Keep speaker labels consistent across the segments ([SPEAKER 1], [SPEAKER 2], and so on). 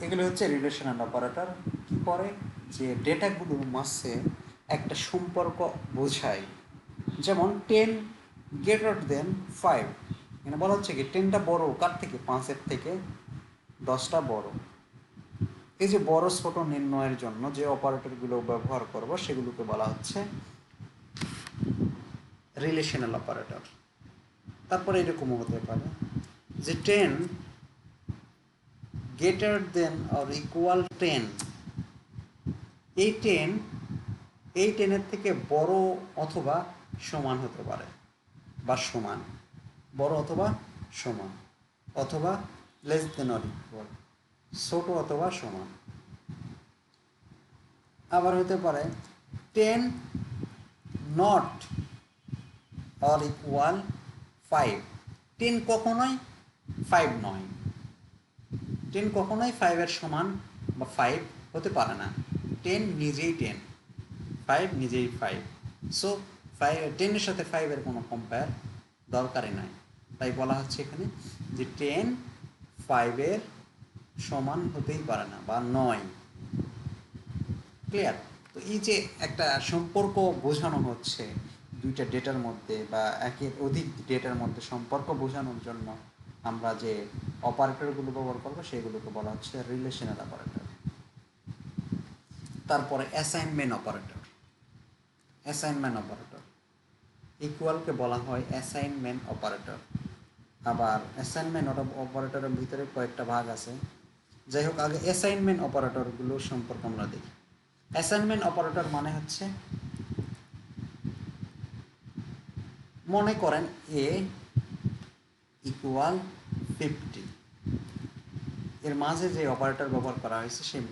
[SPEAKER 1] এগুলো হচ্ছে relational operator. কি করে যে ডেটাগুলোর মাঝে একটা সম্পর্ক বোঝায়। যেমন 10 গ্রেটার দেন 5, এখানে বলা হচ্ছে কি 10টা বড় কার থেকে, 5-এর থেকে 10টা বড়। এই যে বড় ছোট নির্ণয়ের জন্য যে অপারেটরগুলো ব্যবহার করব সেগুলোকে বলা হচ্ছে রিলেশনাল অপারেটর। তারপরে এরকমও হতে পারে যে 10 গ্রেটার দেন অর ইকুয়াল 10, এই 10 এই 10-এর থেকে বড় অথবা সমান হতে পারে, বা সমান, বড় অথবা সমান, অথবা লেস দেন অর ইকুয়াল, ছোট অথবা সমান। আবার হতে পারে 10 নট অর ইকুয়াল 5, 10 কখনোই 5 নয়, 10 কখনোই 5-এর সমান বা 5 হতে পারে না। 10 নিজেই 10, 5 নিজেই 5। সো 10-এর সাথে 5-এর কোনো কম্পেয়ার দরকারই নাই। তাই বলা হচ্ছে এখানে যে 10 5-এর সমান হতেই পারে না বা নয়। ক্লিয়ার? তো এই যে একটা সম্পর্ক বোঝানো হচ্ছে দুইটা ডেটার মধ্যে বা একের অধিক ডেটার মধ্যে সম্পর্ক বোঝানোর জন্য আমরা যে অপারেটরগুলো ব্যবহার করবো সেগুলোকে বলা হচ্ছে রিলেশনাল অপারেটর। তারপরে অ্যাসাইনমেন্ট অপারেটর। অ্যাসাইনমেন্ট অপারেটর ইকুয়ালকে বলা হয় অ্যাসাইনমেন্ট অপারেটর। আবার অ্যাসাইনমেন্ট অপারেটরের ভিতরে কয়েকটা ভাগ আছে। যাই হোক, আগে অ্যাসাইনমেন্ট অপারেটরগুলোর সম্পর্কে আমরা দেখি। অ্যাসাইনমেন্ট অপারেটর মানে হচ্ছে, মনে করেন এ ইকুয়াল 50, এর মাঝে যে অপারেটর ব্যবহার করা হয়েছে সেই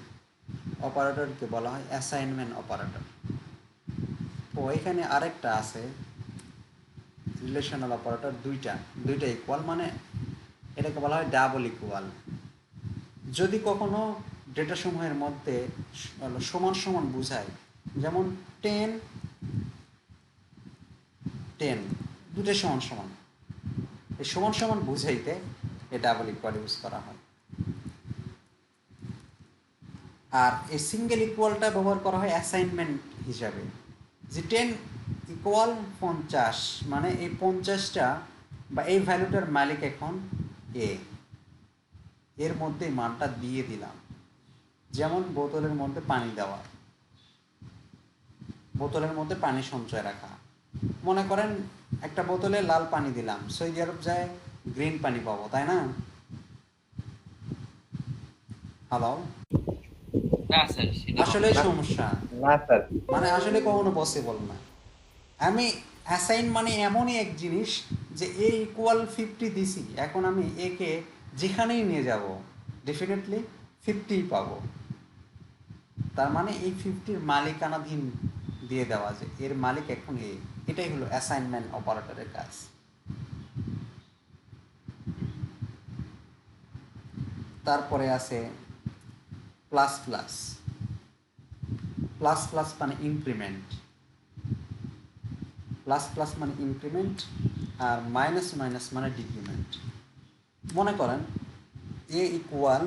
[SPEAKER 1] অপারেটরকে বলা হয় অ্যাসাইনমেন্ট অপারেটর। ও এখানে আরেকটা আছে রিলেশনাল অপারেটর, দুইটা ইকুয়াল, মানে এটাকে বলা হয় ডাবল ইকুয়াল। যদি কখনো ডেটা সমূহের মধ্যে সমান সমান বোঝায়, যেমন 10 10 দুটো সমান সমান, এই সমান সমান বুঝাইতে এই ডাবল ইকুয়াল ইউজ করা হয়। আর এই সিঙ্গেল ইকুয়ালটা ব্যবহার করা হয় অ্যাসাইনমেন্ট হিসাবে। যে 10 ইকুয়াল 50, মানে এই 50টা বা এই ভ্যালুটার মালিক এখন এ, এর মধ্যে মানটা দিয়ে দিলাম। যেমন বোতলের মধ্যে পানি দেওয়া, বোতলের মধ্যে পানি সঞ্চয় রাখা। মনে করেন একটা বোতলে লাল পানি দিলাম, সৌদি আরব যায় গ্রিন পানি পাবো, তাই না? হ্যালো?
[SPEAKER 2] না স্যার, সেটা হবে
[SPEAKER 1] আসলে
[SPEAKER 2] না।
[SPEAKER 1] সমস্যা,
[SPEAKER 3] না স্যার।
[SPEAKER 1] মানে আসলে কখনো পসিবল না। আমি অ্যাসাইন মানে এমনই এক জিনিস যে এ ইকুয়াল 50 দিছি, এখন আমি একে যেখানেই নিয়ে যাব ডেফিনেটলি 50 পাবো। তার মানে এই 50-র মালিকানাধীন দিয়ে দেওয়া, যে এর মালিক এখন এ। এটাই হলো অ্যাসাইনমেন্ট অপারেটরের কাজ। তারপরে আছে প্লাস প্লাস। প্লাস প্লাস মানে ইনক্রিমেন্ট, প্লাস প্লাস মানে ইনক্রিমেন্ট, আর মাইনাস মাইনাস মানে ডিক্রিমেন্ট। মনে করেন এ ইকুয়াল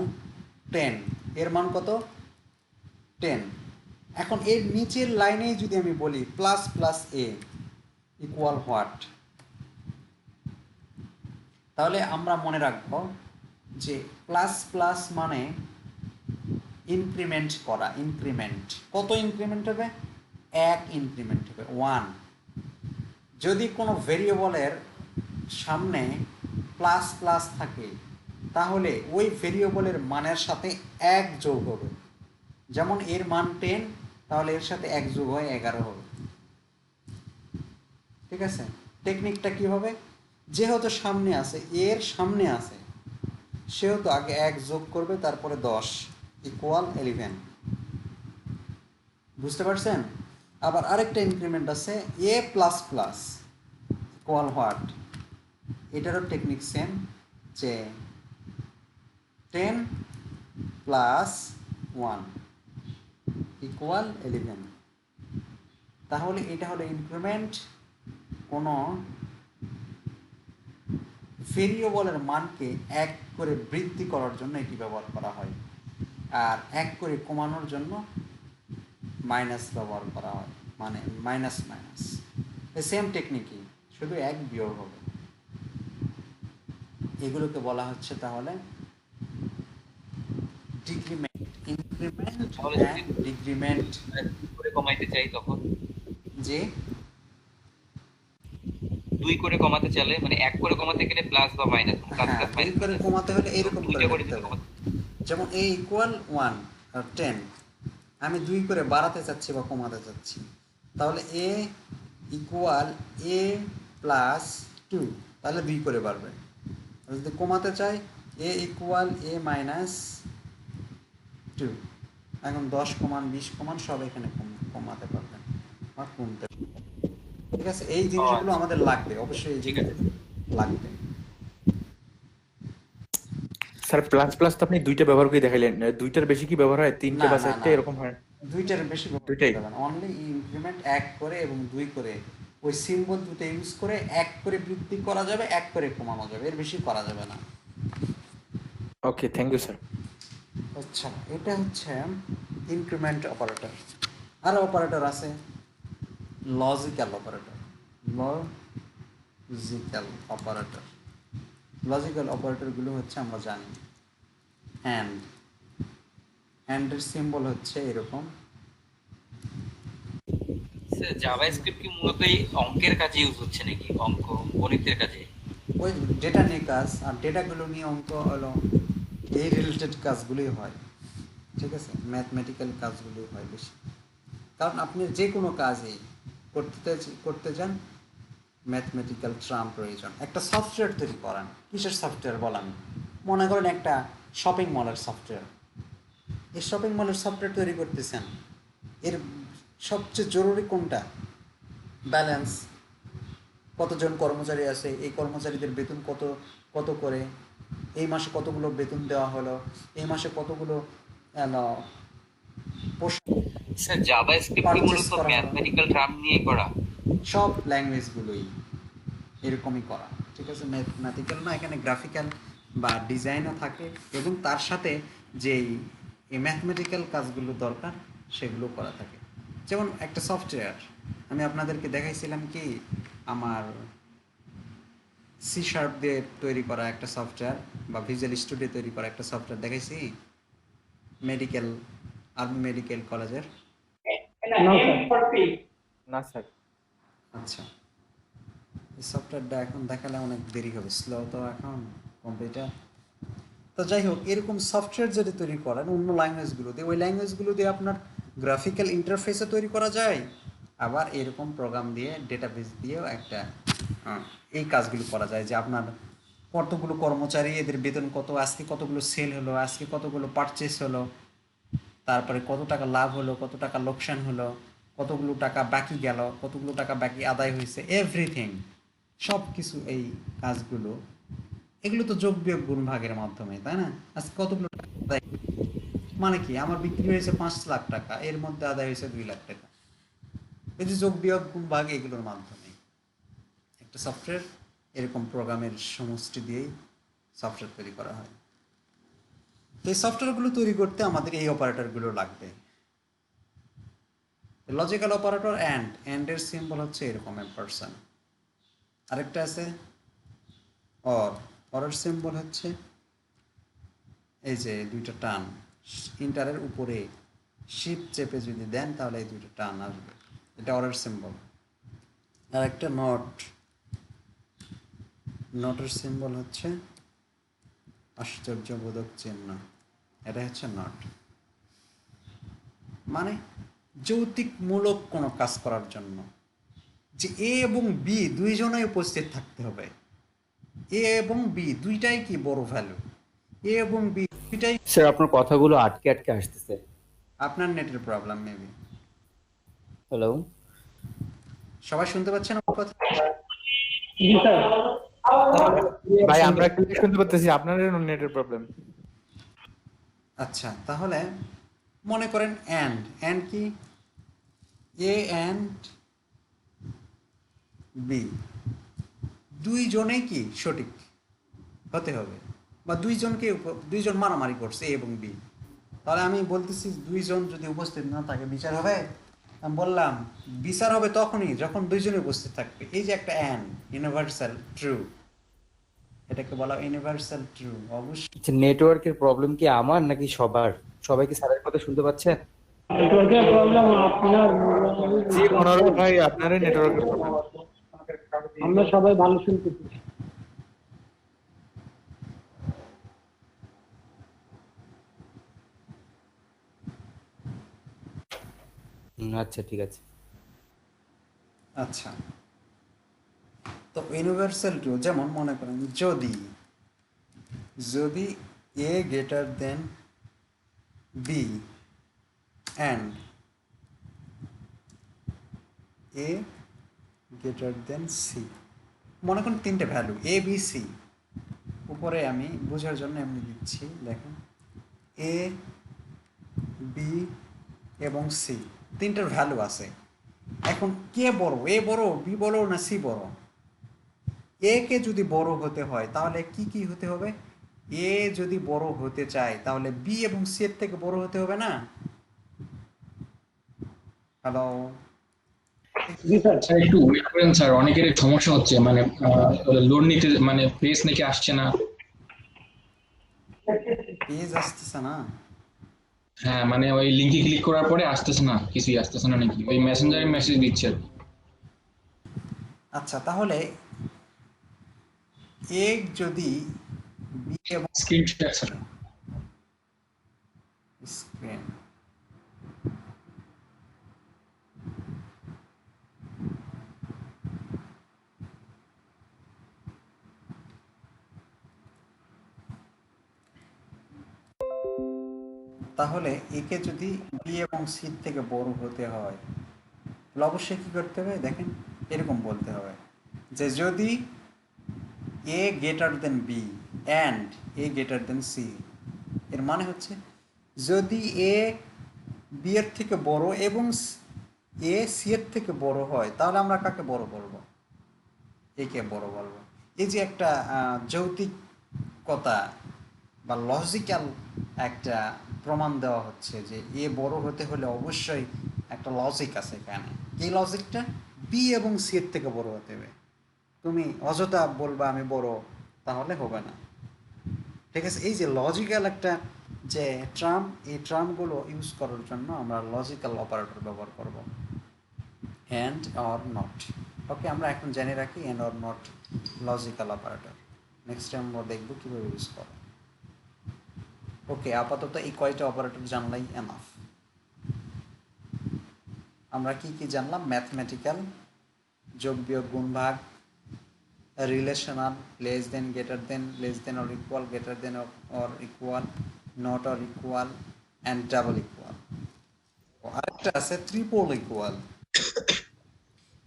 [SPEAKER 1] 10, এর মান কত? 10। এখন এর নিচের লাইনেই যদি আমি বলি plus plus A equal what, তাহলে আমরা মনে রাখব যে প্লাস প্লাস মানে ইনক্রিমেন্ট করা। ইনক্রিমেন্ট কত ইনক্রিমেন্ট হবে? 1 ইনক্রিমেন্ট হবে, 1। যদি কোনো ভেরিয়েবলের সামনে প্লাস প্লাস থাকে তাহলে ওই ভেরিয়েবলের মানের সাথে 1 যোগ হবে। যেমন এর মান 10, তাহলে এর সাথে 1 যোগ হয় 11 হবে। ঠিক আছে? টেকনিকটা কি হবে? যেহেতু সামনে আছে, এর সামনে আছে, সেহেতু আগে 1 যোগ করবে, তারপরে 10 ইকুয়াল 11। বুঝতে পারছেন? আবার আরেকটা ইনক্রিমেন্ট আছে এ প্লাস প্লাস ইকুয়াল হোয়াট, এটারও টেকনিক সেম, যে 10 প্লাস 1 ইকুয়াল 11। তাহলে এটা হলো ইনক্রিমেন্ট, কোনো ভেরিয়েবলের মানকে 1 করে বৃদ্ধি করার জন্য এটি ব্যবহার করা হয়। আর 1 করে কমানোর জন্য মাইনাস ব্যবহার করা হয়, মানে মাইনাস মাইনাস এই সেম টেকনিকই, শুধু 1 বিয়োগ হবে। এগুলোকে বলা হচ্ছে তাহলে ডিক্রিমেন্ট, ইনক্রিমেন্ট
[SPEAKER 2] তাহলে যদি
[SPEAKER 1] অ্যান্ড ডিক্রিমেন্ট।
[SPEAKER 2] 2 করে কমাইতে চাই তখন
[SPEAKER 1] যে
[SPEAKER 2] 2 করে কমাতে চাইলে মানে 1 করে কমাতে গেলে প্লাস বা মাইনাস, প্লাস
[SPEAKER 1] হ্যাঁ,
[SPEAKER 2] প্লাস
[SPEAKER 1] 2
[SPEAKER 2] মাইনাস
[SPEAKER 1] করে
[SPEAKER 2] মাইনাস,
[SPEAKER 1] কমাতে হলে এরকম করে
[SPEAKER 2] 2টা করে
[SPEAKER 1] লিখতে
[SPEAKER 2] যদি
[SPEAKER 1] হবে।
[SPEAKER 2] কমাতে,
[SPEAKER 1] যেমন a ইকুয়াল 1 আর 10, আমি 2 করে বাড়াতে চাচ্ছি বা কমাতে চাচ্ছি, তাহলে a ইকুয়াল a প্লাস 2, তাহলে 2 করে বাড়বে। আর যদি কমাতে চাই a ইকুয়াল a মাইনাস 2, এখন 10 কমান 20 কমান সব এখানে কমাতে পারবেন বা কমতে, ঠিক আছে? এই
[SPEAKER 2] ও
[SPEAKER 1] জিনিসগুলো
[SPEAKER 2] আচ্ছা
[SPEAKER 1] আমাদের লাগবে, অবশ্যই এই
[SPEAKER 2] ঠিক আছে।
[SPEAKER 1] জিনিসগুলো লাগবে।
[SPEAKER 3] স্যার প্লাস প্লাস তো আপনি দুইটা ব্যবহার করে দেখাইলেন, দুইটার বেশি কি ব্যবহার হয়? তিনটে
[SPEAKER 1] না
[SPEAKER 3] বা
[SPEAKER 1] না
[SPEAKER 3] চারটে
[SPEAKER 1] না,
[SPEAKER 3] এরকম হয়?
[SPEAKER 1] 2টার বেশি ব্যবহার
[SPEAKER 3] দুইটাই?
[SPEAKER 1] করতে হবে না, অনলি ইনক্রিমেন্ট 1 করে এবং 2 করে, ওই সিম্বল দুটো ইউজ করে 1 করে বৃদ্ধি করা যাবে, 1 করে কমানো যাবে, এর বেশি করা যাবে না।
[SPEAKER 3] Okay, thank you sir.
[SPEAKER 1] আচ্ছা, এটা হচ্ছে ইনক্রিমেন্ট অপারেটর। আরও অপারেটর আছে, logical operator. Logical operator, logical অপারেটরগুলো হচ্ছে আমরা জানি অ্যান্ড, অ্যান্ডের সিম্বল হচ্ছে এরকম।
[SPEAKER 2] স্যার জাভাস্ক্রিপ্ট কি মূলত এই অঙ্কের কাজে ইউজ হচ্ছে নাকি, অঙ্ক গণিতের কাজে?
[SPEAKER 1] ওই ডেটা নিয়ে কাজ, আর ডেটাগুলো নিয়ে অঙ্ক হলো, এই রিলেটেড কাজগুলোই হয়, ঠিক আছে? ম্যাথমেটিক্যাল কাজগুলোই হয় বেশি, কারণ আপনি যে কোনো কাজই করতে যান ম্যাথমেটিক্যাল ট্রাম প্রয়োজন। একটা সফটওয়্যার তৈরি করান, কিসের সফটওয়্যার বলেন? মনে করেন একটা শপিং মলের সফটওয়্যার। এই শপিং মলের সফটওয়্যার তৈরি করতেছেন, এর সবচেয়ে জরুরি কোনটা? ব্যালেন্স, কতজন কর্মচারী আছে, এই কর্মচারীদের বেতন কত কত করে, এই মাসে কতগুলো বেতন দেওয়া হলো, এই মাসে কতগুলো
[SPEAKER 2] স্যার জাভাস্ক্রিপ্ট কি
[SPEAKER 1] পারচেস
[SPEAKER 2] মূলত
[SPEAKER 1] করা হলো,
[SPEAKER 2] ম্যাথমেটিক্যাল টার্ম নিয়ে করা?
[SPEAKER 1] সব ল্যাঙ্গুয়েজগুলোই এরকমই করা, ঠিক আছে? ম্যাথমেটিক্যাল না, এখানে গ্রাফিক্যাল বা ডিজাইনও থাকে, এবং তার সাথে যেই এই ম্যাথমেটিক্যাল কাজগুলো দরকার সেগুলো করা থাকে। যেমন একটা সফটওয়্যার আমি আপনাদেরকে দেখাইছিলাম কি, আমার C# দিয়ে তৈরি করা একটা সফটওয়্যার, বা ভিজুয়াল স্টুডিও তৈরি করা একটা সফটওয়্যার দেখাইছি, মেডিকেল, আর্মি মেডিকেল কলেজের।
[SPEAKER 3] না স্যার।
[SPEAKER 1] আচ্ছা, এই সফটওয়্যারটা এখন দেখালে অনেক দেরি হবে, স্লো তো এখন কম্পিউটার। তো যাই হোক, এরকম সফটওয়্যার যদি তৈরি করেন অন্য ল্যাঙ্গুয়েজগুলো দিয়ে, ওই ল্যাঙ্গুয়েজগুলো দিয়ে আপনার গ্রাফিক্যাল ইন্টারফেসও তৈরি করা যায়, আবার এরকম প্রোগ্রাম দিয়ে ডেটাবেস দিয়েও একটা এই কাজগুলো করা যায়, যে আপনার কতগুলো কর্মচারী, এদের বেতন কত, আজকে কতগুলো সেল হলো, আজকে কতগুলো পারচেস হলো, তারপরে কত টাকা লাভ হলো, কত টাকা লোকসান হলো, কতগুলো টাকা বাকি গেল, কতগুলো টাকা বাকি আদায় হয়েছে, এভরিথিং, সব কিছু এই কাজগুলো, এগুলো তো যোগ বিয়োগ গুণ ভাগের মাধ্যমে, তাই না? আজকে কতগুলো টাকা আদায়, মানে কি আমার বিক্রি হয়েছে 5 লাখ টাকা, এর মধ্যে আদায় হয়েছে 2 লাখ টাকা, এই যে যোগ বিয়োগ গুণ ভাগ, এগুলোর মাধ্যমে একটা সফটওয়্যার, এরকম প্রোগ্রামের সমষ্টি দিয়েই সফটওয়্যার তৈরি করা হয়। তো এই সফটওয়্যারগুলো তৈরি করতে আমাদের এই অপারেটরগুলো লাগবে। লজিক্যাল অপারেটর অ্যান্ডের সিম্বল হচ্ছে এরকম পার্সন। আরেকটা আছে অরের সিম্বল হচ্ছে এই যে দুইটা টান, ইন্টারের উপরে শিফট চেপে যদি দেন তাহলে এই দুইটা টান আসবে, এটা অরের সিম্বল। আর একটা নটের সিম্বল হচ্ছে আশ্চর্যবোধক চিহ্ন, এটা হচ্ছে নট, মানে যৌক্তিকমূলক কোনো কাজ করার জন্য যে এ এবং বি দুইজনেই উপস্থিত থাকতে হবে। এ এবং বি দুইটাই কি বড় ভ্যালু, এ এবং বি দুইটাই।
[SPEAKER 4] স্যার আপনার কথাগুলো আটকে আটকে আসতেছে।
[SPEAKER 1] আপনার নেটের প্রবলেম মেবি।
[SPEAKER 4] হ্যালো।
[SPEAKER 1] সবাই শুনতে পাচ্ছেন আমার কথা?
[SPEAKER 3] ভাই আমরা ক্লিয়ার শুনতে পাচ্ছি, আপনার নেটের প্রবলেম।
[SPEAKER 1] আচ্ছা, তাহলে মনে করেন অ্যান্ড কি, এ অ্যান্ড বি দুইজনেই কি সঠিক হতে হবে, বা দুইজন মারামারি করছে এ এবং বি, তাহলে আমি বলতেছি দুইজন যদি উপস্থিত না থাকে বিচার হবে? আমি বললাম বিচার হবে তখনই যখন দুইজনই উপস্থিত থাকবে। এই যে একটা অ্যান, ইউনিভার্সাল ট্রু, এটাকে বলা ইউনিভার্সাল ট্রু। অবশ্যই
[SPEAKER 4] আচ্ছা, নেটওয়ার্কের প্রবলেম কি আমার নাকি সবার? সবাই কি স্যারের কথা শুনতে পাচ্ছেন?
[SPEAKER 5] নেটওয়ার্কের প্রবলেম আপনার,
[SPEAKER 3] জি মনোহর ভাই, আপনারই নেটওয়ার্কের প্রবলেম।
[SPEAKER 5] আমরা সবাই ভালো শুনতেছি।
[SPEAKER 4] আচ্ছা, ঠিক আছে।
[SPEAKER 1] আচ্ছা, তো ইউনিভার্সাল ট্রু যেমন মনে করেন যদি যদি A greater than B and A greater than C, মনে করেন তিনটে ভ্যালু এ বি সি। উপরে আমি বোঝার জন্য এমনি দিচ্ছি, দেখেন এ বি এবং সি তিনটার ভ্যালু আছে। এখন কে বড়, এ বড়, বি বড় না সি বড়? এ কে যদি বড় হতে হয় তাহলে কি কি হতে হবে? এ যদি বড় হতে চায় তাহলে বি এবং সি এর থেকে বড় হতে হবে না? হ্যালো?
[SPEAKER 5] জি স্যার।
[SPEAKER 6] স্যার একটু ওয়েট করেন স্যার, অনেকের সমস্যা হচ্ছে, মানে লোন নিতে মানে পেজ নাকি আসছে না।
[SPEAKER 1] পেজ আসতেছে না?
[SPEAKER 6] হ্যাঁ মানে ওই লিঙ্কে ক্লিক করার পরে আসতেছে না, কিছুই আসতেছে না নাকি, ওই মেসেঞ্জারে মেসেজ দিচ্ছে আর কি।
[SPEAKER 1] আচ্ছা, তাহলে এ যদি বি এবং
[SPEAKER 6] স্ক্রিনশট স্যার।
[SPEAKER 1] স্ক্রিন, তাহলে একে যদি বি এবং সি থেকে বড় হতে হয় তাহলে অবশ্যই কী করতে হবে? দেখেন এরকম বলতে হবে যে যদি A greater than B and A greater than C, এর মানে হচ্ছে যদি এ বি এর থেকে বড় এবং এ সি এর থেকে বড় হয় তাহলে আমরা কাকে বড় বলবো? একে বড় বলবো। এই যে একটা যৌক্তিকতা বা লজিক্যাল একটা প্রমাণ দেওয়া হচ্ছে যে এ বড় হতে হলে অবশ্যই একটা লজিক আছে এখানে। এই লজিকটা বি এবং সি এর থেকে বড় হতে হবে। তুমি অযথা বলবা আমি বড়, তাহলে হবে না। ঠিক আছে? এই যে লজিক্যাল একটা যে ট্রাম, এই ট্রামগুলো ইউজ করার জন্য আমরা লজিক্যাল অপারেটর ব্যবহার করব, অ্যান্ড অর নট। ওকে, আমরা এখন জেনে রাখি and or not logical operator. Next time আমরা দেখবো কীভাবে ইউজ করে। ওকে, আপাতত এই কয়টা অপারেটর জানলাই এনাফ। আমরা কি কি জানলাম? ম্যাথমেটিক্যাল, যোগ বিয়োগ গুণ ভাগ, relational, less than greater than, less than or equal, greater than or equal, not or equal, and double equal. আরেকটা আছে ট্রিপল ইকুয়াল।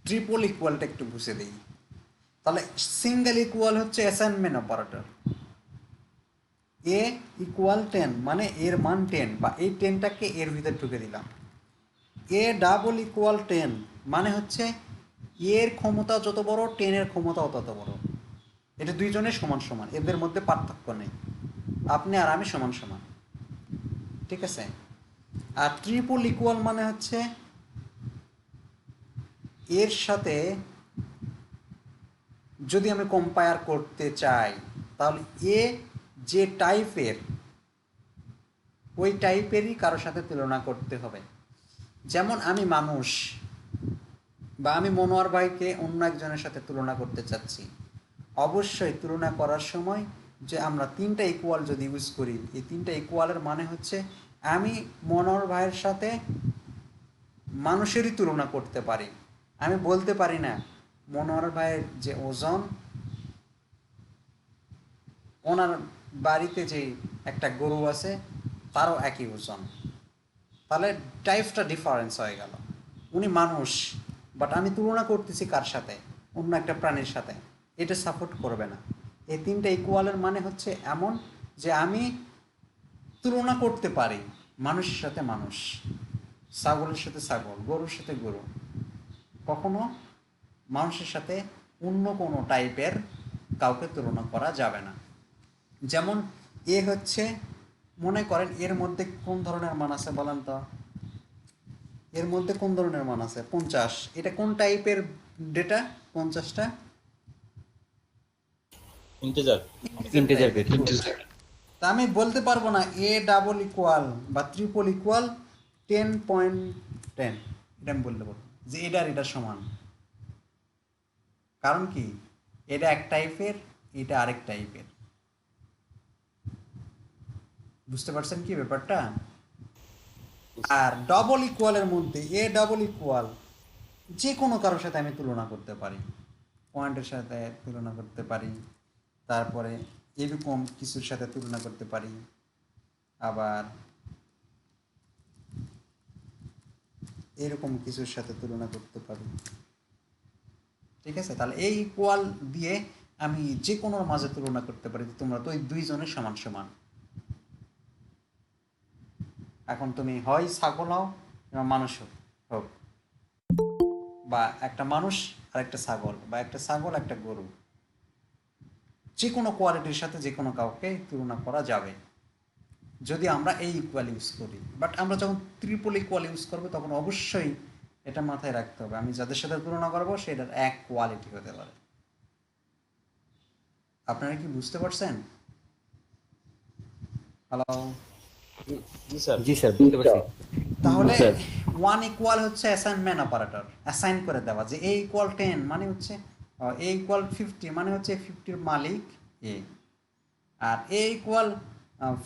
[SPEAKER 1] ট্রিপল ইকুয়ালটা একটু বুঝে দিই। তাহলে সিঙ্গেল ইকুয়াল হচ্ছে অ্যাসাইনমেন্ট অপারেটর। এ ইকুয়াল 10 মানে এর মান 10, বা এই 10টাকে এর ভিতরে ঢুকে দিলাম। এ ডাবল ইকুয়াল 10 মানে হচ্ছে এর ক্ষমতা যত বড় 10 এর ক্ষমতাও তত বড়। এটা দুইজনের সমান সমান, এদের মধ্যে পার্থক্য নেই, আপনি আর আমি সমান সমান। ঠিক আছে? আর ট্রিপল ইকুয়াল মানে হচ্ছে এর সাথে যদি আমি কম্পেয়ার করতে চাই তাহলে এ যে টাইপের ওই টাইপেরই কারোর সাথে তুলনা করতে হবে। যেমন আমি মানুষ বা আমি মনোয়ার ভাইকে অন্য একজনের সাথে তুলনা করতে চাচ্ছি, অবশ্যই তুলনা করার সময় যে আমরা তিনটা ইকুয়াল যদি ইউজ করি, এই তিনটা ইকুয়ালের মানে হচ্ছে আমি মনোয়ার ভাইয়ের সাথে মানুষেরই তুলনা করতে পারি। আমি বলতে পারি না মনোয়ার ভাইয়ের যে ওজন, ওনার বাড়িতে যে একটা গরু আছে তারও একই ওজন। তাহলে টাইপটা ডিফারেন্স হয়ে গেল। উনি মানুষ, বাট আমি তুলনা করতেছি কার সাথে? অন্য একটা প্রাণীর সাথে। এটা সাপোর্ট করবে না। এই তিনটা ইকুয়ালের মানে হচ্ছে এমন যে আমি তুলনা করতে পারি মানুষের সাথে মানুষ, ছাগলের সাথে ছাগল, গরুর সাথে গরু, কখনো মানুষের সাথে অন্য কোনো টাইপের কাউকে তুলনা করা যাবে না। যেমন এ হচ্ছে মনে করেন এর মধ্যে কোন ধরনের মান আছে বলেন তো, এর মধ্যে কোন ধরনের মান আছে? 50। এটা কোন টাইপের ডেটা 50টা?
[SPEAKER 4] Integer data.
[SPEAKER 1] তা আমি বলতে পারবো না এ ডাবল ইকুয়াল বা ট্রিপল ইকুয়াল 10.10, এটা আমি বলতে পারবো যে এটা সমান। কারণ কি, এটা এক টাইপের, এটা আরেক টাইপের। বুঝতে পারছেন কি ব্যাপারটা? আর ডবল ইকুয়ালের মধ্যে এ ডাবল ইকুয়াল যে কোনো কারোর সাথে আমি তুলনা করতে পারি, পয়েন্টের সাথে তুলনা করতে পারি, তারপরে এরকম কিছুর সাথে তুলনা করতে পারি, আবার এরকম কিছুর সাথে তুলনা করতে পারি। ঠিক আছে, তাহলে এই ইকুয়াল দিয়ে আমি যে কোনোর মাঝে তুলনা করতে পারি যে তোমরা তো ওই দুইজনের সমান সমান। এখন তুমি হয় ছাগল হও বা মানুষ হোক, বা একটা মানুষ আর একটা ছাগল, বা একটা ছাগল একটা গরু, যে কোনো কোয়ালিটির সাথে যে কোনো কাউকে তুলনা করা যাবে যদি আমরা এই ইকুয়াল ইউজ করি। বাট আমরা যখন ট্রিপল ইকুয়াল ইউজ করবো তখন অবশ্যই এটা মাথায় রাখতে হবে, আমি যাদের সাথে তুলনা করবো সেটার এক কোয়ালিটি হতে পারে। আপনারা কি বুঝতে পারছেন? হ্যালো?
[SPEAKER 4] জি স্যার, বুঝতে পারছি।
[SPEAKER 1] তাহলে 1 ইকুয়াল হচ্ছে অ্যাসাইনমেন্ট অপারেটর, অ্যাসাইন করে দেওয়া যে এ ইকুয়াল 10 মানে হচ্ছে এ ইকুয়াল 50 মানে হচ্ছে 50-র মালিক এ, আর এ ইকুয়াল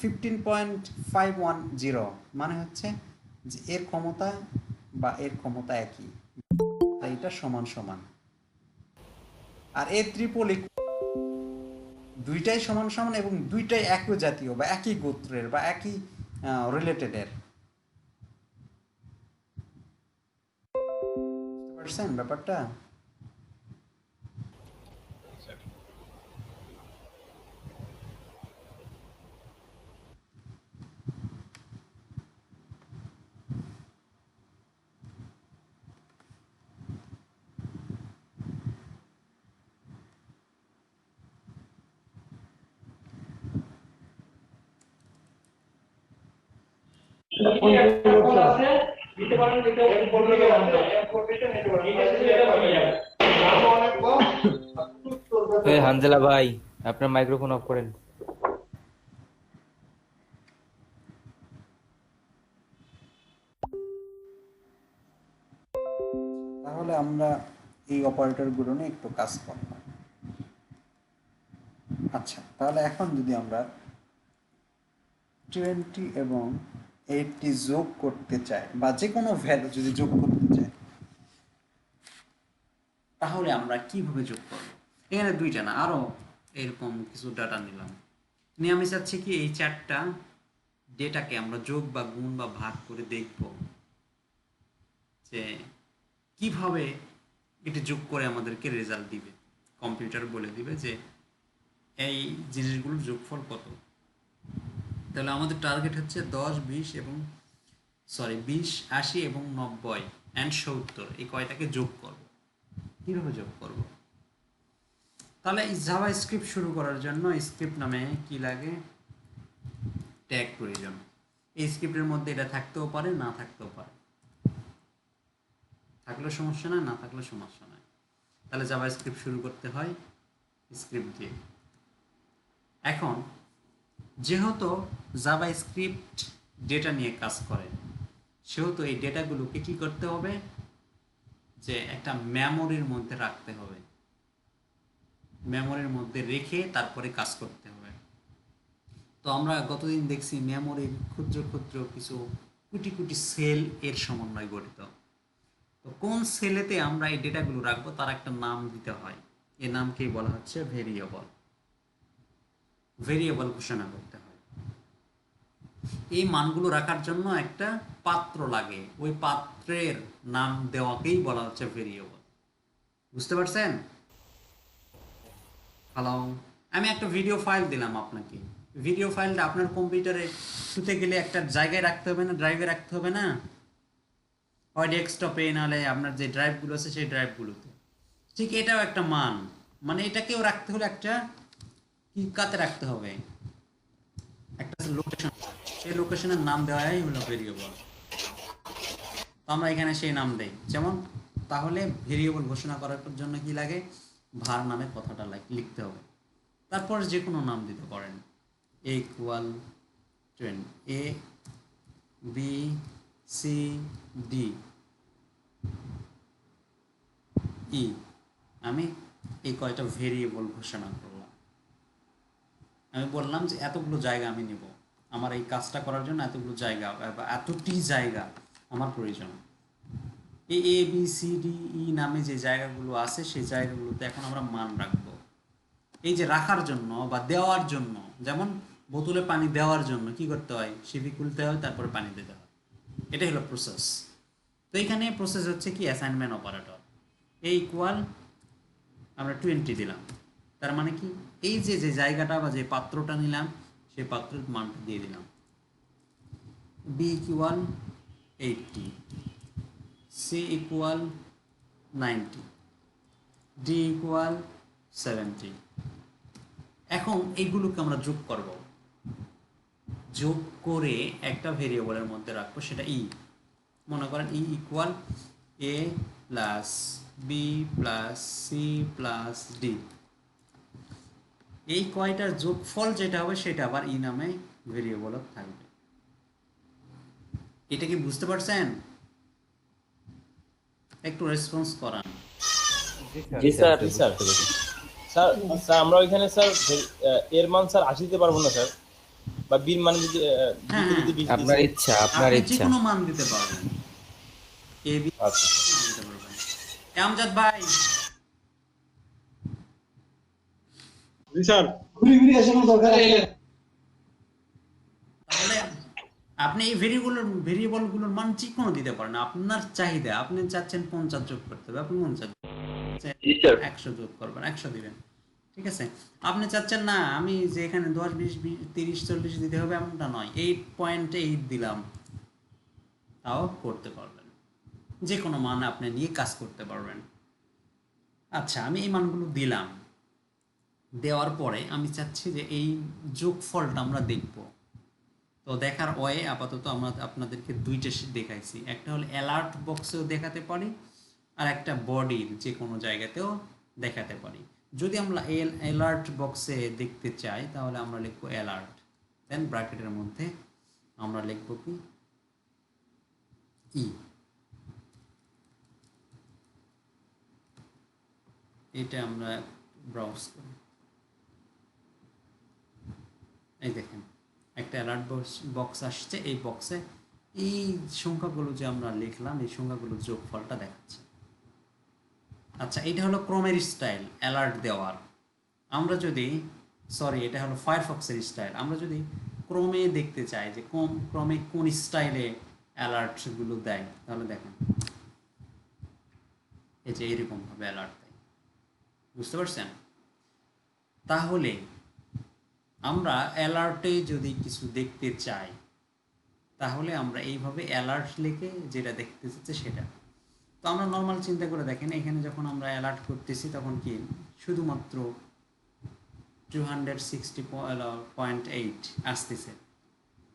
[SPEAKER 1] 15.510 মানে হচ্ছে যে এর ক্ষমতা বা এর ক্ষমতা একই, তাই এটা সমান সমান। আর এ ট্রিপল দুইটাই সমান সমান এবং দুইটাই একই জাতীয় বা একই গোত্রের বা একই রিলেটেডের। বুঝতে পারছেন ব্যাপারটা?
[SPEAKER 4] হানজালা ভাই, আপনার মাইক্রোফোন অফ করেন।
[SPEAKER 1] তাহলে আমরা এই অপারেটরগুলো নিয়ে একটু কাজ করলাম। আচ্ছা, তাহলে এখন যদি আমরা 20 এবং 80 যোগ করতে চাই বা যে কোনো ভ্যালু যদি যোগ করতে চাই, তাহলে আমরা কিভাবে যোগ করব? এখানে দুইটা না, আরো এরকম কিছু ডাটা নিলাম, নিয়ে আমি চাচ্ছি কি এই চারটা ডেটাকে আমরা যোগ বা গুণ বা ভাগ করে দেখব যে কিভাবে এটা যোগ করে আমাদেরকে রেজাল্ট দিবে। কম্পিউটার বলে দিবে যে এই জিনিসগুলোর যোগফল কত। তাহলে আমাদের টার্গেট হচ্ছে 10, 20 এবং 20, 80 এবং 90 অ্যান্ড 70 এই কয়টাকে যোগ করব। কীভাবে যোগ করব? তাহলে এই জাভা স্ক্রিপ্ট শুরু করার জন্য স্ক্রিপ্ট নামে কি লাগে? ট্যাগ প্রয়োজন। এই স্ক্রিপ্টের মধ্যে এটা থাকতেও পারে, না থাকতেও পারে। থাকলেও সমস্যা নয়, না থাকলেও সমস্যা নয়। তাহলে জাভা স্ক্রিপ্ট শুরু করতে হয় স্ক্রিপ্ট দিয়ে। এখন যেহেতু জাভা স্ক্রিপ্ট ডেটা নিয়ে কাজ করে, সেহেতু এই ডেটাগুলোকে কি করতে হবে? যে একটা মেমোরির মধ্যে রাখতে হবে, মেমোরির মধ্যে রেখে তারপরে কাজ করতে হবে। তো আমরা গতদিন দেখছি মেমোরির ক্ষুদ্র ক্ষুদ্র কিছু কোটি কোটি সেল এর সমন্বয় গঠিত। তো কোন সেলেতে আমরা এই ডেটাগুলো রাখবো তার একটা নাম দিতে হয়, এর নামকেই বলা হচ্ছে ভেরিয়েবল। ভেরিয়েবল ঘোষণা করতে হয়। এই মানগুলো রাখার জন্য একটা পাত্র লাগে, ওই পাত্রের নাম দেওয়াকেই বলা হচ্ছে ভেরিয়েবল। বুঝতে পারছেন? হ্যালো, আমি একটা ভিডিও ফাইল দিলাম আপনাকে। ভিডিও ফাইলটা আপনার কম্পিউটারে শুতে গেলে একটা জায়গায় রাখতে হবে না, ড্রাইভে রাখতে হবে না, হয় ডেস্কটপে, নাহলে আপনার যে ড্রাইভগুলো আছে সেই ড্রাইভগুলোতে। ঠিক এটাও একটা মান, মানে এটাকেও রাখতে হলে একটা কি কাতে রাখতে হবে, একটা লোকেশন। সেই লোকেশনের নাম দেওয়াই হলো ভেরিয়েবল। তো আমরা এখানে সেই নাম দেই, যেমন তাহলে ভেরিয়েবল ঘোষণা করার জন্য কি লাগে, var নামে কথাটা লিখতে হবে। তারপর যে কোনো নাম দিতে পারেন, a equal 20 a b c d e, আমি এই কয়টা ভেরিয়েবল ঘোষণা করলাম। আমি বললাম যে এতগুলো জায়গা আমি নেব, আমার এই কাজটা করার জন্য এতগুলো জায়গা বা এতটি জায়গা আমার প্রয়োজন। এই A B C D E নামে যে জায়গাগুলো আছে সেই জায়গাগুলোতে এখন আমরা মান রাখবো। এই যে রাখার জন্য বা দেওয়ার জন্য, যেমন বোতলে পানি দেওয়ার জন্য কি করতে হয়, সিপি খুলতে হয়, তারপরে পানি দিতে হয়, এটাই হলো প্রসেস। তো এইখানে প্রসেস হচ্ছে কি অ্যাসাইনমেন্ট অপারেটর। এ ইকুয়াল আমরা 20 দিলাম, তার মানে কি এই যে যে জায়গাটা বা যে পাত্রটা নিলাম সেই পাত্রের মানটা দিয়ে দিলাম। B equal 80, C equal 90, D equal 70। এখন এইগুলোকে আমরা যোগ করব, যোগ করে একটা ভেরিয়েবলের মধ্যে রাখবো, সেটা ই। মনে করেন E equal A plus B plus C plus D. এই কয়টার যোগফল যেটা হবে সেটা আবার ই নামে ভেরিয়েবল থাকবে। এটা কি বুঝতে পারছেন? একটু রেসপন্স করান।
[SPEAKER 7] জি স্যার, জি স্যার। স্যার স্যার আমরা ওইখানে স্যার এর মান স্যার 80 দিতে পারবো না স্যার, বা বির মান যদি
[SPEAKER 1] হ্যাঁ,
[SPEAKER 7] যদি 20
[SPEAKER 4] আপনার
[SPEAKER 7] দিই
[SPEAKER 4] ইচ্ছা, আপনার
[SPEAKER 1] আপনি যে
[SPEAKER 4] ইচ্ছা।
[SPEAKER 1] কোনো মান দিতে পারবেন, এ বি
[SPEAKER 7] আচ্ছা
[SPEAKER 1] দিতে পারবেন। আমজাদ ভাই,
[SPEAKER 5] জি স্যার, ঘুরি ঘুরি আসার দরকার আছে।
[SPEAKER 1] তাহলে আপনি এই ভেরিয়েবলগুলোর মান যে কোনো দিতে পারেন, আপনার চাহিদা। আপনি চাচ্ছেন 50 যোগ করতে হবে, আপনি 50, 100 যোগ করবেন, 100 দিবেন, ঠিক আছে। আপনি চাচ্ছেন না আমি যে এখানে 10 20 30 40 দিতে হবে, এমনটা নয়, 8.8 দিলাম, তাও করতে পারবেন। যে কোনো মান আপনি নিয়ে কাজ করতে পারবেন। আচ্ছা, আমি এই মানগুলো দিলাম, দেওয়ার পরে আমি চাচ্ছি যে এই যোগফলটা আমরা দেখব। তো দেখার ওয়ে আপাতত আমরা আপনাদেরকে দুইটা দেখাইছি, একটা হলো অ্যালার্ট বক্সেও দেখাতে পারি, আর একটা বডির যে কোনো জায়গাতেও দেখাতে পারি। যদি আমরা অ্যালার্ট বক্সে দেখতে চাই তাহলে আমরা লিখবো অ্যালার্ট, দেন ব্র্যাকেটের মধ্যে আমরা লিখবো কি ই। এটা আমরা ব্রাউজ করি, এই দেখেন একটা অ্যালার্ট বক্স আসছে। এই বক্সে এই সংখ্যাগুলো যে আমরা লিখলাম এই সংখ্যাগুলোর যোগফলটা দেখাচ্ছে। আচ্ছা, এটা হলো ক্রমের স্টাইল অ্যালার্ট দেওয়ার। আমরা যদি এটা হলো ফায়ারফক্সের স্টাইল। আমরা যদি ক্রমে দেখতে চাই যে ক্রমে কোন স্টাইলে অ্যালার্টগুলো দেয়, তাহলে দেখেন এই যে এরকমভাবে অ্যালার্ট দেয়, বুঝতে পারছেন? তাহলে আমরা অ্যালার্টে যদি কিছু দেখতে চাই তাহলে আমরা এইভাবে অ্যালার্ট লিখে যেটা দেখতে চাচ্ছি সেটা। তো আমরা নর্মাল চিন্তা করে দেখেন, এখানে যখন আমরা অ্যালার্ট করতেছি তখন কি শুধুমাত্র 260.8 আসতেছে।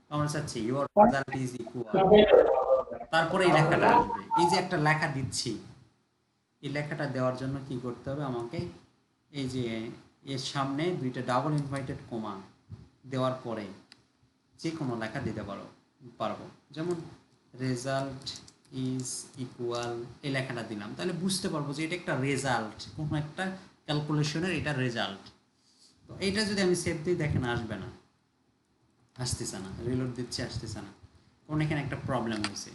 [SPEAKER 1] তো আমরা চাচ্ছি ইউর রেজাল্ট ইজ ইকুয়াল, তারপরে এই লেখাটা আসবে। এই যে একটা লেখা দিচ্ছি, এই লেখাটা দেওয়ার জন্য কি করতে হবে আমাকে, এই যে এর সামনে দুইটা ডাবল ইনভার্টেড কমা দেওয়ার পরে যে কোনো লেখা দিতে পারবো। যেমন রেজাল্ট ইজ ইকুয়াল, এই লেখাটা দিলাম, তাহলে বুঝতে পারবো যে এটা একটা রেজাল্ট, কোনো একটা ক্যালকুলেশনের এটা রেজাল্ট। তো এইটা যদি আমি সেভ দিই, দেখেন আসবে না, আসতেছে না, রিলোড দিচ্ছি আসতেছে না, কারণ এখানে একটা প্রবলেম হয়েছে।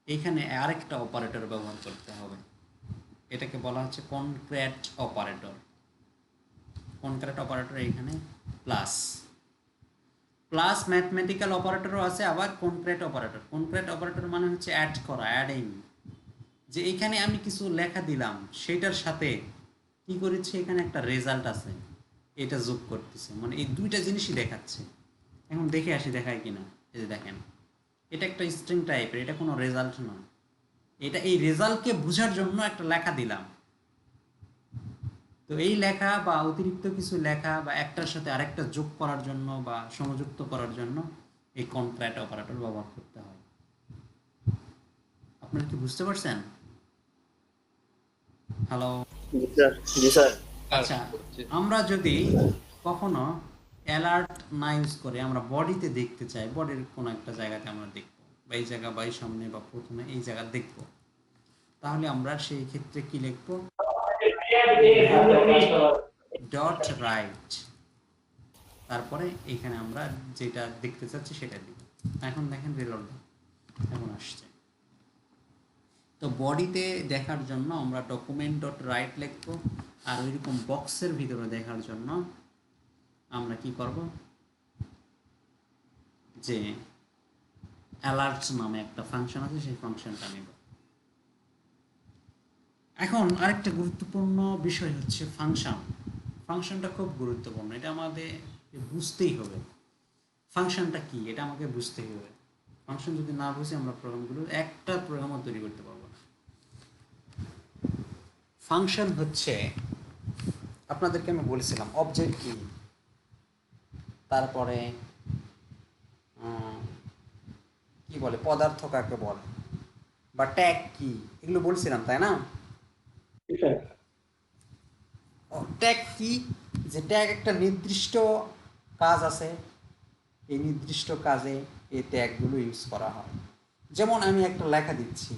[SPEAKER 1] এইখানে আরেকটা অপারেটর ব্যবহার করতে হবে, এটাকে বলা হচ্ছে কনক্রেট অপারেটর। কনক্রেট অপারেটর এখানে প্লাস ম্যাথমেটিক্যাল অপারেটরও আছে, আবার কনক্রেট অপারেটর। কনক্রেট অপারেটর মানে হচ্ছে অ্যাড করা, অ্যাডিং, যে এখানে আমি কিছু লেখা দিলাম সেটার সাথে কি করেছি, এখানে একটা রেজাল্ট আছে, এটা যোগ করতেছে, মানে এই দুইটা জিনিসই দেখাচ্ছে। এখন দেখে আসি দেখায় কিনা। এই যে দেখেন, এটা একটা স্ট্রিং টাইপের, এটা কোনো রেজাল্ট না, এটা এই রেজাল্টকে বোঝার জন্য একটা লেখা দিলাম। তো এই লেখা বা অতিরিক্ত কিছু লেখা বা একটার সাথে আরেকটা যোগ করার জন্য বা সংযুক্ত করার জন্য এই কনক্যাট অপারেটর ব্যবহার করতে হয়। আপনারা কি বুঝতে পারছেন? হ্যালো। আচ্ছা, আমরা যদি কখনো অ্যালার্ট না ইউজ করে আমরা বডিতে দেখতে চাই, বডির কোনো একটা জায়গাতে আমরা দেখবো, বা এই জায়গা বা এই সামনে বা প্রথমে এই জায়গা দেখবো, তাহলে আমরা সেই ক্ষেত্রে কি লিখবো? ডট রাইট, তারপরে এখানে আমরা যেটা দেখতে চাচ্ছি সেটা দিব। এখন দেখেন রিলোড এখন আসছে। তো বডিতে দেখার জন্য আমরা ডকুমেন্ট ডট রাইট লিখবো, আর ওইরকম বক্সের ভিতরে দেখার জন্য আমরা কি করব, যে অ্যালার্ট নামে একটা ফাংশন আছে সেই ফাংশনটা নেব। এখন আরেকটা গুরুত্বপূর্ণ বিষয় হচ্ছে ফাংশন। ফাংশনটা খুব গুরুত্বপূর্ণ, এটা আমাদের বুঝতেই হবে। ফাংশনটা কি এটা আমাকে বুঝতেই হবে। ফাংশন যদি না বুঝি আমরা প্রোগ্রামগুলো একটা প্রোগ্রামও তৈরি করতে পারবো না। ফাংশন হচ্ছে, আপনাদেরকে আমি বলেছিলাম অবজেক্ট কি, তারপরে কি বলে পদার্থ কাকে বলে, বা ট্যাগ কি, এগুলো বলছিলাম তাই না? ট্যাগ কি, যে ট্যাগ একটা নির্দিষ্ট কাজ আছে, এই নির্দিষ্ট কাজে এই ট্যাগগুলো ইউজ করা হয়। যেমন আমি একটা লেখা দিচ্ছি,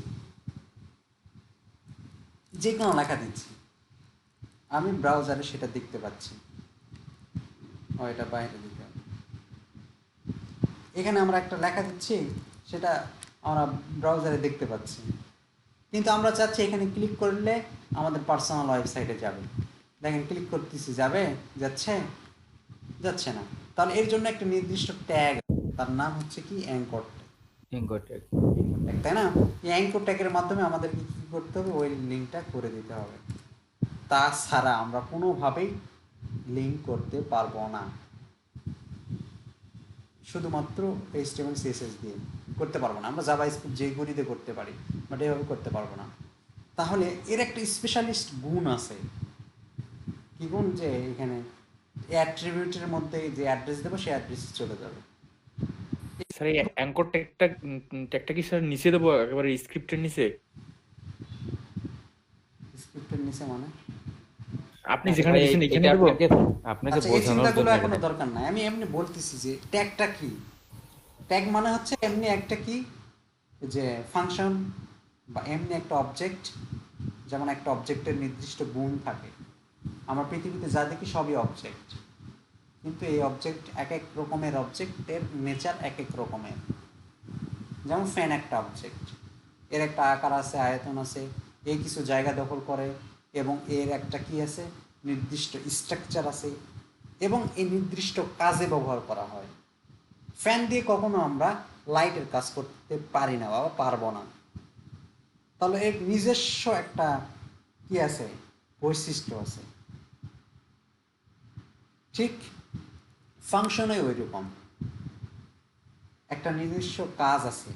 [SPEAKER 1] যে কোনো লেখা দিচ্ছি, আমি ব্রাউজারে সেটা দেখতে পাচ্ছি, এটা বাইরে দিতে হবে। এখানে আমরা একটা লেখা দিচ্ছি, সেটা আমরা ব্রাউজারে দেখতে পাচ্ছি, কিন্তু আমরা চাচ্ছি এখানে ক্লিক করলে আমাদের পার্সোনাল ওয়েবসাইটে যাবে। দেখেন ক্লিক করতেছি, যাবে, যাচ্ছে না। তাহলে এর জন্য একটা নির্দিষ্ট ট্যাগ, তার নাম হচ্ছে কি অ্যাঙ্কর ট্যাগ, তাই না? এই অ্যাঙ্কর ট্যাগের মাধ্যমে আমাদেরকে কি করতে হবে, ওই লিঙ্কটা করে দিতে হবে। তাছাড়া আমরা কোনোভাবেই লিঙ্ক করতে পারবো না, শুধুমাত্র HTML CSS দিয়ে করতে পারবো না। আমরা জাভাস্ক্রিপ্ট যে গতিতে করতে পারি, বাট এভাবে করতে পারবো না। তাহলে এর একটা স্পেশালিস্ট গুণ আছে। কি গুণ? যে এখানে অ্যাট্রিবিউটের মধ্যে যে অ্যাড্রেস দেবো সেই অ্যাড্রেসে চলে যাবে।
[SPEAKER 3] স্যার এই অ্যাঙ্কর ট্যাগটা কি স্যার নিচে দেবো, একেবারে স্ক্রিপ্টের নিচে?
[SPEAKER 1] স্ক্রিপ্টের নিচে মানে
[SPEAKER 3] আপনি যেখানে দিয়েছেন এখানে দেবো?
[SPEAKER 4] আপনাকে
[SPEAKER 1] আচ্ছা, এই
[SPEAKER 4] বোঝানোর
[SPEAKER 1] চিন্তাগুলো
[SPEAKER 4] জন্য
[SPEAKER 1] এখনো দরকার নাই, আমি এমনি বলতেছি যে ট্যাগটা কি। ট্যাগ মানে হচ্ছে এমনি একটা কি, যে ফাংশন বা এমনি একটা অবজেক্ট, যেমন একটা অবজেক্টের নির্দিষ্ট গুণ থাকে। আমরা পৃথিবীতে যা দেখি সবই অবজেক্ট, কিন্তু এই অবজেক্ট এক এক রকমের, অবজেক্টের নেচার এক এক রকমের। যেমন ফ্যান একটা অবজেক্ট, এর একটা আকার আছে, আয়তন আছে, এই কিছু জায়গা দখল করে, এবং এর একটা কি আছে, নির্দিষ্ট স্ট্রাকচার আছে, এবং এই নির্দিষ্ট কাজে ব্যবহার করা হয়। ফ্যান দিয়ে কখনো আমরা লাইটের কাজ করতে পারি না বা পারবো না। তাহলে এর নিজস্ব একটা কি আছে, বৈশিষ্ট্য আছে। ঠিক ফাংশনে ওই রকম একটা নিজস্ব কাজ আছে,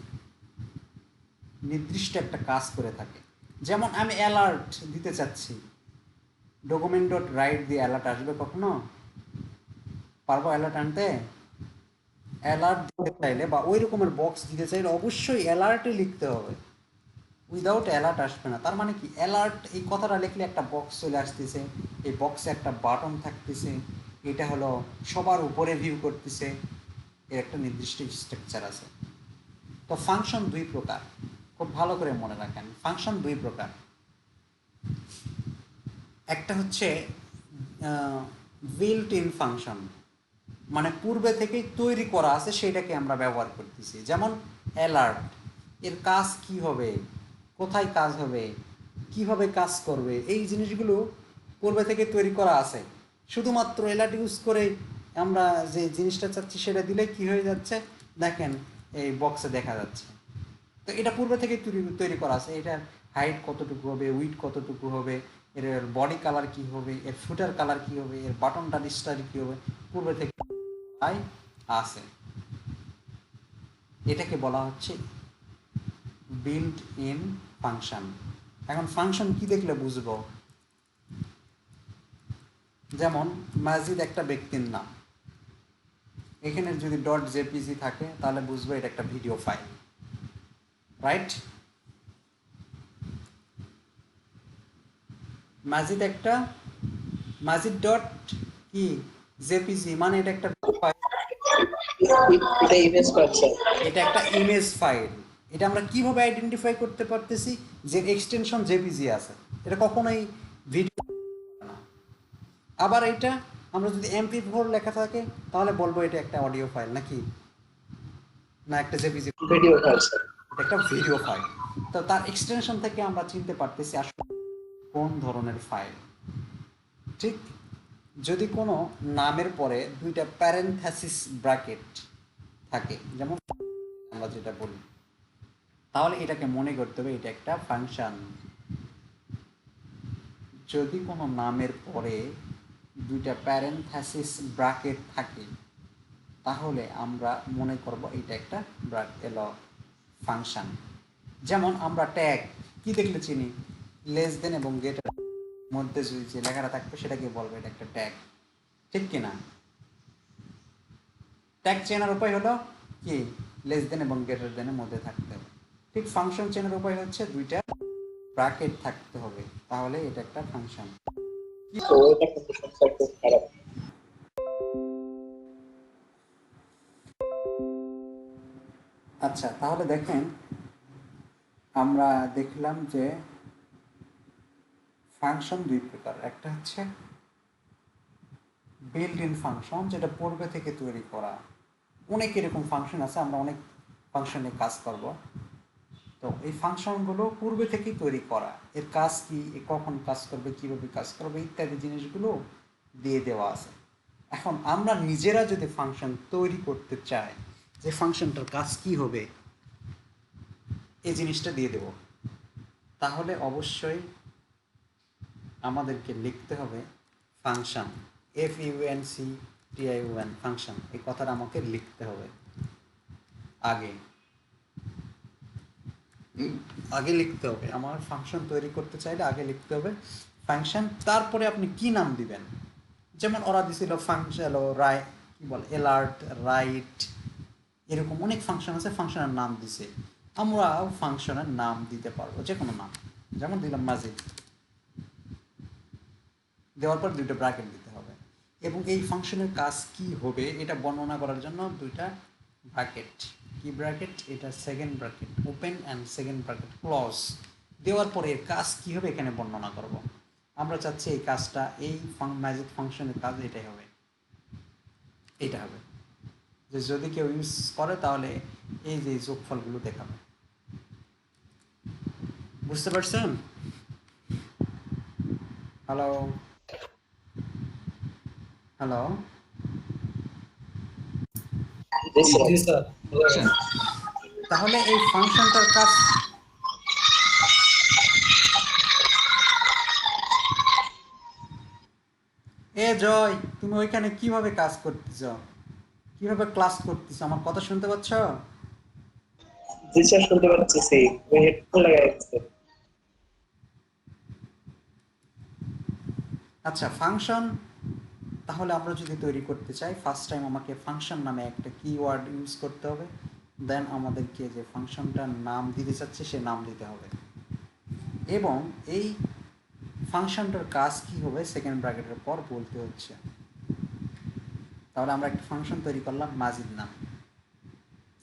[SPEAKER 1] নির্দিষ্ট একটা কাজ করে থাকে। যেমন আমি অ্যালার্ট দিতে চাচ্ছি, ডকুমেন্ট ডট রাইট দিয়ে অ্যালার্ট আসবে কখনো? পারবো অ্যালার্ট আনতে? অ্যালার্ট দিতে চাইলে বা ওই রকমের বক্স দিতে চাইলে অবশ্যই অ্যালার্টে লিখতে হবে, উইদাউট অ্যালার্ট আসবে না। তার মানে কি, অ্যালার্ট এই কথাটা লিখলে একটা বক্স চলে আসতেছে, এই বক্সে একটা বাটন থাকতেছে, এটা হলো সবার উপরে ভিউ করতেছে, এর একটা নির্দিষ্ট স্ট্রাকচার আছে। তো ফাংশন দুই প্রকার, খুব ভালো করে মনে রাখেন। ফাংশন দুই প্রকার, একটা হচ্ছে বিল্ট ইন ফাংশন, মানে পূর্বে থেকেই তৈরি করা আছে, সেটাকে আমরা ব্যবহার করতেছি। যেমন অ্যালার্ট, এর কাজ কি হবে, কোথায় কাজ হবে, কিভাবে কাজ করবে, এই জিনিসগুলো পূর্বে থেকে তৈরি করা আছে। শুধুমাত্র অ্যালার্ট ইউজ করে আমরা যে জিনিসটা চাচ্ছি সেটা দিলে কি হয়ে যাচ্ছে, দেখেন এই বক্সে দেখা যাচ্ছে। তো এটা পূর্বে থেকে তৈরি করা আছে, এটার হাইট কতটুকু হবে, উইড কতটুকু হবে, এর বডি কালার কি হবে, এর ফুটার কালার কি হবে, এর বাটনটা স্টাইল কি হবে, পূর্বে থেকে আছে। এটাকে বলা হচ্ছে বিল্ট ইন ফাংশন। এখন ফাংশন কি দেখলে বুঝবো? যেমন মাজিদ একটা ব্যক্তির নাম, এখানে যদি ডট জেপিজি থাকে তাহলে বুঝবো এটা একটা ভিডিও ফাইল, রাইট? মাজিদ ডট কি জেপিজি মানে এটা একটা ফাইল, এটা একটা ইমেজ ফাইল। এটা আমরা কিভাবে আইডেন্টিফাই করতে পারতেছি যে এক্সটেনশন জেপিজি আছে, এটা কখনোই ভিডিও না। আবার এটা আমরা যদি MP4 লেখা থাকে তাহলে বলবো এটা একটা অডিও ফাইল, নাকি না একটা জেপিজি ভিডিও ফাইল, এটা একটা ভিডিও ফাইল। তো তার এক্সটেনশন থেকে আমরা চিনতে পারতেছি আসলে কোন ধরনের ফাইল। ঠিক, যদি কোনো নামের পরে দুইটা প্যারেনথেসিস ব্র্যাকেট থাকে, যেমন আমরা যেটা বলি, তাহলে এটাকে মনে করতে হবে এটা একটা ফাংশন। যদি কোনো নামের পরে দুইটা প্যারেনথেসিস ব্র্যাকেট থাকে তাহলে আমরা মনে করব এটা একটা ফাংশন। যেমন আমরা ট্যাগ কি দেখলে চিনি, লেস দেন এবং গেটার মধ্যে যদি যে লেখাটা থাকবে সেটাকে বলবো এটা একটা ট্যাগ, ঠিক কিনা? ট্যাগ চেনার উপায় হলো কি, লেস দেন এবং গ্রেটার দেনের মধ্যে থাকতে হবে। ঠিক ফাংশন চেনার উপায় হচ্ছে দুইটা ব্র্যাকেট থাকতে হবে, তাহলে এটা একটা ফাংশন। আচ্ছা, তাহলে দেখেন আমরা দেখলাম যে ফাংশন দুই প্রকার, একটা হচ্ছে বিল্ট ইন ফাংশন, যেটা পূর্বে থেকে তৈরি করা। অনেক এরকম ফাংশন আছে, আমরা অনেক ফাংশনে কাজ করব। তো এই ফাংশনগুলো পূর্বে থেকেই তৈরি করা, এর কাজ কি, কখন কাজ করবে, কিভাবে কাজ করবে ইত্যাদি জিনিসগুলো দিয়ে দেওয়া আছে। এখন আমরা নিজেরা যদি ফাংশন তৈরি করতে চাই যে ফাংশনটার কাজ কি হবে এই জিনিসটা দিয়ে দেব, তাহলে অবশ্যই আমাদেরকে লিখতে হবে ফাংশন, FUNCTION ফাংশন, এই কথাটা আমাকে লিখতে হবে আগে লিখতে হবে। আমার ফাংশন তৈরি করতে চাইলে আগে লিখতে হবে ফাংশন, তারপরে আপনি কি নাম দিবেন। যেমন ওরা দিছিল ফাংশন কি বল এলার্ট, রাইট, এরকম অনেক ফাংশন আছে, ফাংশনের নাম দিছে। আমরাও ফাংশনের নাম দিতে পারবো, যে কোনো নাম। যেমন দিলাম মাজিদ, দেওয়ার পর দুইটা ব্র্যাকেট দিতে হবে, এবং এই ফাংশনের কাজ কি হবে এটা বর্ণনা করার জন্য দুইটা ব্র্যাকেট। কি ব্র্যাকেট? এটা second bracket open and second bracket close দেওয়ার পরে এর কাজ কি হবে এখানে বর্ণনা করব। আমরা চাচ্ছি এই কাজটা, এই ম্যাজিক ফাংশনের কাজ এটাই হবে, এটা হবে যে যদি কেউ ইউজ করে তাহলে এই যে যোগফলগুলো দেখাবে। বুঝতে পারছেন? হ্যালো হ্যালো তাহলে এই ফাংশনটার কাজ জয়, তুমি ওইখানে কিভাবে কাজ করতেছ, কিভাবে ক্লাস করতেছ, আমার কথা শুনতে পাচ্ছ?
[SPEAKER 8] জি স্যার, শুনতে পাচ্ছি, হেডফোন লাগাই আছে।
[SPEAKER 1] আচ্ছা, ফাংশন তাহলে আমরা যদি তৈরি করতে চাই ফার্স্ট টাইম আমাকে ফাংশন নামে একটা কিওয়ার্ড ইউজ করতে হবে, দেন আমাদেরকে যে ফাংশনটার নাম দিতে চাচ্ছে সে নাম দিতে হবে, এবং এই ফাংশনটার কাজ কি হবে সেকেন্ড ব্র্যাকেটের পর বলতে হচ্ছে। তাহলে আমরা একটা ফাংশন তৈরি করলাম মাজিদ নাম,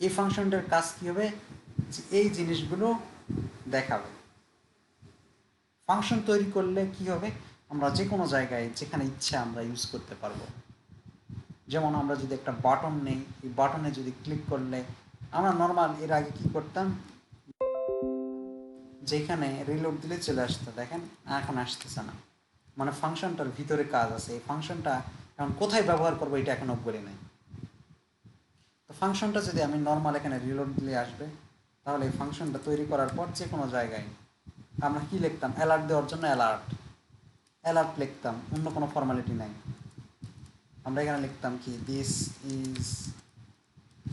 [SPEAKER 1] এই ফাংশনটার কাজ কি হবে, এই জিনিসগুলো দেখাবে। ফাংশন তৈরি করলে কি হবে, আমরা যে কোনো জায়গায় যেখানে ইচ্ছা আমরা ইউজ করতে পারবো। যেমন আমরা যদি একটা বাটন নেই, এই বাটনে যদি ক্লিক করলে আমরা নর্মাল এর আগে কি করতাম, যেখানে রিলোড দিলে চলে আসতো, দেখেন এখন আসতেছে না, মানে ফাংশনটার ভিতরে কাজ আছে। এই ফাংশনটা এখন কোথায় ব্যবহার করবো এটা এখনো বলি নাই। তো ফাংশনটা যদি আমি নর্মাল এখানে রিলোড দিলে আসবে, তাহলে এই ফাংশনটা তৈরি করার পর যে কোনো জায়গায় আমরা কি লিখতাম, অ্যালার্ট দেওয়ার জন্য অ্যালার্ট লিখতাম, অন্য কোনো ফর্মালিটি নাই। আমরা এখানে লিখতাম কি, দিস ইজ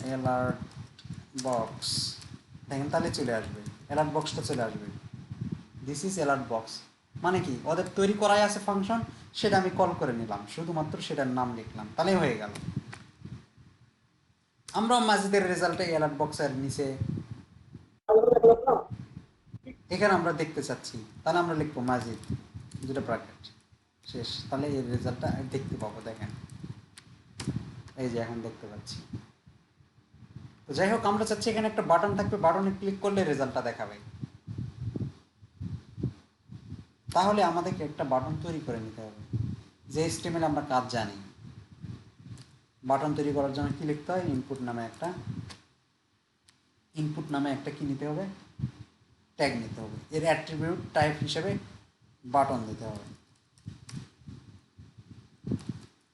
[SPEAKER 1] অ্যালার্ট বক্স, দেখেন তাহলে চলে আসবে, অ্যালার্ট বক্সটা চলে আসবে। দিস ইজ অ্যালার্ট বক্স মানে কি, ওদের তৈরি করাই আছে ফাংশন, সেটা আমি কল করে নিলাম, শুধুমাত্র সেটার নাম লিখলাম, তাহলে হয়ে গেল। আমরা মাজিদের রেজাল্টে অ্যালার্ট বক্সের নিচে এখানে আমরা দেখতে চাচ্ছি, তাহলে আমরা লিখবো মাজিদ দুটো ব্র্যাকেট শেষ, তাহলে এই রেজাল্টটা দেখতে পাবো। দেখেন এই যে এখন দেখতে পাচ্ছি। তো যাই হোক, আমরা চাচ্ছি এখানে একটা বাটন থাকবে, বাটনে ক্লিক করলে রেজাল্টটা দেখাবে। তাহলে আমাদেরকে একটা বাটন তৈরি করে নিতে হবে। যে HTML আমরা কাজ জানি, বাটন তৈরি করার জন্য কি লিখতে হয়, ইনপুট নামে একটা কি নিতে হবে, ট্যাগ নিতে হবে। এর অ্যাট্রিবিউট টাইপ হিসেবে বাটন দিতে হবে।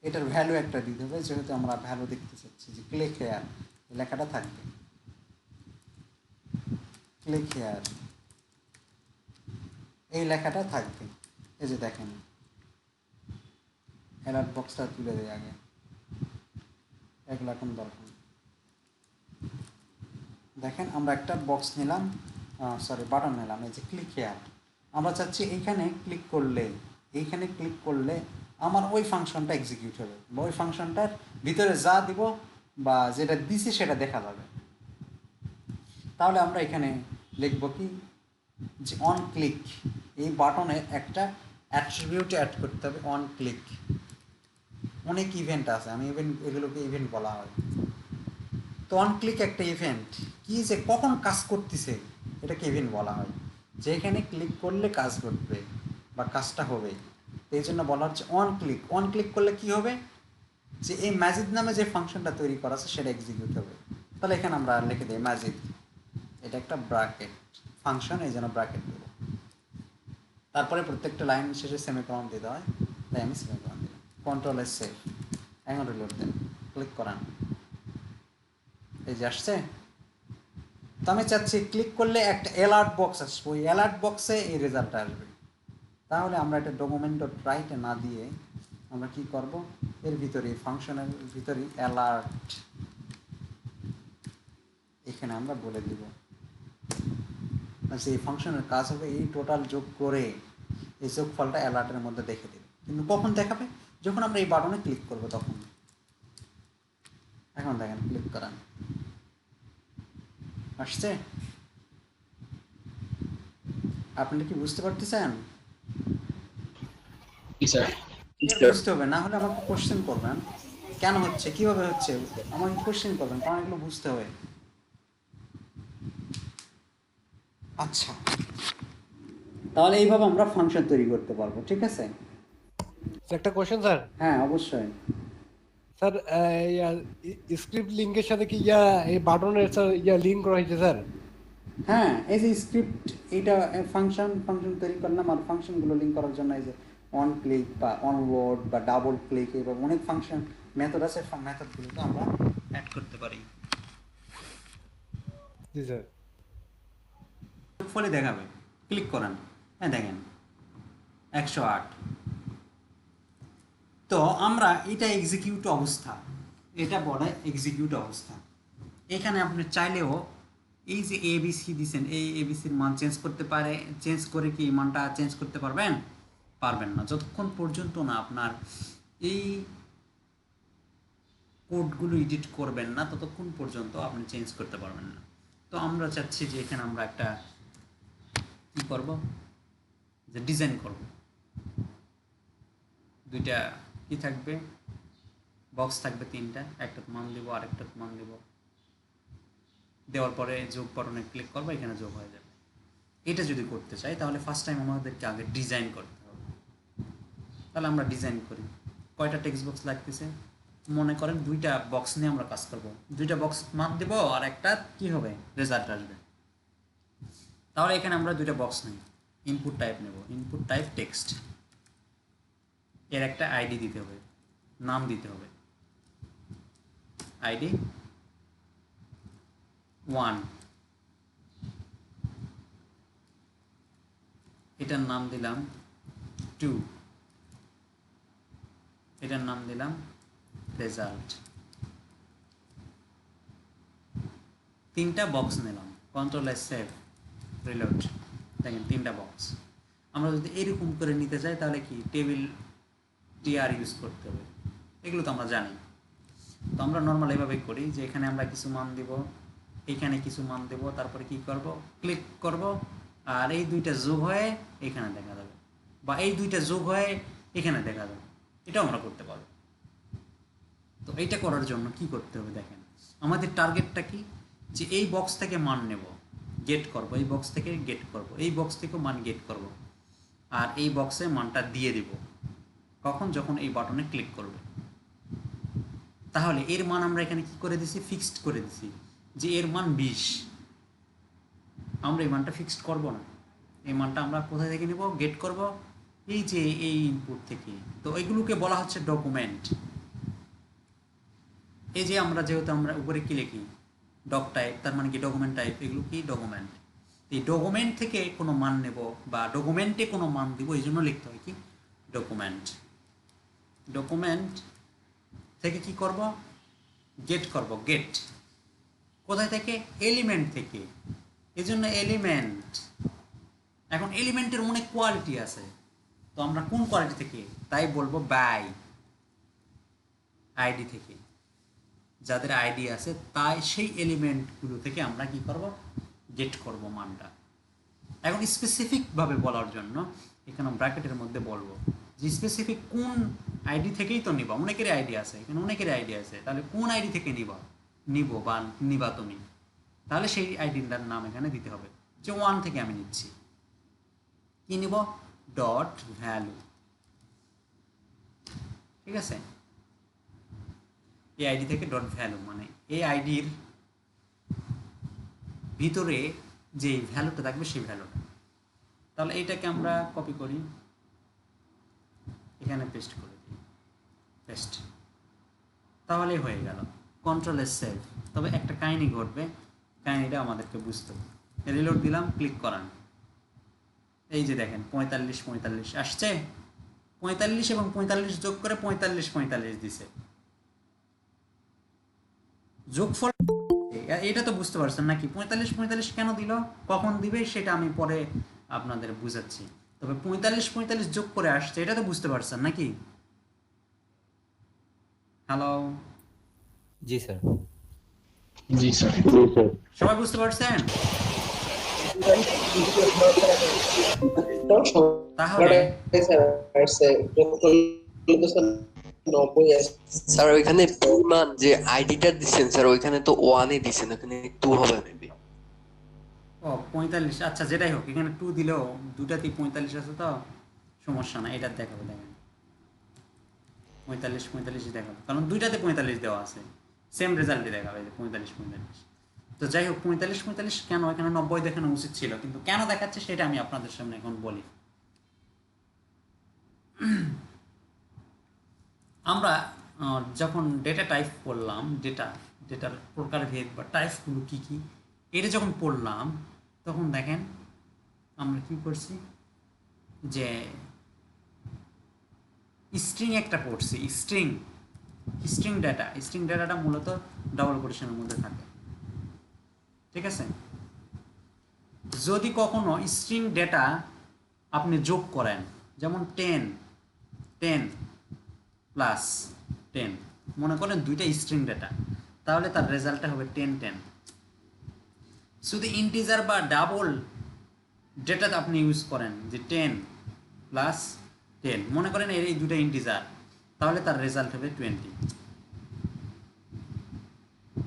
[SPEAKER 1] এটার ভ্যালু একটা দিতে হবে, যেহেতু আমরা ভ্যালু দেখতে চাচ্ছি যে ক্লিক হেয়ার লেখাটা থাকবে, ক্লিক হেয়ার এই লেখাটা থাকবে। এই যে দেখেন অ্যালার্ট বক্সটা তুলে দেয় আগে, এগুলো এখন দরকার। দেখেন আমরা একটা বক্স নিলাম, বাটন নিলাম, এই যে ক্লিক হেয়ার। আমরা চাচ্ছি এইখানে ক্লিক করলে আমার ওই ফাংশনটা এক্সিকিউট হবে, বা ওই ফাংশনটার ভিতরে যা দিব বা যেটা দিছি সেটা দেখা যাবে। তাহলে আমরা এখানে লিখব কি, যে অন ক্লিক, এই বাটনে একটা অ্যাট্রিবিউট অ্যাড করতে হবে, অন ক্লিক। অনেক ইভেন্ট আছে, আমি এগুলোকে ইভেন্ট বলা হয়। তো অন ক্লিক একটা ইভেন্ট, কি যে কখন কাজ করতেছে এটাকে ইভেন্ট বলা হয়, যে এখানে ক্লিক করলে কাজ করবে বা কাজটা হবে। এই জন্য বলা হচ্ছে অন ক্লিক। অন ক্লিক করলে কি হবে, যে এই ম্যাজিদ নামে যে ফাংশনটা তৈরি করা আছে সেটা এক্সিকিউট হবে। তাহলে এখানে আমরা লিখে দিই ম্যাজিদ, এটা একটা ব্র্যাকেট ফাংশন, এই জন্য ব্র্যাকেট দেবো। তারপরে প্রত্যেকটা লাইন শেষে সেমিকোলন দিতে হয়, তাই আমি সেমিকোলন দিলাম। কন্ট্রোল সেভ, এখন রিলোড দেন, ক্লিক করান, এই যে আসছে। তো আমি চাচ্ছি ক্লিক করলে একটা অ্যালার্ট বক্স আসবে, ওই অ্যালার্ট বক্সে এই রেজাল্টটা আসবে। তাহলে আমরা এটা ডকুমেন্ট ডট রাইটে না দিয়ে আমরা কি করব, এর ভিতরে ফাংশনের ভিতরে অ্যালার্ট এখানে আমরা বলে দিব। আচ্ছা, এই ফাংশনের কাজ হবে এই টোটাল যোগ করে এই যোগফলটা অ্যালার্টের মধ্যে দেখে দেবে। কিন্তু কখন দেখাবে, যখন আমরা এই বাটনে ক্লিক করব তখন। এখন দেখেন ক্লিক করান, আসছে। আপনি কি বুঝতে পারতেছেন?
[SPEAKER 6] স্যার
[SPEAKER 1] বুঝতে হবে, না হলে আমাকে কোশ্চেন করবেন কেন হচ্ছে, কিভাবে হচ্ছে, আমাকে কোশ্চেন করবেন, কারণ এগুলো বুঝতে হবে। আচ্ছা, তাহলে এইভাবে আমরা ফাংশন তৈরি করতে পারবো, ঠিক আছে?
[SPEAKER 9] একটা কোশ্চেন স্যার।
[SPEAKER 1] হ্যাঁ অবশ্যই
[SPEAKER 9] স্যার স্ক্রিপ্ট লিংকের সাথে কি এই বাটনের স্যার লিংক করা হয়েছে স্যার?
[SPEAKER 1] হ্যাঁ, এই যে স্ক্রিপ্ট, এইটা ফাংশন তৈরি করলাম, আর ফাংশনগুলো লিঙ্ক করার জন্য এই যে অন ক্লিক বা অন ওয়ার্ড বা ডাবল ক্লিক, এইভাবে অনেক ফাংশন মেথড আছে, মেথডগুলোকে আমরা অ্যাড করতে পারি।
[SPEAKER 9] জি স্যার।
[SPEAKER 1] ফলে দেখাবে, ক্লিক করেন, হ্যাঁ দেখেন 108। তো আমরা এটা এক্সিকিউট অবস্থা, এটা বলে এক্সিকিউট অবস্থা। এখানে আপনি চাইলেও এই যে ABC দিচ্ছেন, এই ABCর মান চেঞ্জ করে কি এই মানটা চেঞ্জ করতে পারবেন না, যতক্ষণ পর্যন্ত না আপনার এই কোডগুলো এডিট করবেন না, ততক্ষণ পর্যন্ত আপনি চেঞ্জ করতে পারবেন না। তো আমরা চাচ্ছি যে এখানে আমরা একটা কি করব, যে ডিজাইন করব। দুইটা কি থাকবে, বক্স থাকবে তিনটা, একটা মান দিব আর একটা মান দিব, দেওয়ার পরে যোগ বাটনে ক্লিক করবো, এখানে যোগ হয়ে যাবে। এটা যদি করতে চাই তাহলে ফার্স্ট টাইম আমাদেরকে আগে ডিজাইন করতে হবে। তাহলে আমরা ডিজাইন করি। কয়টা টেক্সট বক্স লাগতেছে, মনে করেন দুইটা বক্স নিয়ে আমরা কাজ করব, দুইটা বক্স মান দেব আর একটা কি হবে, রেজাল্ট আসবে। তাহলে এখানে আমরা দুইটা বক্স নিই, ইনপুট টাইপ নেব, ইনপুট টাইপ টেক্সট, এর একটা আইডি দিতে হবে, নাম দিতে হবে, আইডি 1, এটার নাম দিলাম 2, এটার নাম দিলাম রেজাল্ট। তিনটা বক্স নিলাম, কন্ট্রোল সেভ, রিলোড, দেখেন তিনটা বক্স। আমরা যদি এরকম করে নিতে চাই তাহলে কি টেবিল TR ইউজ করতে হবে, এগুলো তো আমরা জানি। তো আমরা নর্মাল এভাবেই করি যে এখানে আমরা কিছু মান দিব, এখানে কিছু মান দেব, তারপরে কি করব, ক্লিক করব, আর এই দুইটা যোগ হয়ে এখানে দেখা যাবে, বা এই দুইটা যোগ হয়ে এখানে দেখা যাবে, এটাও আমরা করতে পারবো। তো এইটা করার জন্য কি করতে হবে দেখেন, আমাদের টার্গেটটা কি, যে এই বক্স থেকে মান নেব, গেট করব, এই বক্স থেকে গেট করব, এই বক্স থেকেও মান গেট করব, আর এই বক্সে মানটা দিয়ে দেব কখন, যখন এই বাটনে ক্লিক করবে। তাহলে এর মান আমরা এখানে কি করে দিছি, ফিক্সড করে দিছি যে এর মান 20। আমরা এই মানটা ফিক্সড করব না, এই মানটা আমরা কোথা থেকে নেব, গেট করব এই যে এই ইনপুট থেকে। তো এইগুলোকে বলা হচ্ছে ডকুমেন্ট। এই যে আমরা যেহেতু আমরা উপরে কি লিখি ডক টাইপ, তার মানে কি ডকুমেন্ট টাইপ, এগুলো কি ডকুমেন্ট। এই ডকুমেন্ট থেকে কোনো মান নেব বা ডকুমেন্টে কোনো মান দিব, এই জন্য লিখতে হয় কি ডকুমেন্ট। ডকুমেন্ট থেকে কি করব, গেট করব, গেট কোথায় থেকে, এলিমেন্ট থেকে, এই জন্য এলিমেন্ট। এখন এলিমেন্টের অনেক কোয়ালিটি আছে, তো আমরা কোন কোয়ালিটি থেকে, তাই বলবো বাই আইডি থেকে, যাদের আইডি আছে তাই সেই এলিমেন্টগুলো থেকে আমরা কি করব, গেট করব মানটা। এখন স্পেসিফিকভাবে বলার জন্য এখানে ব্র্যাকেটের মধ্যে বলবো যে স্পেসিফিক কোন আইডি থেকেই তো নিবা, অনেকেরই আইডি আছে, এখানে অনেকেরই আইডি আছে, তাহলে কোন আইডি থেকে নিব বা নিবা তুমি, তাহলে সেই আইডিটার নাম এখানে দিতে হবে, যে 1 থেকে আমি নিচ্ছি, কি নিব, ডট ভ্যালু। ঠিক আছে, এই আইডি থেকে ডট ভ্যালু, মানে এই আইডির ভিতরে যে ভ্যালুটা থাকবে সেই ভ্যালুটা। তাহলে এইটাকে আমরা কপি করি, এখানে পেস্ট করে দিই, পেস্ট, তাহলে হয়ে গেল, কন্ট্রোল এস সেভ। তবে একটা কাহিনী ঘটবে, কাহিনীটা আমাদেরকে বুঝতে হবে। রিলোড দিলাম, ক্লিক করান, এই যে দেখেন 45 45 আসছে, 45 এবং 45 যোগ করে 45 45 দিছে যোগফল। এটা তো বুঝতে পারছেন নাকি, 45 45 কেন দিল, কখন দিবে সেটা আমি পরে আপনাদের বুঝাচ্ছি। তবে 45 45 যোগ করে আসছে, এটা তো বুঝতে পারছেন নাকি। হ্যালো,
[SPEAKER 4] জি স্যার।
[SPEAKER 6] জি স্যার।
[SPEAKER 1] সবাই বুঝতে পারছেন? তাহলে
[SPEAKER 10] স্যার ওইখানে পরিমাণ যে আইডিটা দিচ্ছেন স্যার, ওইখানে তো 1 দিচ্ছেন, ওখানে 2 হবে মেবি।
[SPEAKER 1] ও 45, আচ্ছা যেটাই হোক, এখানে 2 দিলেও দুটাতেই 45 আছে, তো সমস্যা না, এটা দেখাবো, দেখেন 45 45 দেখাবো, কারণ দুইটাতে 45 দেওয়া আছে, সেম রেজাল্টই দেখাবে, 45 45। তো যাই হোক, 45 45 কেন এখানে 90 দেখানো উচিত ছিল, কিন্তু কেন দেখাচ্ছে সেটা আমি আপনাদের সামনে এখন বলি। আমরা যখন ডেটা টাইপ পড়লাম, ডেটার প্রকারভেদ বা টাইপগুলো কী কী, এটা যখন পড়লাম তখন দেখেন আমরা কি করছি, যে স্ট্রিং একটা পড়ছি, স্ট্রিং ডাটাটা মূলত ডাবল কোটেশনের মধ্যে থাকে। ঠিক আছে, যদি কখনো স্ট্রিং ডেটা আপনি যোগ করেন, যেমন 10 প্লাস 10, মনে করেন দুইটা স্ট্রিং ডেটা, তাহলে তার রেজাল্টটা হবে 10 10। শুধু ইন্টিজার বা ডাবল ডেটা আপনি ইউজ করেন, যে 10 প্লাস 10, মনে করেন এই দুটা ইন্টিজার, তাহলে তার রেজাল্ট হবে 20।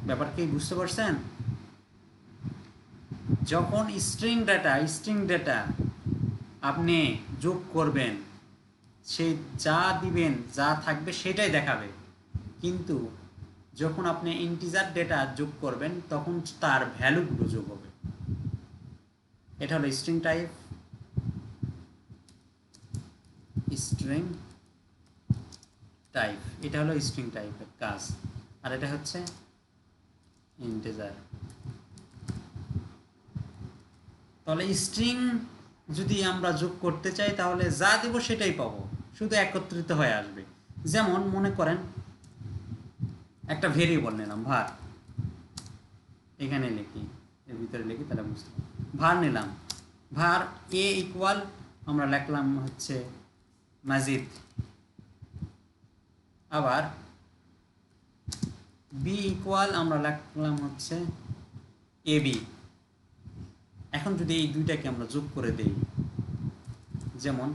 [SPEAKER 1] ব্যাপার কি বুঝতে পারছেন? যখন স্ট্রিং ডেটা আপনি যোগ করবেন, সে যা দিবেন, যা থাকবে সেটাই দেখাবে, কিন্তু যখন আপনি ইন্টিজার ডেটা যোগ করবেন তখন তার ভ্যালুগুলো যোগ হবে। এটা হলো স্ট্রিং টাইপ, এটা হলো স্ট্রিং টাইপের কাজ, আর এটা হচ্ছে ইন্টিজার। তাহলে স্ট্রিং যদি আমরা যোগ করতে চাই তাহলে যা দেব সেটাই পাবো, শুধু একত্রিত হয়ে আসবে। যেমন মনে করেন একটা ভেরিয়েবল নিলাম var, এখানে লিখি, এর ভিতরে লিখি তাহলে বুঝতে var নিলাম, var a ইকুয়াল আমরা লিখলাম হচ্ছে মাজিদ, আবার বি ইকুয়াল আমরা লিখলাম হচ্ছে এ বি। এখন যদি এই দুইটাকে আমরা যোগ করে দেই, যেমন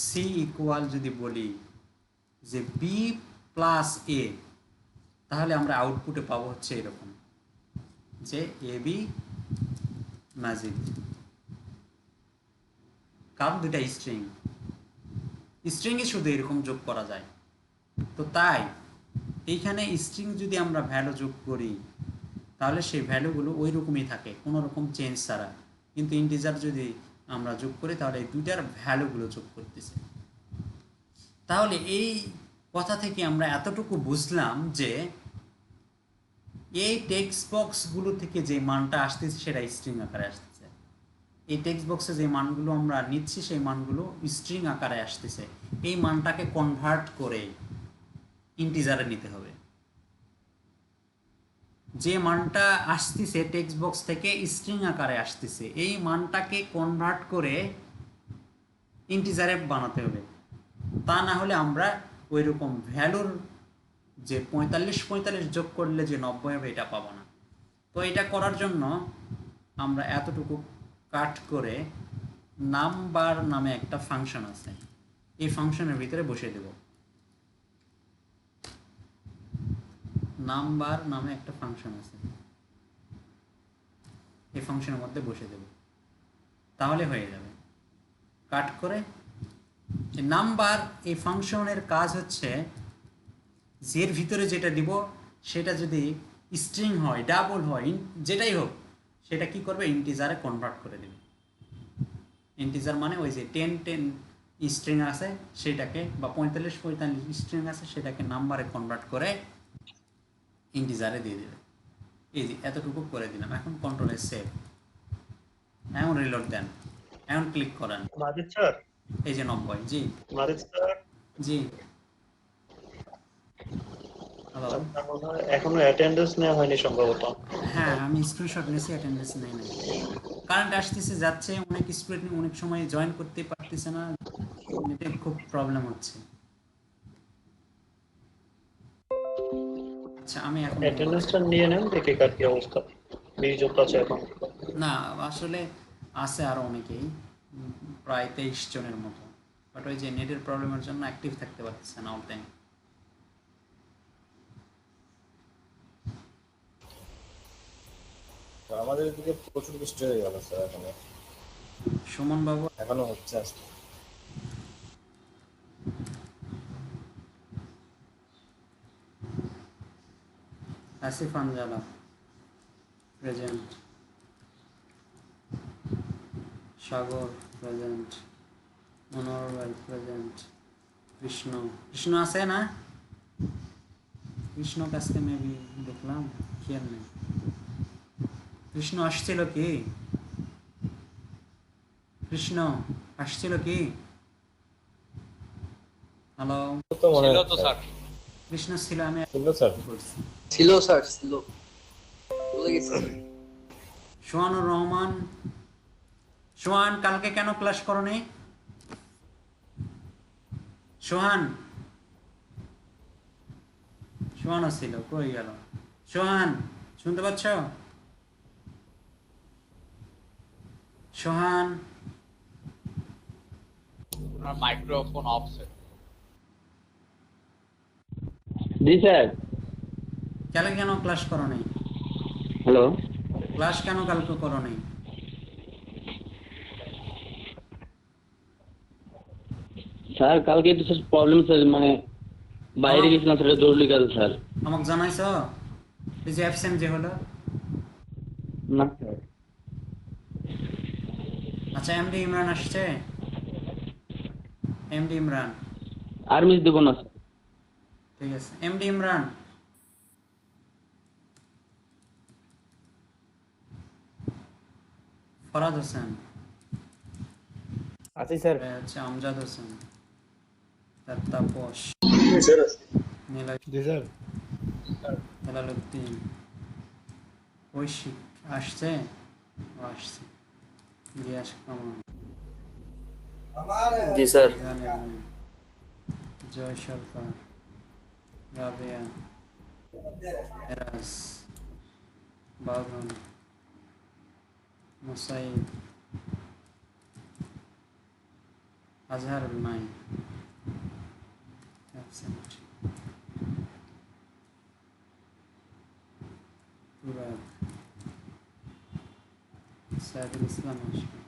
[SPEAKER 1] সি ইকুয়াল যদি বলি যে বি প্লাস এ, তাহলে আমরা আউটপুটে পাবো হচ্ছে এরকম যে এ বি মাজিদ, কারণ দুইটা স্ট্রিংয়ে শুধু এরকম যোগ করা যায়। তো তাই এইখানে স্ট্রিং যদি আমরা ভ্যালু যোগ করি তাহলে সেই ভ্যালুগুলো ওই রকমই থাকে, কোনো রকম চেঞ্জ ছাড়া। কিন্তু ইন্টিজার যদি আমরা যোগ করি তাহলে এই দুইটার ভ্যালুগুলো যোগ করতেছে। তাহলে এই কথা থেকে আমরা এতটুকু বুঝলাম যে এই টেক্সট বক্সগুলো থেকে যে মানটা আসতেছে সেটা স্ট্রিং আকারে আসতেছে। এই টেক্সট বক্সে যে মানগুলো আমরা নিচ্ছি সেই মানগুলো স্ট্রিং আকারে আসতেছে। এই মানটাকে কনভার্ট করে ইন্টিজারে নিতে হবে। যে মানটা আসতেছে টেক্সট বক্স থেকে স্ট্রিং আকারে আসতেছে, এই মানটাকে কনভার্ট করে ইন্টিজারে বানাতে হবে। তা না হলে আমরা ওই রকম ভ্যালুর যে 45 যোগ করলে যে 90 হবে এটা পাবো না। তো এটা করার জন্য আমরা এতটুকু কাট করে নাম্বার নামে একটা ফাংশন আছে, এই ফাংশনের ভিতরে বসিয়ে দেব। নাম্বার নামে একটা ফাংশন আছে, এই ফাংশনের মধ্যে বসে দেব, তাহলে হয়ে যাবে। কাট করে নাম্বার, এই ফাংশনের কাজ হচ্ছে এর ভিতরে যেটা দিব সেটা যদি স্ট্রিং হয়, ডাবল হয়, যেটাই হোক, সেটা কি করবে ইন্টিজারে কনভার্ট করে দেবে। ইন্টিজার মানে ওই যে 10 স্ট্রিং আছে সেটাকে, বা 45 স্ট্রিং আছে সেটাকে নাম্বারে কনভার্ট করে ইন্টিজারে দিয়ে দেবে। এই যে এতটুকু করে দিলাম। এখন কন্ট্রোলে সেভ, এখন রিলোড দেন, এখন ক্লিক করেন।
[SPEAKER 8] মাজিদ স্যার,
[SPEAKER 1] এই যে 90। জি
[SPEAKER 8] মাজিদ স্যার,
[SPEAKER 1] জি হ্যালো।
[SPEAKER 8] আপনার মনে হয় এখনো অ্যাটেন্ডেন্স নেওয়া হয়নি সম্ভবত।
[SPEAKER 1] হ্যাঁ, আমি স্ক্রিনশট নিয়েছি, অ্যাটেন্ডেন্স নেই নাই। কারেন্ট আসতেছে যাচ্ছে, অনেক স্টুডেন্ট অনেক সময় জয়েন করতে পারতেছে না, এটা খুব প্রবলেম হচ্ছে। আচ্ছা, আমি এখন
[SPEAKER 8] অ্যাটেন্ডেন্সটা নিয়ে নেন, দেখি কার কি অবস্থা। 20 জন আছে এখন।
[SPEAKER 1] না, আসলে আছে আরো অনেকেই, প্রায় 23 জনের মতো, বাট ওই যে নেটের প্রবলেমের জন্য অ্যাক্টিভ থাকতে পারতেছে না অল টাইম।
[SPEAKER 7] আমাদের এদিকে প্রচুর বৃষ্টি হয়ে গেল স্যার,
[SPEAKER 1] সুমন বাবু
[SPEAKER 7] এখনো হচ্ছে আজকে।
[SPEAKER 1] আসিফ আনজালা প্রেজেন্ট, সাগর প্রেজেন্ট, মনোহর ভাই প্রেজেন্ট, কৃষ্ণ আছে না? কৃষ্ণ কাছকে মেবি দেখলাম, খেয়াল নেই। কৃষ্ণ আসছিল কি? কৃষ্ণ আসছিল কি? হ্যালো,
[SPEAKER 7] তো মনে
[SPEAKER 2] ছিল
[SPEAKER 7] হয়
[SPEAKER 2] তো স্যার।
[SPEAKER 1] কৃষ্ণ ছিল, আমি
[SPEAKER 7] ছিল স্যার।
[SPEAKER 1] বলছি।
[SPEAKER 10] ছিল স্যার, ছিল, ভুলে গেছি।
[SPEAKER 1] সোহানুর রহমান, সোহান কালকে কেন ক্লাস করনি? সোহান, সোহানও ছিল, কই গেল সোহান? শুনতে পাচ্ছ সোহান?
[SPEAKER 2] আপনার মাইক্রোফোন অফ স্যার।
[SPEAKER 11] জি স্যার।
[SPEAKER 1] কালকে কেন ক্লাস করনি?
[SPEAKER 11] হ্যালো,
[SPEAKER 1] ক্লাস কেন কালকে করনি?
[SPEAKER 11] স্যার কালকে একটু স্যার প্রবলেম স্যার, মানে বাইরে গেছিলাম স্যার, জরুরি কাজ স্যার।
[SPEAKER 1] আমাকে জানাইছ এই যে অ্যাবসেন্ট যে হলো?
[SPEAKER 11] না স্যার।
[SPEAKER 1] আচ্ছা, এমডি ইমরান আসছে? এমডি ইমরান,
[SPEAKER 11] আর মিস দেবো না স্যার।
[SPEAKER 1] ঠিক আছে। এমডি ইমরান, ফরাদ হোসেন,
[SPEAKER 7] আছি স্যার।
[SPEAKER 1] হচ্ছে আমজাদ হোসেন, তার তাপস,
[SPEAKER 9] জি স্যার।
[SPEAKER 1] হেলালুদ্দিন, ঐশিক আসছে? ও আসছে। গিয়াস কামাল,
[SPEAKER 11] জি স্যার।
[SPEAKER 1] জয় সরকার, রাবেয়া, এরাস, বাদন, মুসাইদ, আজহারুল নাই, অ্যাবসেন্ট, তুরাগ, সাইদুল ইসলাম আসবে,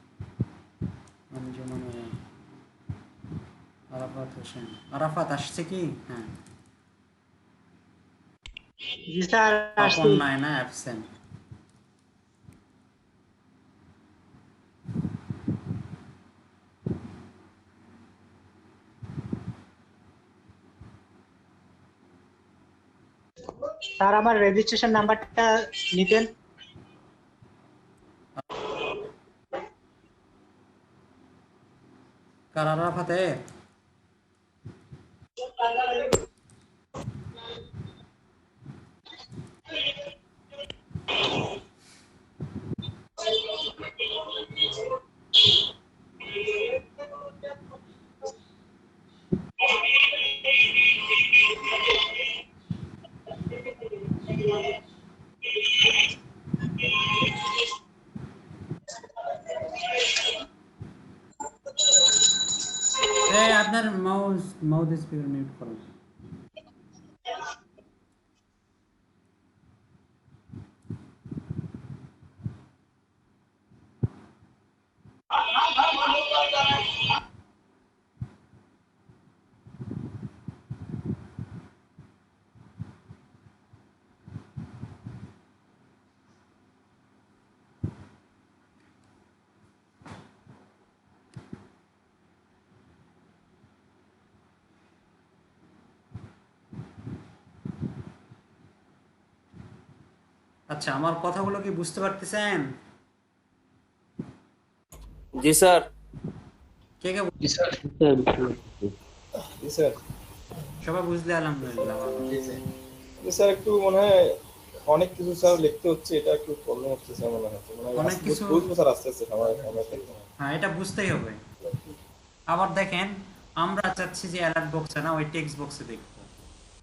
[SPEAKER 1] আঞ্জুমান ওয়া, আরাফাত হোসেন। আরাফাত আসছে কি? হ্যাঁ।
[SPEAKER 8] জি স্যার
[SPEAKER 1] তপন নাই না, অ্যাবসেন্ট।
[SPEAKER 8] স্যার আমার রেজিস্ট্রেশন নাম্বারটা নিতেন।
[SPEAKER 1] কার? আরাফাতের? আপনার মাউথ স্পিকার মিউট করুন। আচ্ছা, আমার কথাগুলো কি বুঝতে পারতেছেন?
[SPEAKER 11] জি স্যার।
[SPEAKER 1] কে কে
[SPEAKER 6] জি স্যার।
[SPEAKER 7] জি স্যার।
[SPEAKER 1] সবাই বুঝলে আলহামদুলিল্লাহ ভালো।
[SPEAKER 7] জি স্যার, একটু মনে হয় অনেক কিছু স্যার লিখতে হচ্ছে, এটা একটু প্রবলেম হচ্ছে স্যার মনে হয়।
[SPEAKER 1] অনেক কিছু
[SPEAKER 7] বুঝবো স্যার আস্তে আস্তে সময়।
[SPEAKER 1] হ্যাঁ, এটা বুঝতেই হবে। আবার দেখেন, আমরা চাচ্ছি যে অ্যালার্ট বক্সে না, ওই টেক্সট বক্সে দেখবো।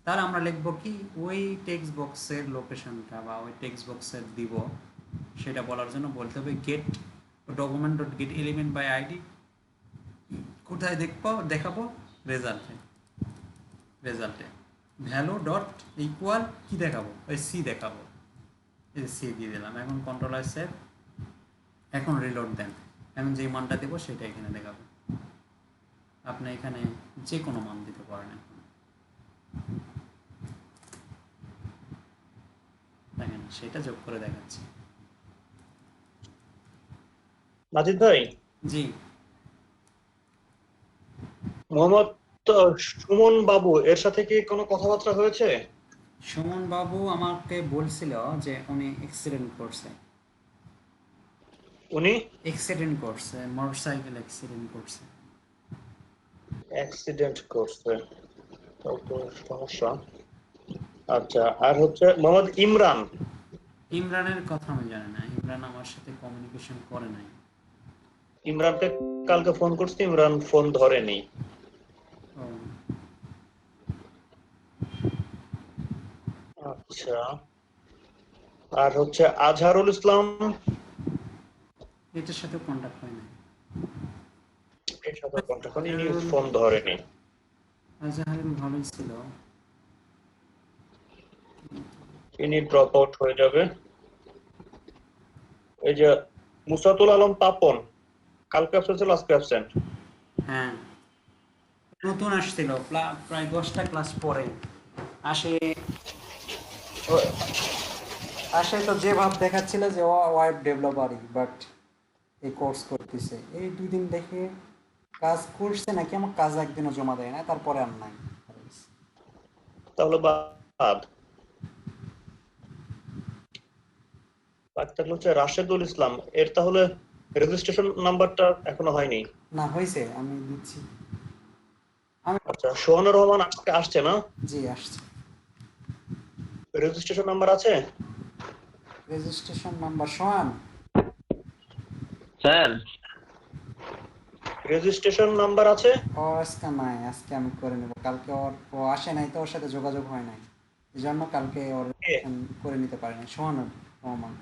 [SPEAKER 1] তাহলে আমরা লিখবো কি, ওই টেক্সট বক্সের লোকেশনটা বা ওই টেক্সট বক্সের দিব সেটা বলার জন্য বলতে হবে get document dot get element by ID. কোথায় দেখাবো? রেজাল্টে ভ্যালু ডট ইকুয়াল কি দেখাবো? ওই সি দেখাবো। এই সি দিয়ে দিলাম। এখন কন্ট্রোল আর সেভ। এখন রিলোড দেন। এখন যে মানটা দেবো সেটা এখানে দেখাবো। আপনি এখানে যে কোনো মান দিতে পারেন। দেখেন, সেটা যোগ করে দেখাচ্ছি।
[SPEAKER 8] নাজিদ ভাই,
[SPEAKER 1] জি।
[SPEAKER 8] মোহাম্মদ সুমন বাবু এর সাথে কি কোনো কথাবার্তা হয়েছে?
[SPEAKER 1] সুমন বাবু আমাকে বলছিল যে উনি অ্যাক্সিডেন্ট করছে।
[SPEAKER 8] উনি
[SPEAKER 1] মোটরসাইকেল অ্যাক্সিডেন্ট করছে।
[SPEAKER 8] অ্যাক্সিডেন্ট করছে, তো সমস্যা। আচ্ছা, আর হচ্ছে মোহাম্মদ
[SPEAKER 1] ইমরানের কথা আমি জানি না। ইমরান আমার সাথে কমিউনিকেশন করে নাই।
[SPEAKER 8] ইমরানকে কালকে ফোন করছি, ইমরান ফোন ধরেনি।
[SPEAKER 1] ও,
[SPEAKER 8] আচ্ছা, আর হচ্ছে আজহারুল ইসলাম,
[SPEAKER 1] এটার সাথে কন্ট্যাক্ট হয় নাই।
[SPEAKER 8] এর সাথে কন্টাক্ট করেনি, ইনি ফোন ধরেনি।
[SPEAKER 1] আজহারুল ভালোই ছিল।
[SPEAKER 8] ইনি ড্রপ আউট হয়ে যাবে। এই যে মুসাতুল আলম পাপন, কালকে অ্যাবসেন্ট ছিল, আজকে অ্যাবসেন্ট।
[SPEAKER 1] হ্যাঁ, নতুন আসছিল, প্রায় 10টা ক্লাস পরে আসে তো যে ভাব দেখাচ্ছিল যে ও ওয়েব ডেভেলপারই, বাট এই কোর্স করতেছে। এই 2 দিন দেখে কাজ করছে নাকি, আমার কাজ একদিনও জমা দেয় না, তারপরে আর নাই।
[SPEAKER 8] তাহলে বাদ থাকলে হচ্ছে রাশেদুল ইসলাম, এর তাহলে রেজিস্ট্রেশন নাম্বারটা এখনো হয়নি।
[SPEAKER 1] না, হয়েছে, আমি দিচ্ছি।
[SPEAKER 8] আচ্ছা, সোহানুর রহমান আজকে আসছে না?
[SPEAKER 1] জি, আসছে।
[SPEAKER 8] রেজিস্ট্রেশন নাম্বার আছে?
[SPEAKER 1] রেজিস্ট্রেশন নাম্বার সোহান
[SPEAKER 11] স্যার।
[SPEAKER 8] রেজিস্ট্রেশন নাম্বার আছে?
[SPEAKER 1] ও আজকে নাই, আজকে আমি করে নেব। কালকে ও আসে নাই তো, ওর সাথে যোগাযোগ হয় নাই। এই জন্য কালকে অরিয়েন্টেশন করে নিতে পারিনি। সোহানুর রহমান।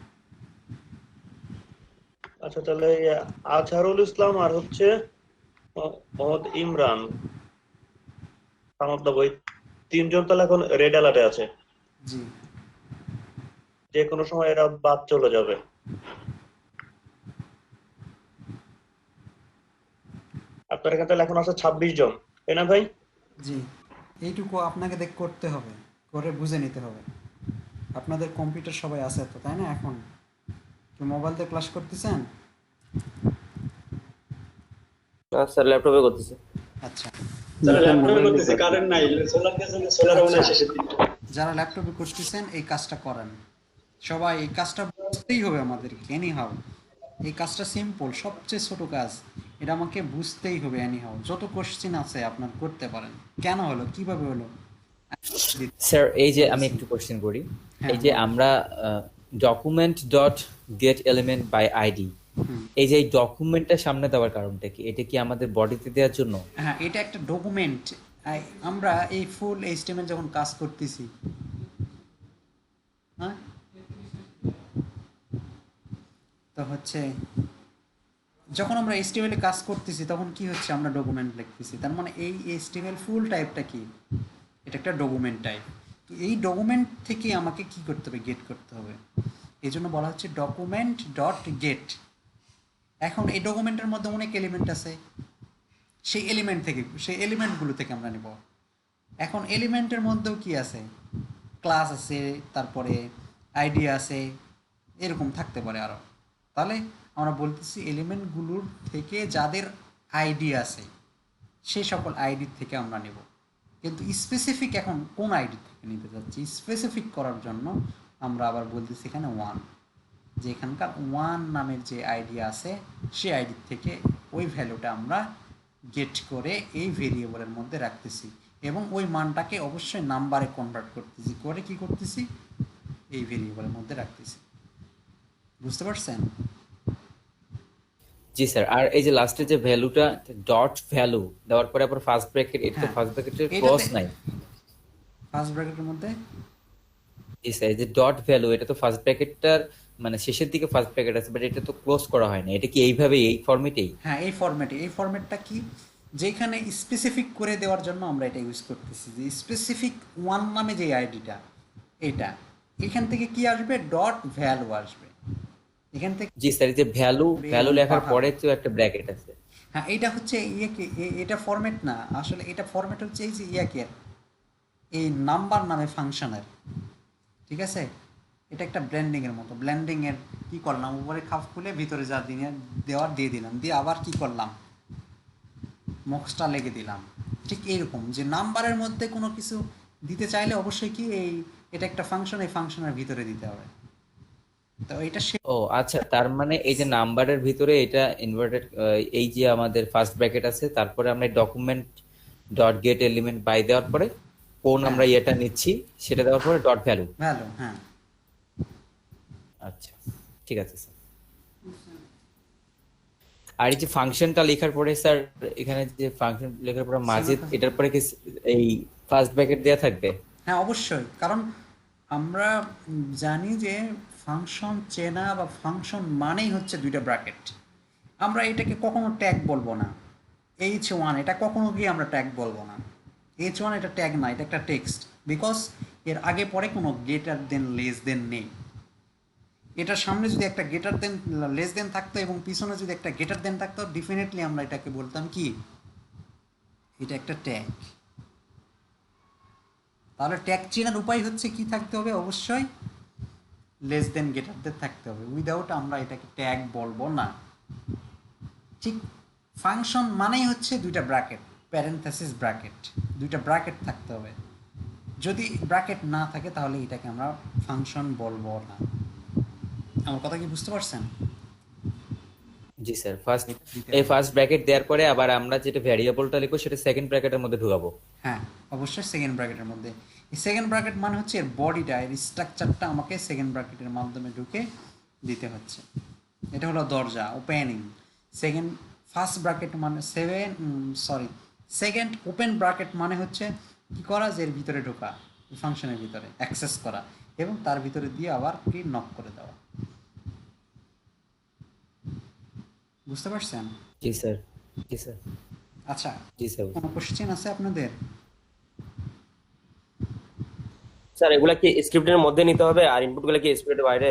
[SPEAKER 8] আচ্ছা তাহলে আজহারুল ইসলাম আর হচ্ছে মোহাম্মদ ইমরান সামর্থ্য বই, তিনজন তাহলে এখন রেড অ্যালার্টে আছে,
[SPEAKER 1] জি
[SPEAKER 8] যে কোনো সময় এরা বাদ চলে যাবে। আপনার এখানে তাহলে এখন আছে 26 জন, তাই না ভাই?
[SPEAKER 1] জি, এইটুকু আপনাকে করতে হবে, করে বুঝে নিতে হবে। আপনাদের কম্পিউটার সবাই আছে তো, তাই না? এখন কি মোবাইল দিয়ে ক্লাস করতেছেন?
[SPEAKER 7] স্যার ল্যাপটপে করতেছে।
[SPEAKER 1] আচ্ছা,
[SPEAKER 5] যারা ল্যাপটপে করতেছে কারেন্ট নাই, সোলার গেছে, সোলার মনে হয় শেষের দিকে।
[SPEAKER 1] যারা ল্যাপটপে করতেছেন এই কাজটা করেন সবাই। এই কাজটা বুঝতেই হবে আমাদেরকে এনিহাউ। এই কাজটা সিম্পল, সবচেয়ে ছোট কাজ, এটা আমাকে বুঝতেই হবে এনিহাউ। যত কোশ্চেন আছে আপনার করতে পারেন, কেন হলো, কিভাবে হলো।
[SPEAKER 4] স্যার এই যে আমি একটু কোশ্চেন করি,
[SPEAKER 1] হ্যাঁ,
[SPEAKER 4] এই যে আমরা document dot get element by ID, এই যে এই ডকুমেন্টটা সামনে দেওয়ার কারণটা কি? এটা কি আমাদের বডিতে দেওয়ার জন্য?
[SPEAKER 1] হ্যাঁ, এটা একটা ডকুমেন্ট। আমরা এই ফুল এইচটিএমএল যখন কাজ করতেছি, হ্যাঁ, তো হচ্ছে যখন আমরা এইচটিএমএল এ কাজ করতেছি তখন কি হচ্ছে, আমরা ডকুমেন্ট লিখতেছি। তার মানে এই এইচটিএমএল ফুল টাইপটা কি, এটা একটা ডকুমেন্ট টাইপ। তো এই ডকুমেন্ট থেকে আমাকে কি করতে হবে, গেট করতে হবে। এই জন্য বলা হচ্ছে ডকুমেন্ট ডট গেট। এখন এই ডকুমেন্টের মধ্যে অনেক এলিমেন্ট আছে, সেই এলিমেন্টগুলো থেকে আমরা নেব। এখন এলিমেন্টের মধ্যেও কি আছে, ক্লাস আছে, তারপরে আইডি আছে, এরকম থাকতে পারে আরও। তাহলে আমরা বলতেছি এলিমেন্টগুলোর থেকে যাদের আইডি আছে সেই সকল আইডির থেকে আমরা নেব। কিন্তু স্পেসিফিক এখন কোন আইডি থেকে নিতে যাচ্ছি, স্পেসিফিক করার জন্য আমরা আবার বলতেছি এখানে ওয়ান, যে এখানকার ওয়ান নামের যে আইডি আছে সেই আইডি থেকে ওই ভ্যালুটা আমরা গেট করে এই ভেরিয়েবলের মধ্যে রাখতেছি, এবং ওই মানটাকে অবশ্যই নাম্বারে কনভার্ট করতেছি, করে কি করতেছি, এই ভেরিয়েবলের মধ্যে রাখতেছি। বুঝতে পারছেন?
[SPEAKER 4] জি স্যার। আর এই যে লাস্টে যে ভ্যালুটা ডট ভ্যালু দেওয়ার পরে আবার ফার্স্ট ব্র্যাকেট, এটা তো ফার্স্ট ব্র্যাকেটের ক্লোজ নাই।
[SPEAKER 1] ফার্স্ট ব্র্যাকেটের মধ্যে
[SPEAKER 4] জি স্যার, এই যে ডট ভ্যালু, এটা তো ফার্স্ট ব্র্যাকেটটার মানে শেষের দিকে ফার্স্ট ব্র্যাকেট আছে, বাট এটা তো ক্লোজ করা হয় না। এটা কি এইভাবে এই ফরম্যাটেই?
[SPEAKER 1] হ্যাঁ, এই ফরম্যাটে। এই ফরম্যাটটা কি, যেখানে স্পেসিফিক করে দেওয়ার জন্য আমরা এটা ইউজ করতেছি, যে স্পেসিফিক ওয়ান নামে যে আইডিটা, এটা এখান থেকে কি আসবে, ডট ভ্যালু আসবে এখান থেকে।
[SPEAKER 4] জি স্যার, এই যে ভ্যালু লেখার পরে তো একটা ব্র্যাকেট আছে।
[SPEAKER 1] হ্যাঁ, এটা হচ্ছে এটা ফরম্যাট না, আসলে এটা ফরম্যাট হচ্ছে এই যে এই নাম্বার নামে ফাংশনের, ঠিক আছে? এটা একটা ব্লেন্ডিংয়ের মতো। ব্লেন্ডিংয়ের কি করলাম, উপরে খাপ খুলে ভিতরে যা দিয়ে দিলাম, দিয়ে আবার কি করলাম, মক্সটা লেগে দিলাম। ঠিক এইরকম যে নাম্বারের মধ্যে কোনো কিছু দিতে চাইলে অবশ্যই কি এটা একটা ফাংশন, এই ফাংশনের ভিতরে দিতে হবে। তো এটা
[SPEAKER 4] ও আচ্ছা, তার মানে এই যে নাম্বারের ভিতরে এটা ইনভার্টেড, এই যে আমাদের ফার্স্ট ব্র্যাকেট আছে, তারপরে আমরা document dot get element by দেওয়ার পরে কোন আমরা এটা নিচ্ছি সেটা দেওয়ার পরে ডট ভ্যালু।
[SPEAKER 1] হ্যাঁ,
[SPEAKER 4] আচ্ছা ঠিক আছে স্যার। আর এই যে ফাংশনটা লেখার পরে স্যার, এখানে যে ফাংশন লেখার পরে মাঝে এটার পরে কি এই ফার্স্ট ব্র্যাকেট দেওয়া থাকবে?
[SPEAKER 1] হ্যাঁ অবশ্যই, কারণ আমরা জানি যে ফাংশন চেনা বা ফাংশন মানেই হচ্ছে দুইটা ব্র্যাকেট। আমরা এটাকে কখনো ট্যাগ বলবো না। H1 এটা কখনো গিয়ে আমরা ট্যাগ বলবো না। H1 এটা ট্যাগ না, এটা একটা টেক্সট, বিকজ এর আগে পরে কোনো গ্রেটার দেন লেস দেন নেই। এটার সামনে যদি একটা গ্রেটার দেন লেস দেন থাকতো এবং পিছনে যদি একটা গ্রেটার দেন থাকতো, ডেফিনেটলি আমরা এটাকে বলতাম কি, এটা একটা ট্যাগ। তাহলে ট্যাগ চেনার উপায় হচ্ছে কি থাকতে হবে, অবশ্যই লেস দেন গ্রেটার দেন থাকতে হবে। উইদাউট আমরা এটাকে ট্যাগ বলবো না। ঠিক ফাংশন মানেই হচ্ছে দুইটা ব্র্যাকেট, প্যারেন্থেসিস ব্র্যাকেট, দুইটা ব্র্যাকেট থাকতে হবে। যদি ব্র্যাকেট না থাকে তাহলে এটাকে আমরা ফাংশন বলবো না। আমার কথা কি বুঝতে পারছেন?
[SPEAKER 4] জি স্যার। ফার্স্ট ব্র্যাকেট দেওয়ার পরে আবার আমরা যেটা ভ্যারিয়েবলটা লিখবো সেটা সেকেন্ড ব্র্যাকেটের মধ্যে ঢুকাবো।
[SPEAKER 1] হ্যাঁ অবশ্যই সেকেন্ড ব্র্যাকেটের মধ্যে। এই সেকেন্ড ব্র্যাকেট মানে হচ্ছে এর বডিটা, এর স্ট্রাকচারটা আমাকে সেকেন্ড ব্র্যাকেটের মাধ্যমে ঢুকে দিতে হচ্ছে। এটা হলো দরজা, ওপেনিং। ফার্স্ট ব্র্যাকেট মানে সেকেন্ড ওপেন ব্র্যাকেট মানে হচ্ছে কি করা, যে এর ভিতরে ঢোকা। ফাংশনের ভিতরে অ্যাক্সেস করা এবং তার ভিতরে দিয়ে আবার কি নক করে দেওয়া। বুঝতে পারছেন?
[SPEAKER 4] জি স্যার, জি স্যার,
[SPEAKER 1] আচ্ছা,
[SPEAKER 4] জি স্যার।
[SPEAKER 1] কোনো কোশ্চেন আছে আপনাদের?
[SPEAKER 7] স্যার এগুলা কি স্ক্রিপ্টের মধ্যে নিতে হবে আর ইনপুট গুলো কি স্ক্রিপ্টের বাইরে?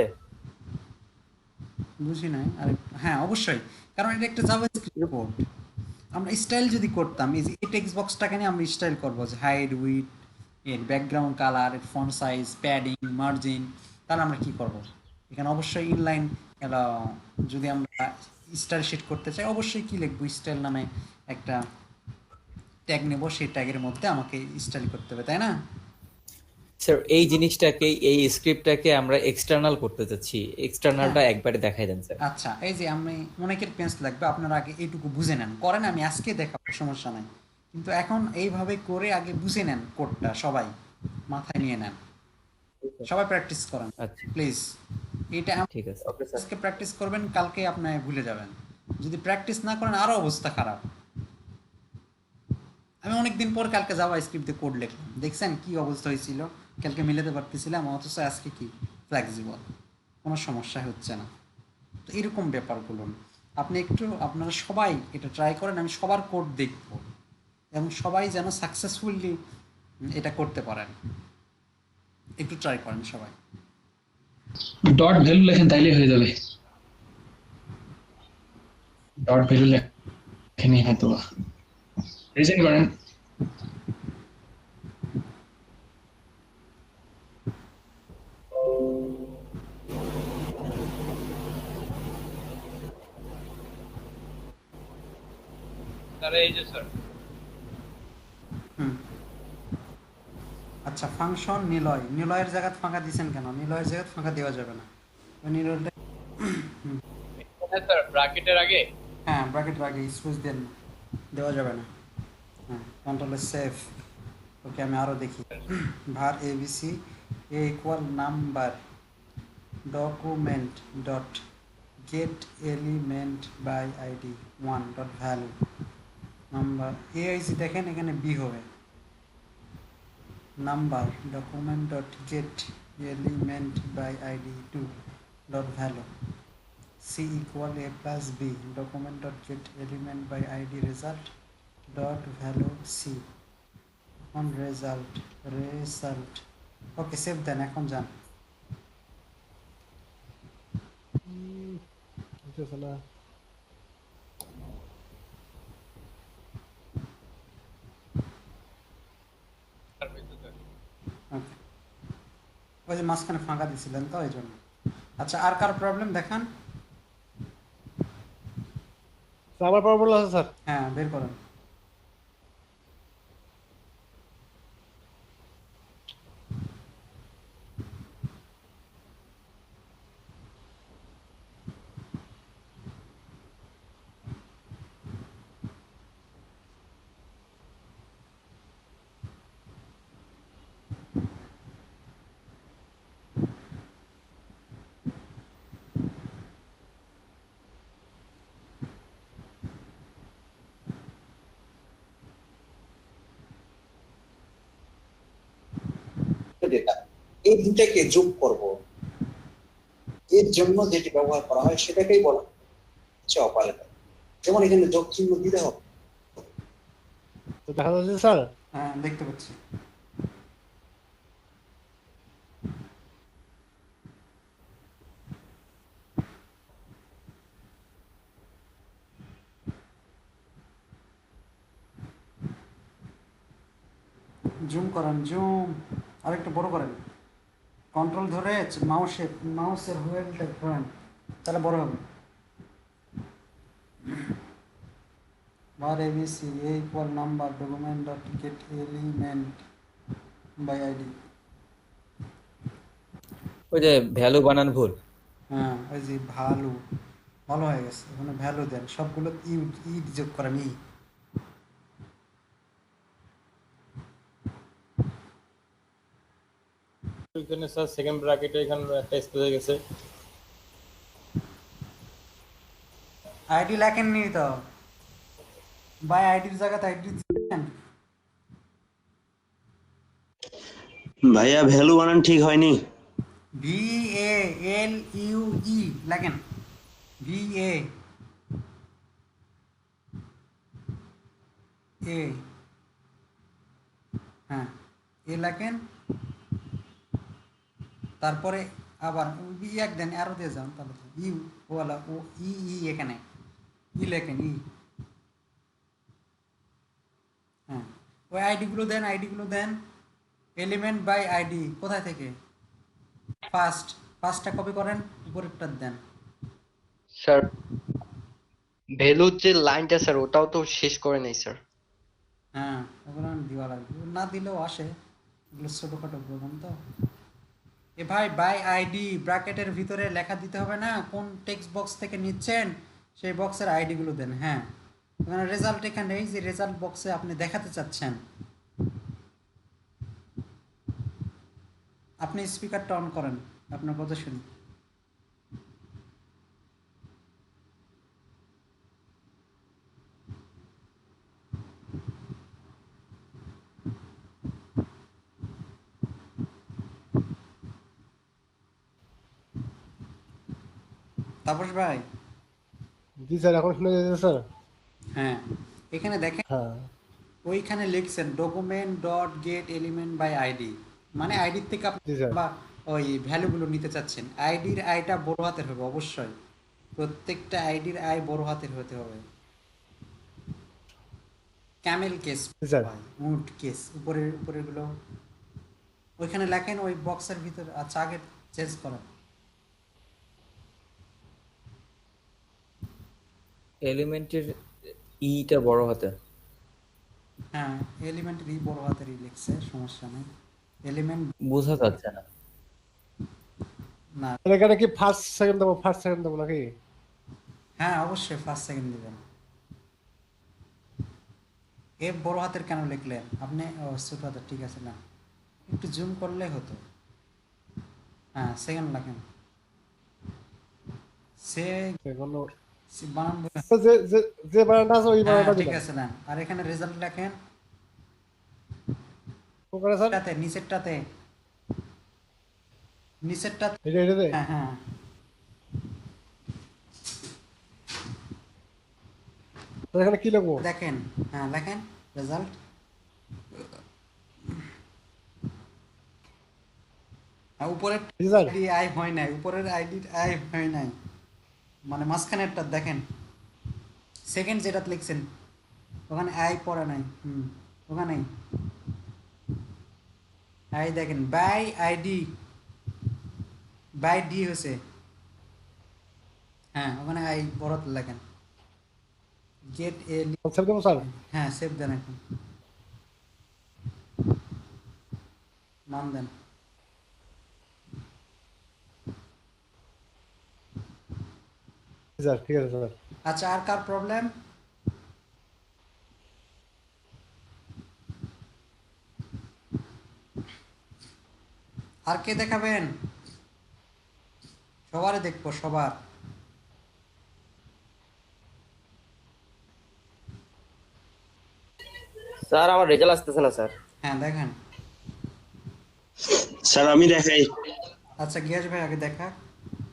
[SPEAKER 1] বুঝি নাই। আর হ্যাঁ অবশ্যই, কারণ এটা একটা জাভাস্ক্রিপ্ট কোড। আমরা স্টাইল যদি করতাম, এই যে এই টেক্সট বক্সটাকে নিয়ে আমরা স্টাইল করবো, যে হাইড, উইড, এর ব্যাকগ্রাউন্ড কালার, এর ফন্ট সাইজ, প্যাডিং, মার্জিন, তাহলে আমরা কি করব? এখানে অবশ্যই ইনলাইন, যদি আমরা স্টাইল শিট করতে চাই অবশ্যই কি লিখবো, স্টাইল নামে একটা ট্যাগ নেব, সেই ট্যাগের মধ্যে আমাকে স্টাইল করতে হবে, তাই না?
[SPEAKER 4] স্যার এই জিনিসটাকে, এই স্ক্রিপ্টটাকে আমরা এক্সটার্নাল করতে চাচ্ছি, এক্সটার্নালটা একবারে দেখাই দেন স্যার।
[SPEAKER 1] আচ্ছা, এই যে আমি অনেকের পেন্স লাগবে, আপনারা আগে এইটুকু বুঝে নেন, করেন, আমি আজকে দেখাবো, সমস্যা নাই, কিন্তু এখন এইভাবে করে আগে বুঝে নেন কোডটা, সবাই মাথায় নিয়ে নেন, সবাই প্র্যাকটিস করেন
[SPEAKER 4] আচ্ছা
[SPEAKER 1] প্লিজ। এটা
[SPEAKER 4] ঠিক আছে।
[SPEAKER 1] আজকে প্র্যাকটিস করবেন, কালকে আপনি ভুলে যাবেন। যদি প্র্যাকটিস না করেন আরো অবস্থা খারাপ। আমি অনেকদিন পর কালকে যাওয়া স্ক্রিপ্টে কোড লিখলাম, দেখছেন কি অবস্থা হয়েছিল, কালকে মিলাতে পারতেছিলাম, অথচ আজকে কি ফ্লেক্সিবল, কোনো সমস্যা হচ্ছে না। তো এরকম ব্যাপারগুলো আপনি একটু, আপনারা সবাই এটা ট্রাই করেন, আমি সবার কোড দেখব এবং সবাই যেন সাকসেসফুলি এটা করতে পারেন, একটু ট্রাই করেন সবাই।
[SPEAKER 6] ডট ভ্যালু লেখেন তাইলে হয়ে যাবে, ডট ভ্যালু লেখেনি হয়তো, রিজেন্ট করেন।
[SPEAKER 2] এই যে স্যার,
[SPEAKER 1] আচ্ছা, ফাংশন নিলয়, নিলয়ের জায়গায় ফাঁকা দিয়েছেন কেন? নিলয়ের জায়গায় ফাঁকা দেওয়া যাবে না, ওই নিলয়টা
[SPEAKER 2] স্যার ব্র্যাকেটের আগে,
[SPEAKER 1] হ্যাঁ ব্র্যাকেটের আগে স্পেস দেন, দেওয়া যাবে না। হ্যাঁ, কন্ট্রোল সেভ। ওকে, আমি আরও দেখি, var abc a equal number document dot get element by id 1 dot value number aic, দেখেন এখানে b হবে, number document dot get element by id 2 dot value c equal a plus b document dot get element by id result dot value c on result okay, save দেন, এখন যান। ওকে, ওই যে মাঝখানে ফাঁকা দিছিলেন তো, এই জন্য। আচ্ছা, আর কার প্রবলেম দেখান?
[SPEAKER 9] আমার প্রবলেম আছে স্যার।
[SPEAKER 1] হ্যাঁ, বের করেন। ডেটা, এই দুটাকে যোগ করব, এর জন্য যেটি ব্যবহার করা হয় সেটাকেই বলা হচ্ছে অপারেটর। যেমন এখানে যোগ চিহ্ন দিতে হবে,
[SPEAKER 9] তো দেখা যাচ্ছে স্যার।
[SPEAKER 1] হ্যাঁ, দেখতে পাচ্ছি। জুম করেন, জুম আরেকটু বড় করেন, কন্ট্রোল ধরে মাউসের হুইলটা ঘোরান, তাহলে বড় হবে। var abc a equal number document dot get element by id,
[SPEAKER 4] ওই যে ভ্যালু বানান ভুল।
[SPEAKER 1] হ্যাঁ, ওই যে ভালো ভালো হয়ে গেছে, ওখানে ভ্যালু দেন, সবগুলো ই যোগ করেন, ই।
[SPEAKER 7] এখানে স্যার সেকেন্ড ব্র্যাকেটে এখানে একটা স্পেস হয়ে গেছে।
[SPEAKER 1] আইডি লেখেননি তো, বাই আইডির জায়গাতে আইডি দিচ্ছেন।
[SPEAKER 8] ভাইয়া ভ্যালু বানান ঠিক হয়নি।
[SPEAKER 1] VALUE লেখেন, VA এ, হ্যাঁ এ লেখেন, তারপরে আবার এক দেন, আরো দিয়ে যান, তাহলে ইউ ওয়ালা ও ই ই এখানে ই লেখেন ই, হ্যাঁ ওই আইডিগুলো দেন, আইডিগুলো দেন, এলিমেন্ট বাই আইডি কোথায় থেকে, ফার্স্টটা কপি করেন, উপরেরটা দেন।
[SPEAKER 10] স্যার ভ্যালুর যে লাইনটা স্যার ওটাও তো শেষ করে নাই স্যার।
[SPEAKER 1] হ্যাঁ ওগুলো দেওয়া লাগবে, না দিলেও আসে, এগুলো ছোটোখাটো প্রোগ্রাম তো। এ ভাই বাই আইডি ব্র্যাকেটের ভিতরে লেখা দিতে হবে না, কোন টেক্সট বক্স থেকে নিচ্ছেন সেই বক্সের আইডিগুলো দেন। হ্যাঁ এখানে রেজাল্ট, এখানে এই যে রেজাল্ট বক্সে আপনি দেখাতে চাচ্ছেন, আপনি স্পিকারটা অন করেন, আপনার কথা শুনি। তাপস ভাই।
[SPEAKER 9] জি স্যার, এখন শুনে যাচ্ছে স্যার।
[SPEAKER 1] হ্যাঁ এখানে দেখেন,
[SPEAKER 9] হ্যাঁ
[SPEAKER 1] ওইখানে লিখছেন document dot get element by ID, মানে আইডির থেকে আপনি
[SPEAKER 9] জি স্যার।
[SPEAKER 1] বা ওই ভ্যালুগুলো নিতে চাচ্ছেন। আইডির আইটা বড় হাতের হবে অবশ্যই, প্রত্যেকটা আইডির আই বড় হাতের হতে হবে। ক্যামেল কেস,
[SPEAKER 9] জি স্যার।
[SPEAKER 1] উড কেস, উপরের গুলো ওইখানে লেখেন ওই বক্সের ভিতর। আচ্ছা আগে চেঞ্জ করেন।
[SPEAKER 4] এলিমেন্টের ইটা বড় হাতে।
[SPEAKER 1] হ্যাঁ এলিমেন্টের ই বড় হাতেরই লিখছে, সমস্যা নেই। এলিমেন্ট
[SPEAKER 4] বোঝা যাচ্ছে না।
[SPEAKER 1] না,
[SPEAKER 9] এখানে কি ফার্স্ট সেকেন্ড দেবো নাকি?
[SPEAKER 1] হ্যাঁ অবশ্যই ফার্স্ট সেকেন্ড দিবেন। এ বড় হাতের কেন লিখলেন আপনি? ও ছোট হাতের, ঠিক আছে, না একটু জুম করলে হতো। হ্যাঁ সেকেন্ড লেখেন, সে
[SPEAKER 9] কোনো
[SPEAKER 1] বানান
[SPEAKER 9] যে বানানটা আছে ওই বানানটা
[SPEAKER 1] ঠিক
[SPEAKER 9] দিলাম।
[SPEAKER 1] আছে না। আর এখানে রেজাল্ট লেখেন
[SPEAKER 9] ওখানে স্যার
[SPEAKER 1] নিচেরটাতে
[SPEAKER 9] এটাতে
[SPEAKER 1] হ্যাঁ হ্যাঁ
[SPEAKER 9] তো এখানে কি লিখবো?
[SPEAKER 1] দেখেন, হ্যাঁ লেখেন রেজাল্ট। উপরের
[SPEAKER 9] রেজাল্ট
[SPEAKER 1] আইডি আই হয় নাই, উপরের আইডি আই হয় নাই, মানে মাঝখানেরটা দেখেন, সেকেন্ড যেটা লিখছেন ওখানে আই পড়া নাই, ওখানে আই দেখেন, বাই আইডি বাই ডি হয়েছে, হ্যাঁ ওখানে আই বড় লেখেন। গেট এ,
[SPEAKER 9] সেভ দেবো স্যার।
[SPEAKER 1] হ্যাঁ সেভ দেন, এখন নাম দেন।
[SPEAKER 9] স্যার ঠিক আছে স্যার।
[SPEAKER 1] আচ্ছা আর কার প্রবলেম? আর কে দেখাবেন? সবারই দেখবো, সবার।
[SPEAKER 7] স্যার আমার রেজাল্ট আসতেছে না স্যার।
[SPEAKER 1] হ্যাঁ দেখেন।
[SPEAKER 8] স্যার আমি দেখাই।
[SPEAKER 1] আচ্ছা গিয়াস ভাই আগে দেখা,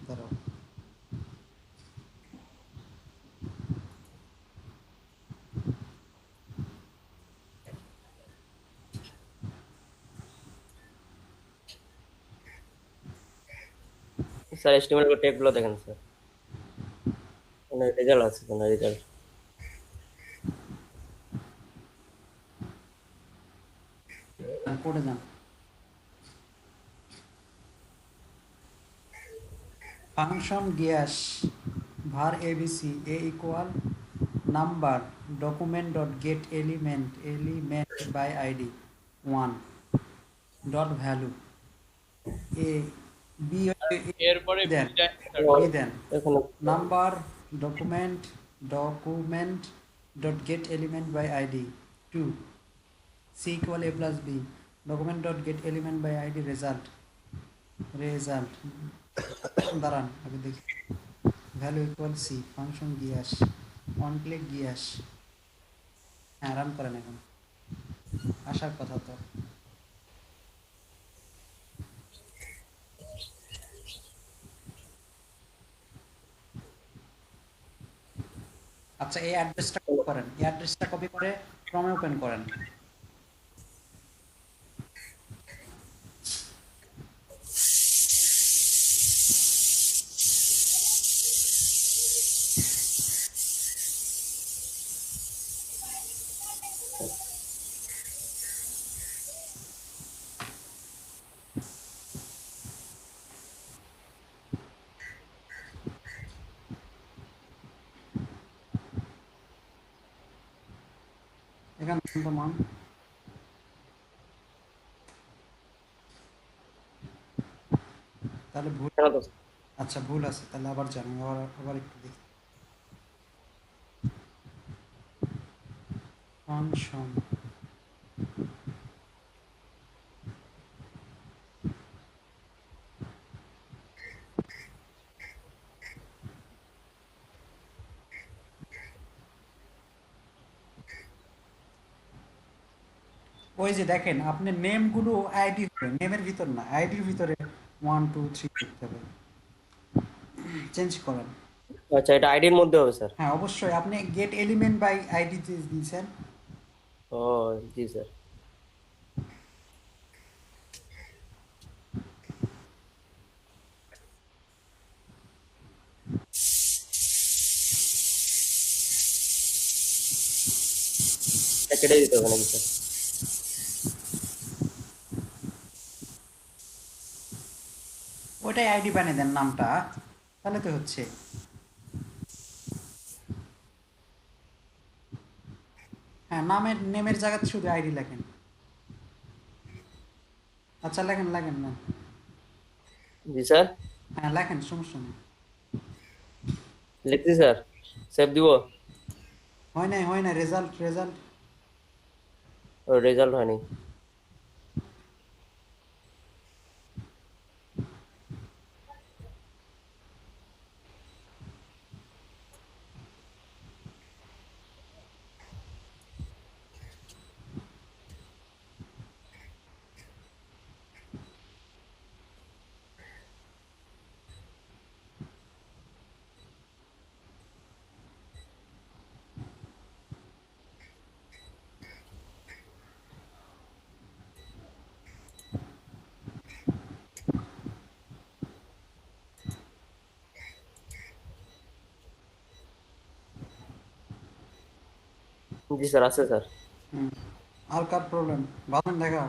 [SPEAKER 1] ধরো।
[SPEAKER 7] স্যার এস্টিমেট টেকগুলো দেখেন স্যার, মানে রেজাল্ট আছে না রেজাল্ট।
[SPEAKER 1] পড়ে যান। Function Gias var abc a equal number document dot get element by id 1 dot value a b
[SPEAKER 7] এরপরে
[SPEAKER 1] দেন,
[SPEAKER 7] এখানে
[SPEAKER 1] দেন number document dot get element by id 2 c equal a plus b document dot get element by id result দাঁড়ান আগে দেখি। Value equal C, function Gias, on click Gias. হ্যাঁ run করেন, এখন আসার কথা তো। আচ্ছা, এই অ্যাড্রেসটা কপি করেন, এই অ্যাড্রেসটা কপি করে ক্রমে ওপেন করেন। এখানে মান তাহলে ভুল, আচ্ছা ভুল আছে, তাহলে আবার জানি, আবার আবার একটু দেখি। ফাংশন ওই যে দেখেন, আপনি নেমগুলো আইডি নেমের ভিতর না, আইডির ভিতরে 1 2 3 লিখতে হবে, চেঞ্জ করেন।
[SPEAKER 12] আচ্ছা, এটা আইডির মধ্যে হবে স্যার?
[SPEAKER 1] হ্যাঁ অবশ্যই, আপনি গেট এলিমেন্ট বাই আইডি দিয়েছেন।
[SPEAKER 12] ও জি স্যার। কেটে দিতে হবে নাকি স্যার?
[SPEAKER 1] ওইটাই আইডি বানিয়ে দেন নামটা, তাহলে তো হচ্ছে। হ্যাঁ, নেমের জায়গাতে শুধু আইডি লেখেন। আচ্ছা লেখেন লেখেন না,
[SPEAKER 12] জি স্যার।
[SPEAKER 1] হ্যাঁ লেখেন, সমস্যা নেই।
[SPEAKER 12] লিখছি স্যার, সেভ দিব।
[SPEAKER 1] হয় নাই, রেজাল্ট
[SPEAKER 12] ও রেজাল্ট হয়নি। জি স্যার, আছে স্যার।
[SPEAKER 1] আর কার প্রবলেম ভালো দেখা।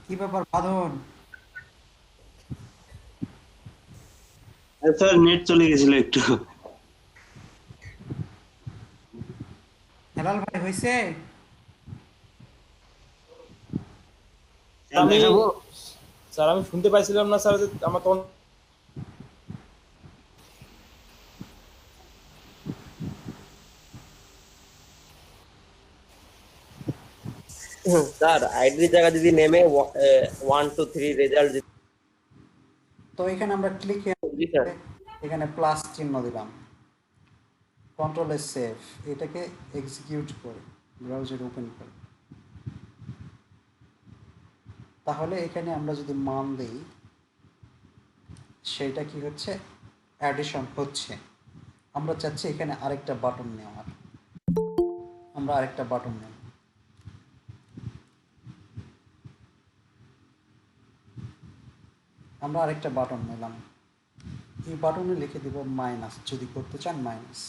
[SPEAKER 1] কি ব্যাপার বাঁধন?
[SPEAKER 8] স্যার নেট চলে গেছিল একটু।
[SPEAKER 1] হেলাল ভাই হয়েছে?
[SPEAKER 7] আমি স্যার আমি শুনতে পাইছিলাম না স্যার, আমার তখন
[SPEAKER 12] স্যার আইডির জায়গা যদি নেমে 1 2 3 রেজাল্ট।
[SPEAKER 1] তো এখানে আমরা ক্লিক, এখানে প্লাস চিহ্ন দিলাম, কন্ট্রোল এস সেভ, এটাকে এক্সিকিউট করে ব্রাউজার ওপেন করি। তাহলে এখানে আমরা যদি মান দিই, সেটা কি হচ্ছে, অ্যাডিশন হচ্ছে। আমরা চাচ্ছি এখানে আরেকটা বাটন নেওয়ার, আমরা আরেকটা বাটন নেব। আমরা আরেকটা বাটন নিলাম, এই বাটনে লিখে দিব মাইনাস, যদি করতে চান মাইনাস।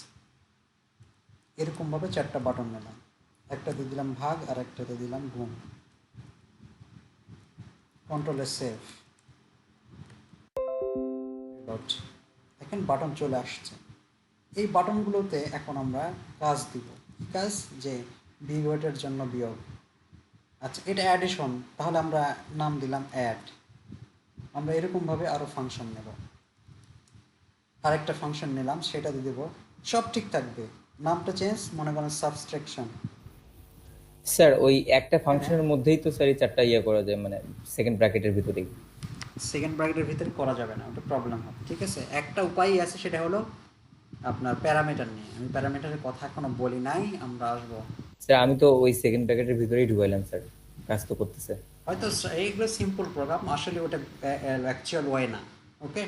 [SPEAKER 1] এরকমভাবে 4টা বাটন নিলাম, একটাতে দিলাম ভাগ আর একটাতে দিলাম গুণ। কন্ট্রোলে সেভ, এখন বাটন চলে আসছে। এই বাটনগুলোতে এখন আমরা কাজ দিব। কি কাজ? যে বিয়োগের জন্য বিয়োগ। আচ্ছা, এটা অ্যাডিশন, তাহলে আমরা নাম দিলাম অ্যাড। আমরা এরকমভাবে আরও ফাংশন নেব, আরেকটা ফাংশন নিলাম, সেটা দিয়ে দেবো, সব ঠিক থাকবে, নামটা চেঞ্জ, মনে করেন সাবস্ট্রাকশন।
[SPEAKER 4] স্যার ওই একটা ফাংশনের মধ্যেই তো স্যার এই 4টা করা যায়, মানে সেকেন্ড ব্র্যাকেটের ভিতরেই।
[SPEAKER 1] সেকেন্ড ব্র্যাকেটের ভিতরে করা যাবে না, ওটা প্রবলেম হবে। ঠিক আছে, একটা উপায় আছে, সেটা হলো আপনার প্যারামিটার নিয়ে। আমি প্যারামিটারের কথা এখনো বলি নাই, আমরা আসবো।
[SPEAKER 4] স্যার আমি তো ওই সেকেন্ড ব্র্যাকেটের ভিতরেই ঢুকাইলাম স্যার, কাজ তো করতেছে।
[SPEAKER 1] হয়তো এইগুলো সিম্পল প্রোগ্রাম, আসলে ওটা অ্যাকচুয়াল ওয়ে না। ওকে,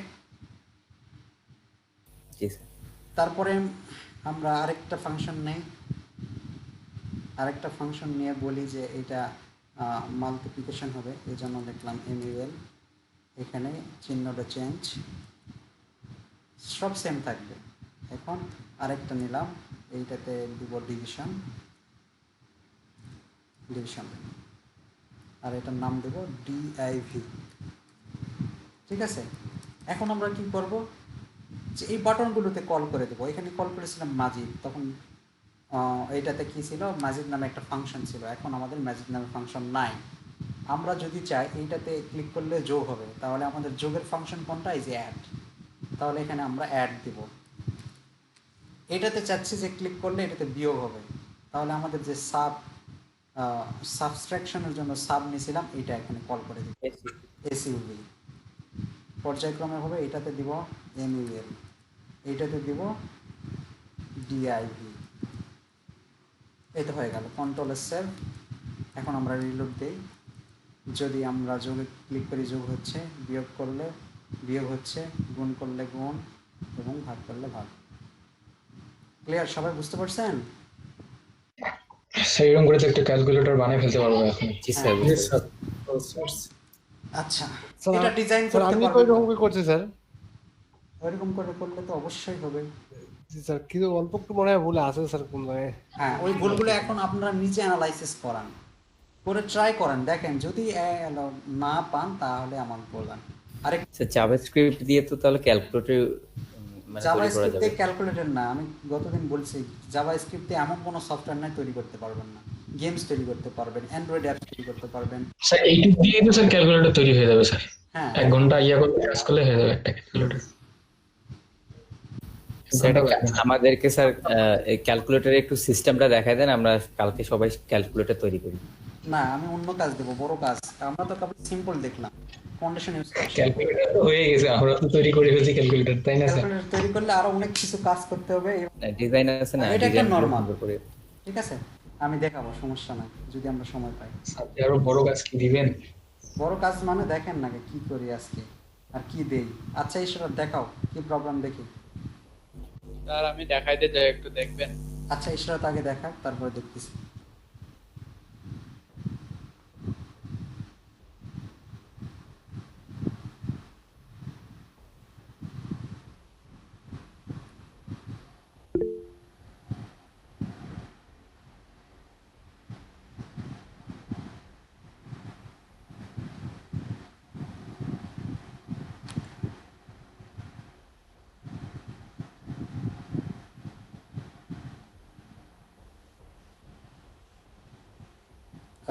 [SPEAKER 4] জি স্যার।
[SPEAKER 1] তারপরে আমরা আরেকটা ফাংশন নেই, আরেকটা ফাংশন নিয়ে বলি যে এটা মাল্টিপ্লিকেশন হবে, এই জন্য লিখলাম MUL। এখানে চিহ্নটা চেঞ্জ, সব সেম থাকবে। এখন আরেকটা নিলাম, এইটাতে দিব ডিভিশন, আর এটার নাম দেব DIV। ঠিক আছে, এখন আমরা কি করব, যে এই বাটনগুলোতে কল করে দেবো। এখানে কল করেছিলাম মাজিদ, তখন এইটাতে কি ছিল, মাজিদ নামে একটা ফাংশন ছিল। এখন আমাদের মাজিদ নামে ফাংশন নাই। আমরা যদি চাই এইটাতে ক্লিক করলে যোগ হবে, তাহলে আমাদের যোগের ফাংশন কোনটা? এই যে অ্যাড। তাহলে এখানে আমরা অ্যাড দিব। এটাতে চাচ্ছি যে ক্লিক করলে এটাতে বিয়োগ হবে, তাহলে আমাদের যে সাবস্ট্রাকশনের জন্য সাব নিয়েছিলাম, এটা এখানে কল করে দিব, SUV। পর্যায়ক্রমে হবে, এটাতে দিব MUL, এইটাতে দিব DIV। এই তো হয়ে গেল, কন্ট্রোলের সেভ। এখন আমরা রিলোড দেই, যদি আমরা যোগে ক্লিক করি যোগ হচ্ছে, বিয়োগ করলে বিয়োগ হচ্ছে, গুণ করলে গুণ, এবং ভাগ করলে ভাগ। ক্লিয়ার? সবাই বুঝতে পারছেন?
[SPEAKER 6] সেইরকম করে তো একটা ক্যালকুলেটর বানিয়ে ফেলতে পারবো এখন।
[SPEAKER 4] জি স্যার।
[SPEAKER 1] আচ্ছা,
[SPEAKER 9] স্যার
[SPEAKER 1] এটা ডিজাইন
[SPEAKER 9] স্যার
[SPEAKER 1] করতে
[SPEAKER 9] আমি তো
[SPEAKER 1] পারবেন?
[SPEAKER 9] ওইরকম করছি স্যার।
[SPEAKER 1] ওইরকম করে করলে তো অবশ্যই হবে।
[SPEAKER 9] জি স্যার, কিন্তু অল্প একটু মনে হয় ভুল আছে স্যার কোন জায়গায়।
[SPEAKER 1] হ্যাঁ, ওই ভুলগুলো এখন আপনারা নিজে অ্যানালাইসিস করান, করে ট্রাই করেন, দেখেন যদি না পান তাহলে আমার বলবেন। আরে
[SPEAKER 4] স্যার জাভাস্ক্রিপ্ট দিয়ে তো তাহলে ক্যালকুলেটর মানে তৈরি করা
[SPEAKER 1] জাভাস্ক্রিপ্টে
[SPEAKER 4] যাবে।
[SPEAKER 1] ক্যালকুলেটর না, আমি গতদিন বলছি, জাভাস্ক্রিপ্টে এমন কোনো সফটওয়্যার নাই তৈরি করতে পারবেন না। গেমস তৈরি করতে পারবেন, অ্যান্ড্রয়েড অ্যাপ তৈরি করতে পারবেন।
[SPEAKER 6] স্যার এইটুক দিয়ে তো স্যার ক্যালকুলেটর তৈরি হয়ে যাবে স্যার।
[SPEAKER 1] হ্যাঁ,
[SPEAKER 6] 1 ঘন্টা করে কাজ করলে হয়ে যাবে একটা ক্যালকুলেটর।
[SPEAKER 4] স্যার আমাদেরকে স্যার এই ক্যালকুলেটরের একটু সিস্টেমটা দেখায় দেন, আমরা কালকে সবাই ক্যালকুলেটর তৈরি করি।
[SPEAKER 1] না, আমি অন্য কাজ দেবো, বড় কাজ। আমরা তো কেবল সিম্পল দেখলাম, ফাউন্ডেশন ইউজ করছি।
[SPEAKER 6] ক্যালকুলেটর তো হয়ে গেছে, আমরা তো তৈরি করে ফেলছি ক্যালকুলেটর, তাই না স্যার?
[SPEAKER 1] ক্যালকুলেটর তৈরি করলে আরো অনেক কিছু কাজ করতে হবে।
[SPEAKER 4] ডিজাইন আছে না,
[SPEAKER 1] এটা একটা
[SPEAKER 4] ডিজাইন
[SPEAKER 1] নরমাল,
[SPEAKER 4] করে।
[SPEAKER 1] ঠিক আছে, আমি দেখাবো, সমস্যা নাই, যদি আমরা সময় পাই।
[SPEAKER 6] আপনি আরো বড় কাজ কি দিবেন?
[SPEAKER 1] বড় কাজ মানে দেখেন না কি করি আজকে আর কি দেই। আচ্ছা, ঈশ্বর দেখাও কি প্রবলেম দেখি।
[SPEAKER 3] স্যার আমি দেখাইতে যাই, একটু দেখবেন।
[SPEAKER 1] আচ্ছা, ঈশ্বর আগে দেখা, তারপরে দেখতেছি।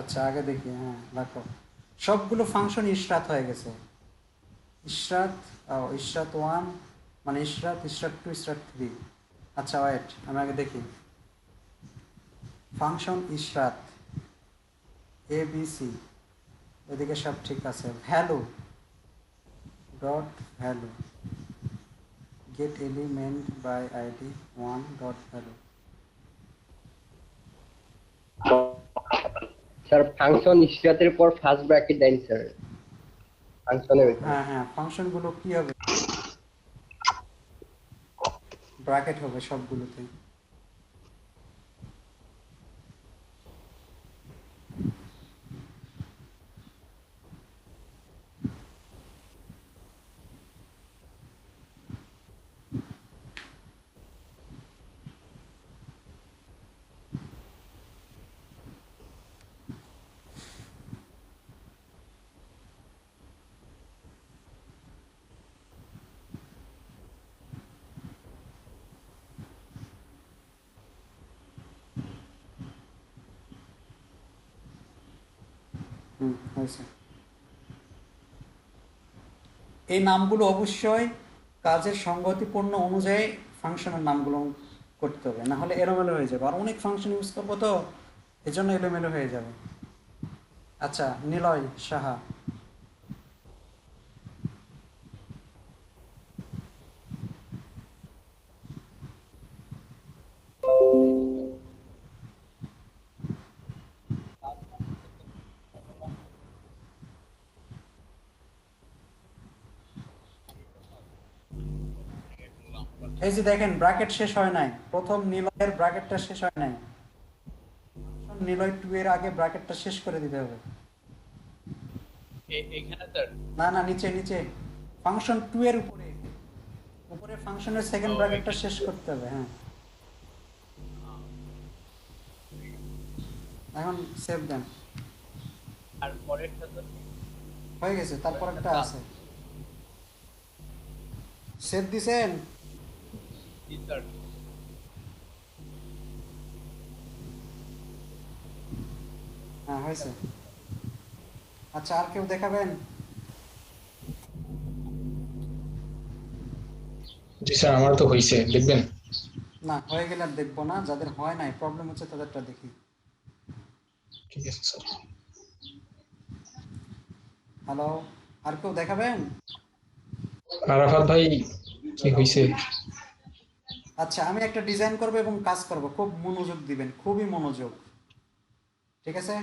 [SPEAKER 1] আচ্ছা, আগে দেখি। হ্যাঁ, রাখো, সবগুলো ফাংশন ইশরাত হয়ে গেছে। ইশরাত, ইশরাত 1 মানে ইশরাত, ইশরাত 2, ইশরাত 3। আচ্ছা ওয়েট, আমি আগে দেখি। ফাংশন ইশরাত ABC, এদিকে সব ঠিক আছে। Value dot value, get element by ID 1 dot value.
[SPEAKER 12] Sir function ইশরাতের পর ফার্স্ট ব্র্যাকেট দেন স্যার ফাংশনের।
[SPEAKER 1] হ্যাঁ হ্যাঁ, ফাংশনগুলো কি হবে? ব্র্যাকেট হবে সবগুলোতে। হয়েছে। এই নামগুলো অবশ্যই কাজের সংগতিপূর্ণ অনুযায়ী ফাংশনের নামগুলো করতে হবে, না হলে এলোমেলো হয়ে যাবে। আর অনেক ফাংশন ইউজ করবো তো এজন্য এলোমেলো হয়ে যাবে। আচ্ছা, নিলয় সাহা। এই যে দেখেন ব্র্যাকেট শেষ হয় নাই, প্রথম নিলয়ের ব্র্যাকেটটা শেষ হয় নাই, নিলয় 2 এর আগে ব্র্যাকেটটা শেষ করে দিতে হবে।
[SPEAKER 7] এখানে স্যার
[SPEAKER 1] না না, নিচে নিচে ফাংশন 2 এর উপরে, উপরে ফাংশনের সেকেন্ড ব্র্যাকেটটা শেষ করতে হবে। হ্যাঁ, এখন সেভ দেন।
[SPEAKER 7] আর পরেরটা তো
[SPEAKER 1] হয়ে গেছে, তারপর একটা আছে। সেভ দিছেন?
[SPEAKER 7] জি স্যার।
[SPEAKER 1] হ্যাঁ হয়েছে। আচ্ছা, আর কেউ দেখাবেন?
[SPEAKER 6] জি স্যার, আমার তো হয়েছে, দেখবেন?
[SPEAKER 1] না, হয়ে গেলে আর দেখবো না, যাদের হয় নাই প্রবলেম হচ্ছে তাদেরটা দেখি।
[SPEAKER 6] ঠিক আছে স্যার।
[SPEAKER 1] হ্যালো, আর কেউ দেখাবেন?
[SPEAKER 6] আরাফাত ভাই, কি হয়েছে?
[SPEAKER 1] আচ্ছা, আমি একটা ডিজাইন করব এবং কাজ করব, খুব মনোযোগ দিবেন, খুবই মনোযোগ, ঠিক আছে?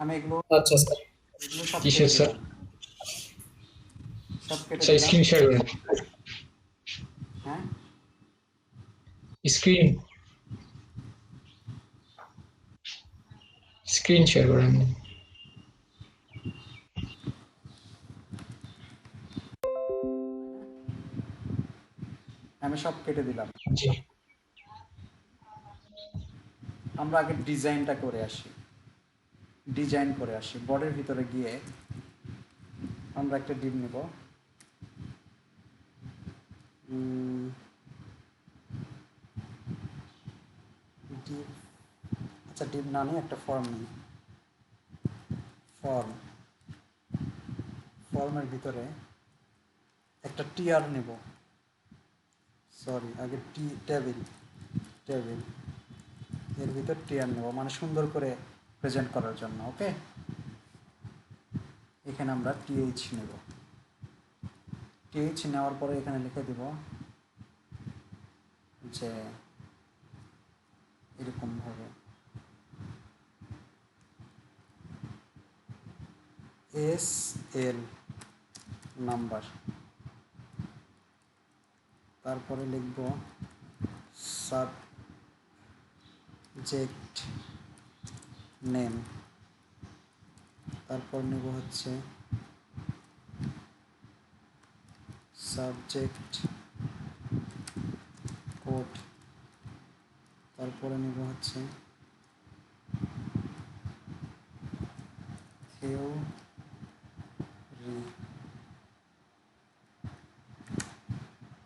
[SPEAKER 1] আমি এগুলো
[SPEAKER 6] আচ্ছা স্যার।
[SPEAKER 1] এগুলো সব
[SPEAKER 6] কিসের
[SPEAKER 1] কেটে
[SPEAKER 6] স্যার?
[SPEAKER 1] দিলাম, সব কেটে
[SPEAKER 6] আচ্ছা,
[SPEAKER 1] দিলাম।
[SPEAKER 6] স্ক্রিন শেয়ার করেন।
[SPEAKER 1] হ্যাঁ,
[SPEAKER 6] স্ক্রিন শেয়ার করেন।
[SPEAKER 1] আমি সব কেটে দিলাম।
[SPEAKER 6] জি।
[SPEAKER 1] আমরা আগে ডিজাইনটা করে আসি, ডিজাইন করে আসি। বডির ভিতরে গিয়ে আমরা একটা ডিপ নেব। ডিপ, আচ্ছা ডিপ না নিয়ে একটা ফর্ম নিই। ফর্মের ভিতরে একটা টিআর নেব, সরি আগে টেবিল এর ভিতর টিআর নেব, মানে সুন্দর করে প্রেজেন্ট করার জন্য। ওকে, এখানে আমরা টিএইচ নেব। টিএইচ নেওয়ার পরে এখানে লিখে দেব যে এরকম ভাবে SL নাম্বার, তারপরে লিখব সাবজেক্ট নেম, তারপর নেব হচ্ছে সাবজেক্ট কোড, তারপরে নেব হচ্ছে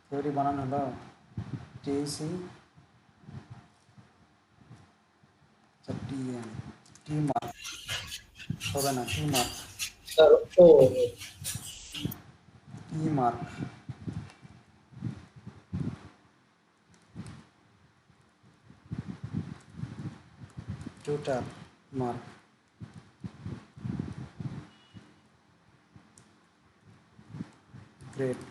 [SPEAKER 1] থিওরি বানানো হলো টিএসি টিএম টি মার্ক হবে না, T mark total mark, grade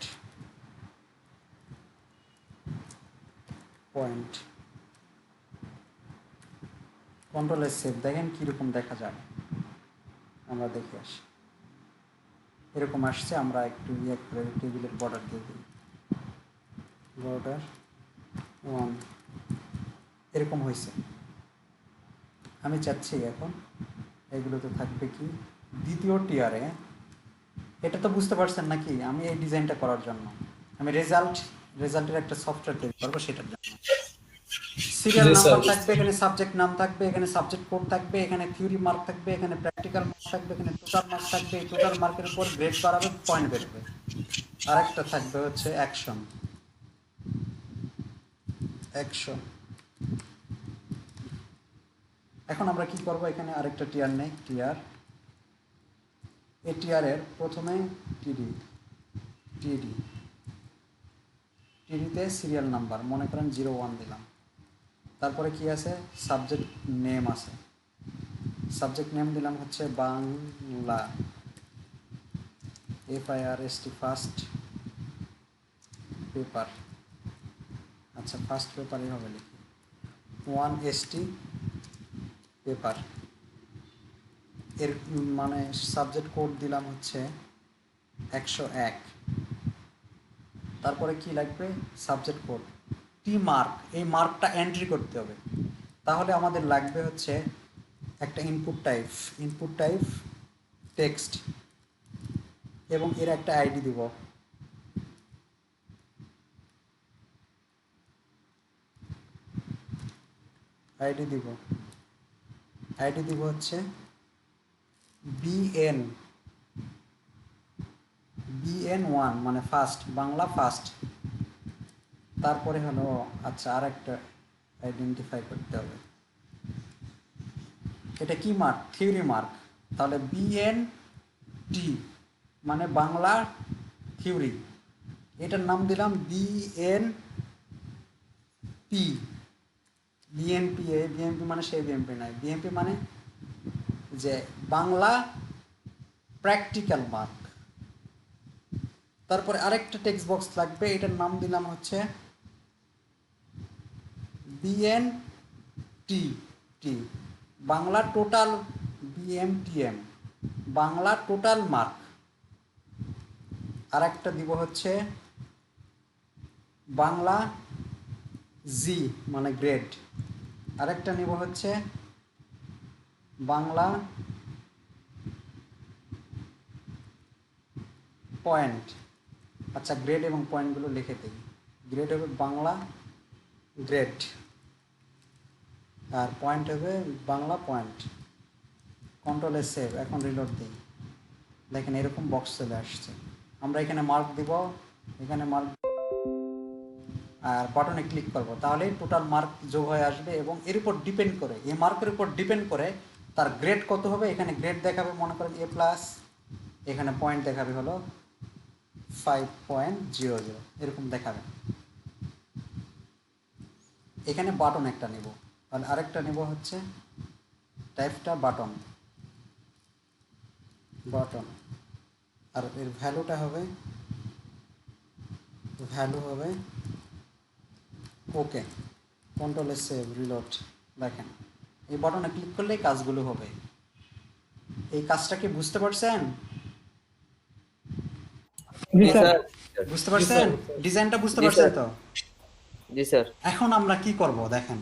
[SPEAKER 1] point, control S save. দেখেন কীরকম দেখা যায়, আমরা দেখে আসি। এরকম আসছে, আমরা একটু ইয়ে করে টেবিলের বর্ডার দিয়ে দিই, বর্ডার 1, এরকম হয়েছে। আমি চাচ্ছি এখন এগুলোতে থাকবে কি দ্বিতীয় টিয়ারে। এটা তো বুঝতে পারছেন নাকি? আমি এই ডিজাইনটা করার জন্য আমি রেজাল্টের একটা সফটওয়্যার তৈরি করবো, সেটার জন্য সিরিয়াল নাম্বার থাকবে, এখানে সাবজেক্ট নাম থাকবে, এখানে সাবজেক্ট কোড থাকবে, এখানে থিওরি মার্ক থাকবে, এখানে প্র্যাকটিক্যাল মার্ক থাকবে, এখানে টোটাল মার্ক থাকবে। এই টোটাল মার্কের উপর গ্রেড বাড়াবে, পয়েন্ট বেরোবে। আর একটা থাকবে হচ্ছে অ্যাকশন। এখন আমরা কি করব, এখানে আরেকটা টিয়ার নেই, টিয়ার এটিআর এর প্রথমে টিডি টিডি টিডিতে সিরিয়াল নাম্বার মনে করেন 01 দিলাম। তারপরে কি আছে, সাবজেক্ট নেম আছে, সাবজেক্ট নেম দিলাম হচ্ছে বাংলা, FIRST ফার্স্ট পেপার। আচ্ছা ফার্স্ট পেপারই হবে লিখি 1ST পেপার। এর মানে সাবজেক্ট কোড দিলাম হচ্ছে 101। তারপরে কি লাগবে, সাবজেক্ট কোড টি মার্ক, এই মার্কটা এন্ট্রি করতে হবে। তাহলে আমাদের লাগবে হচ্ছে একটা ইনপুট টাইপ টেক্সট এবং এর একটা আইডি দিব। আইডি দিব হচ্ছে BN1 মানে ফার্স্ট, বাংলা ফার্স্ট। তারপরে হলো আচ্ছা আর একটা আইডেন্টিফাই করতে হবে, এটা কি মার্ক, থিওরি মার্ক। তাহলে BNT মানে বাংলা থিওরি, এটার নাম দিলাম BNP। বিএনপি মানে সেই বিএনপি নয়, বিএনপি মানে যে বাংলা প্র্যাকটিক্যাল মার্ক। তারপরে আরেকটা টেক্সট বক্স লাগবে, এটার নাম দিলাম হচ্ছে BNT Bangla total, BMTM Bangla total mark. আরেকটা দিব হচ্ছে বাংলা জি মানে গ্রেড। আরেকটা নিব হচ্ছে বাংলা পয়েন্ট। আচ্ছা গ্রেড এবং পয়েন্টগুলো লিখে দিই, গ্রেড হবে বাংলা গ্রেড আর পয়েন্ট হবে বাংলা পয়েন্ট। কন্ট্রোলে সেভ, এখন রিলোড দিই, দেখেন এরকম বক্স চলে আসছে। আমরা এখানে মার্ক দিব, এখানে মার্ক আর বাটনে ক্লিক করব, তাহলে টোটাল মার্ক যোগ হয়ে আসবে। এবং এর উপর ডিপেন্ড করে, এই মার্কের উপর ডিপেন্ড করে তার গ্রেড কত হবে। এখানে গ্রেড দেখাবে মনে করেন A+, এখানে পয়েন্ট দেখাবে হলো 5.00 এরকম দেখাবে। এখানে বাটন একটা নিব, তাহলে আরেকটা নিব হচ্ছে টাইপটা বাটন, আর এর ভ্যালুটা হবে ওকে। কন্ট্রোলে সেভ, রিলোড। দেখেন এই বাটনে ক্লিক করলেই কাজগুলো হবে। এই কাজটা কি বুঝতে পারছেন? বুঝতে পারছেন ডিজাইনটা? বুঝতে পারছেন তো?
[SPEAKER 4] জি স্যার।
[SPEAKER 1] এখন আমরা কি করব দেখেন,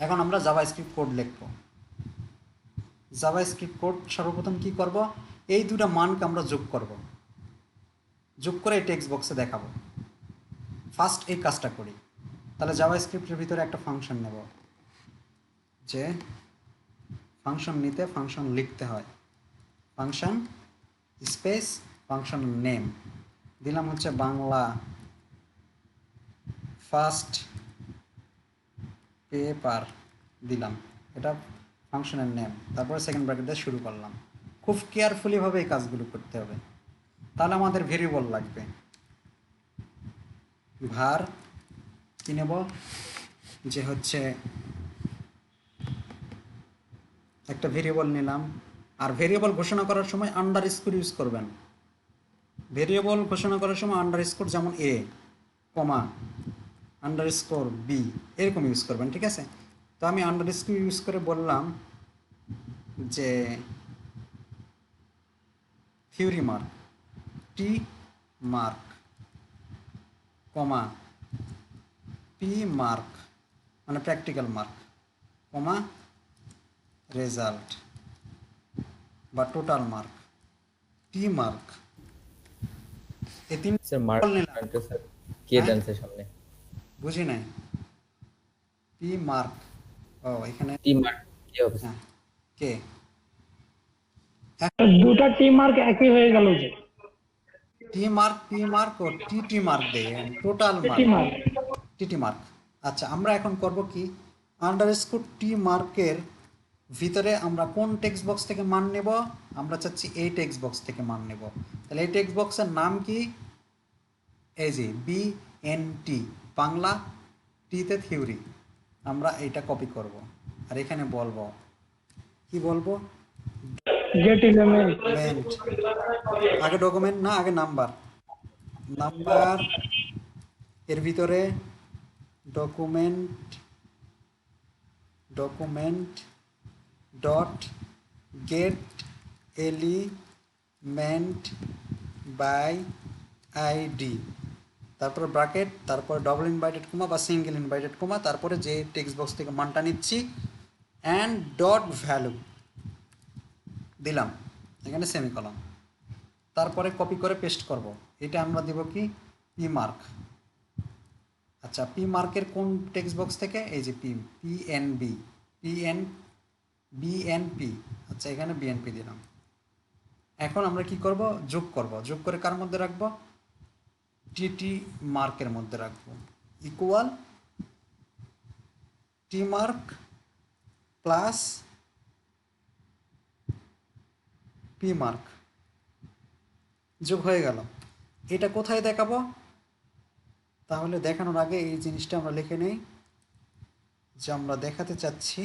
[SPEAKER 1] এখন আমরা জাভাস্ক্রিপ্ট কোড লিখব। জাভাস্ক্রিপ্ট কোড সর্বপ্রথম কি করব, এই দুটো মানকে আমরা যোগ করব, যোগ করে এই টেক্সট বক্সে দেখাবো। ফার্স্ট এই কাজটা করি, তাহলে জাভাস্ক্রিপ্টের ভিতরে একটা ফাংশন নেব, যে ফাংশন নিতে ফাংশন লিখতে হয়, ফাংশন স্পেস ফাংশন নেম দিলাম হচ্ছে বাংলা ফার্স্ট পেপার দিলাম, এটা ফাংশনের নেম। তারপরে সেকেন্ড ব্র্যাকেট দিয়ে শুরু করলাম। খুব কেয়ারফুলিভাবে এই কাজগুলো করতে হবে। তাহলে আমাদের ভেরিয়েবল লাগবে, ভার কি নেব, যে হচ্ছে একটা ভেরিয়েবল নিলাম। আর ভেরিয়েবল ঘোষণা করার সময় আন্ডারস্কোর ইউজ করবেন। ভেরিয়েবল ঘোষণা করার সময় আন্ডারস্কোর, যেমন A, কমা আন্ডারস্কোর B এরকম ইউজ করবেন, ঠিক আছে? তো আমি আন্ডারস্কোর ইউজ করে বললাম যে থিওরি মার্ক, T মার্ক, কমা P মার্ক মানে প্র্যাকটিক্যাল মার্ক, কমা রেজাল্ট বা টোটাল মার্ক, T মার্ক। এই তিন
[SPEAKER 4] স্যার মার্ক স্যার কে দেন স্যার সামনে?
[SPEAKER 1] বুঝি নাই। P মার্ক, ও এখানে
[SPEAKER 4] টি মার্ক কি হবে?
[SPEAKER 1] হ্যাঁ কে,
[SPEAKER 13] দুটো টি মার্ক একই হয়ে গেল যে
[SPEAKER 1] T মার্ক, P মার্ক ও TT মার্ক দেয়, টোটাল মার্ক TT মার্ক। আচ্ছা আমরা এখন করব কি, আন্ডারস্কোর T মার্কের ভিতরে আমরা কোন টেক্সট বক্স থেকে মান নেব? আমরা চাচ্ছি এই টেক্সট বক্স থেকে মান নেব। তাহলে এই টেক্সট বক্সের নাম কি? এই যে BNT, বাংলা, টিতে থিওরি। আমরা এটা কপি করব আর এখানে বলবো, কি বলবো?
[SPEAKER 13] Gate element.
[SPEAKER 1] আগে ডকুমেন্ট না, আগে নাম্বার। এর ভিতরে document dot get element by ID, তারপরে ব্র্যাকেট, তারপরে ডবল ইনভার্টেড কমা বা সিঙ্গেল ইনভার্টেড কমা, তারপরে যে টেক্সট বক্স থেকে মানটা নিচ্ছি অ্যান্ড ডট ভ্যালু দিলাম, এখানে সেমিকলন। তারপরে কপি করে পেস্ট করব। এটা আমরা দেব কি? P mark. আচ্ছা, পি মার্কের কোন টেক্সট বক্স থেকে? এই যে বিএনপি। আচ্ছা, এখানে বিএনপি দিলাম। এখন আমরা কি করব? যোগ করব। যোগ করে কার মধ্যে রাখবো? টি মার্কের মধ্যে রাখবো। ইকুয়াল টি মার্ক প্লাস পি মার্ক, যোগ হয়ে গেল। এটা কোথায় দেখাবো? তাহলে দেখানোর আগে এই জিনিসটা আমরা লিখে নেই যে আমরা দেখাতে চাচ্ছি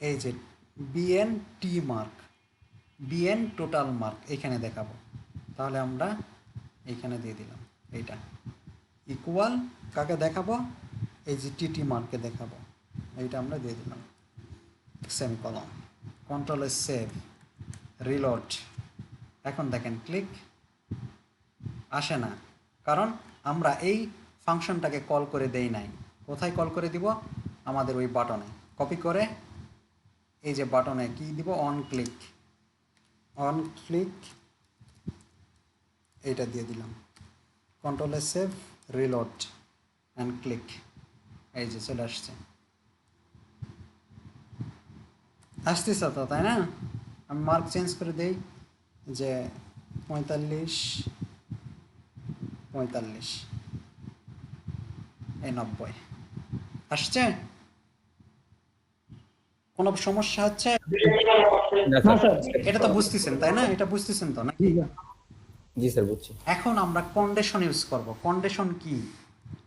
[SPEAKER 1] এই যে BNT mark, BN total mark এখানে দেখাবো। তাহলে আমরা এইখানে দিয়ে দিলাম এইটা ইকুয়াল কাকে দেখাবো? এই যে TT মার্ককে দেখাবো। এইটা আমরা দিয়ে দিলাম, সেমিকলন। Control save, reload. এখন দেখেন ক্লিক আসে না, কারণ আমরা এই ফাংশনটাকে কল করে দেই নাই। কোথায় কল করে দিব? আমাদের ওই বাটনে। কপি করে এই যে বাটনে কি দিব? অন ক্লিক এইটা দিয়ে দিলাম। Control save, reload and click. এই যে চলে আসতেছে তো, তাই না? আমি মার্ক চেঞ্জ করে দেই যে 45 এই 90 আসছে। কোনো সমস্যা হচ্ছে? এটা তো বুঝতেছেন, তাই না? এটা বুঝতেছেন তো নাকি?
[SPEAKER 4] জি স্যার, বুঝছি।
[SPEAKER 1] এখন আমরা কন্ডিশন ইউজ করব। কন্ডিশন কি,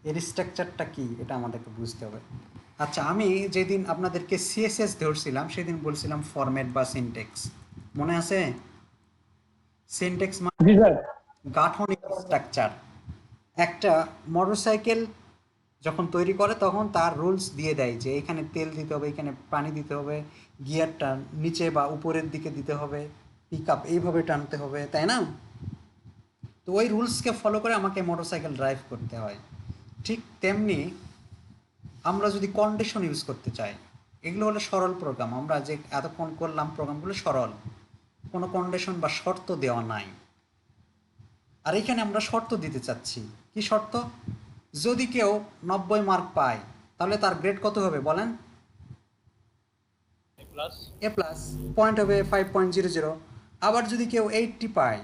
[SPEAKER 1] এর স্ট্রাকচারটা কি, এটা আমাদেরকে বুঝতে হবে। আচ্ছা, আমি যেদিন আপনাদেরকে CSS ধরছিলাম সেদিন বলছিলাম ফরম্যাট বা সিনট্যাক্স, মনে আছে? সিনট্যাক্স মানে গাঠনিক স্ট্রাকচার। একটা মোটরসাইকেল যখন তৈরি করে তখন তার রুলস দিয়ে দেয় যে এখানে তেল দিতে হবে, এখানে পানি দিতে হবে, গিয়ারটা নিচে বা উপরের দিকে দিতে হবে, পিক আপ এইভাবে টানতে হবে, তাই না? তো ওই রুলসকে ফলো করে আমাকে মোটরসাইকেল ড্রাইভ করতে হয়। ঠিক তেমনি আমরা যদি কন্ডিশন ইউজ করতে চাই, এগুলো হলো সরল প্রোগ্রাম। আমরা যে এতক্ষণ করলাম প্রোগ্রামগুলো সরল, কোনো কন্ডিশন বা শর্ত দেওয়া নাই। আর এখানে আমরা শর্ত দিতে চাচ্ছি। কি শর্ত? যদি কেউ 90 মার্ক পায় তাহলে তার গ্রেড কত হবে বলেন? A প্লাস, পয়েন্ট হবে 5.00। আবার যদি কেউ 80 পায়,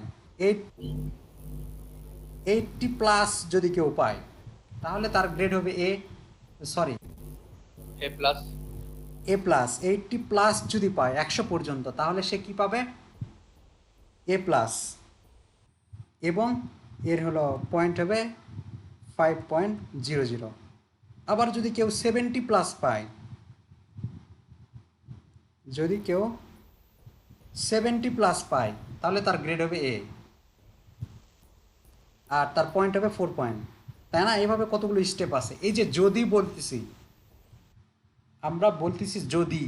[SPEAKER 1] 80 প্লাস যদি কেউ পায় তাহলে তার গ্রেড হবে A প্লাস। 80 প্লাস যদি পায় 100 পর্যন্ত তাহলে সে কি পাবে? A প্লাস, এবং এর হলো পয়েন্ট হবে 5.00। আবার যদি কেউ 70 প্লাস পায়, যদি কেউ 70 প্লাস পায় তাহলে তার গ্রেড হবে A, আর তার পয়েন্ট হবে 4 পয়েন্ট, তাই না? এইভাবে কতগুলো স্টেপ আছে। এই যে যদি বলতেছি, আমরা বলতেছি যদি,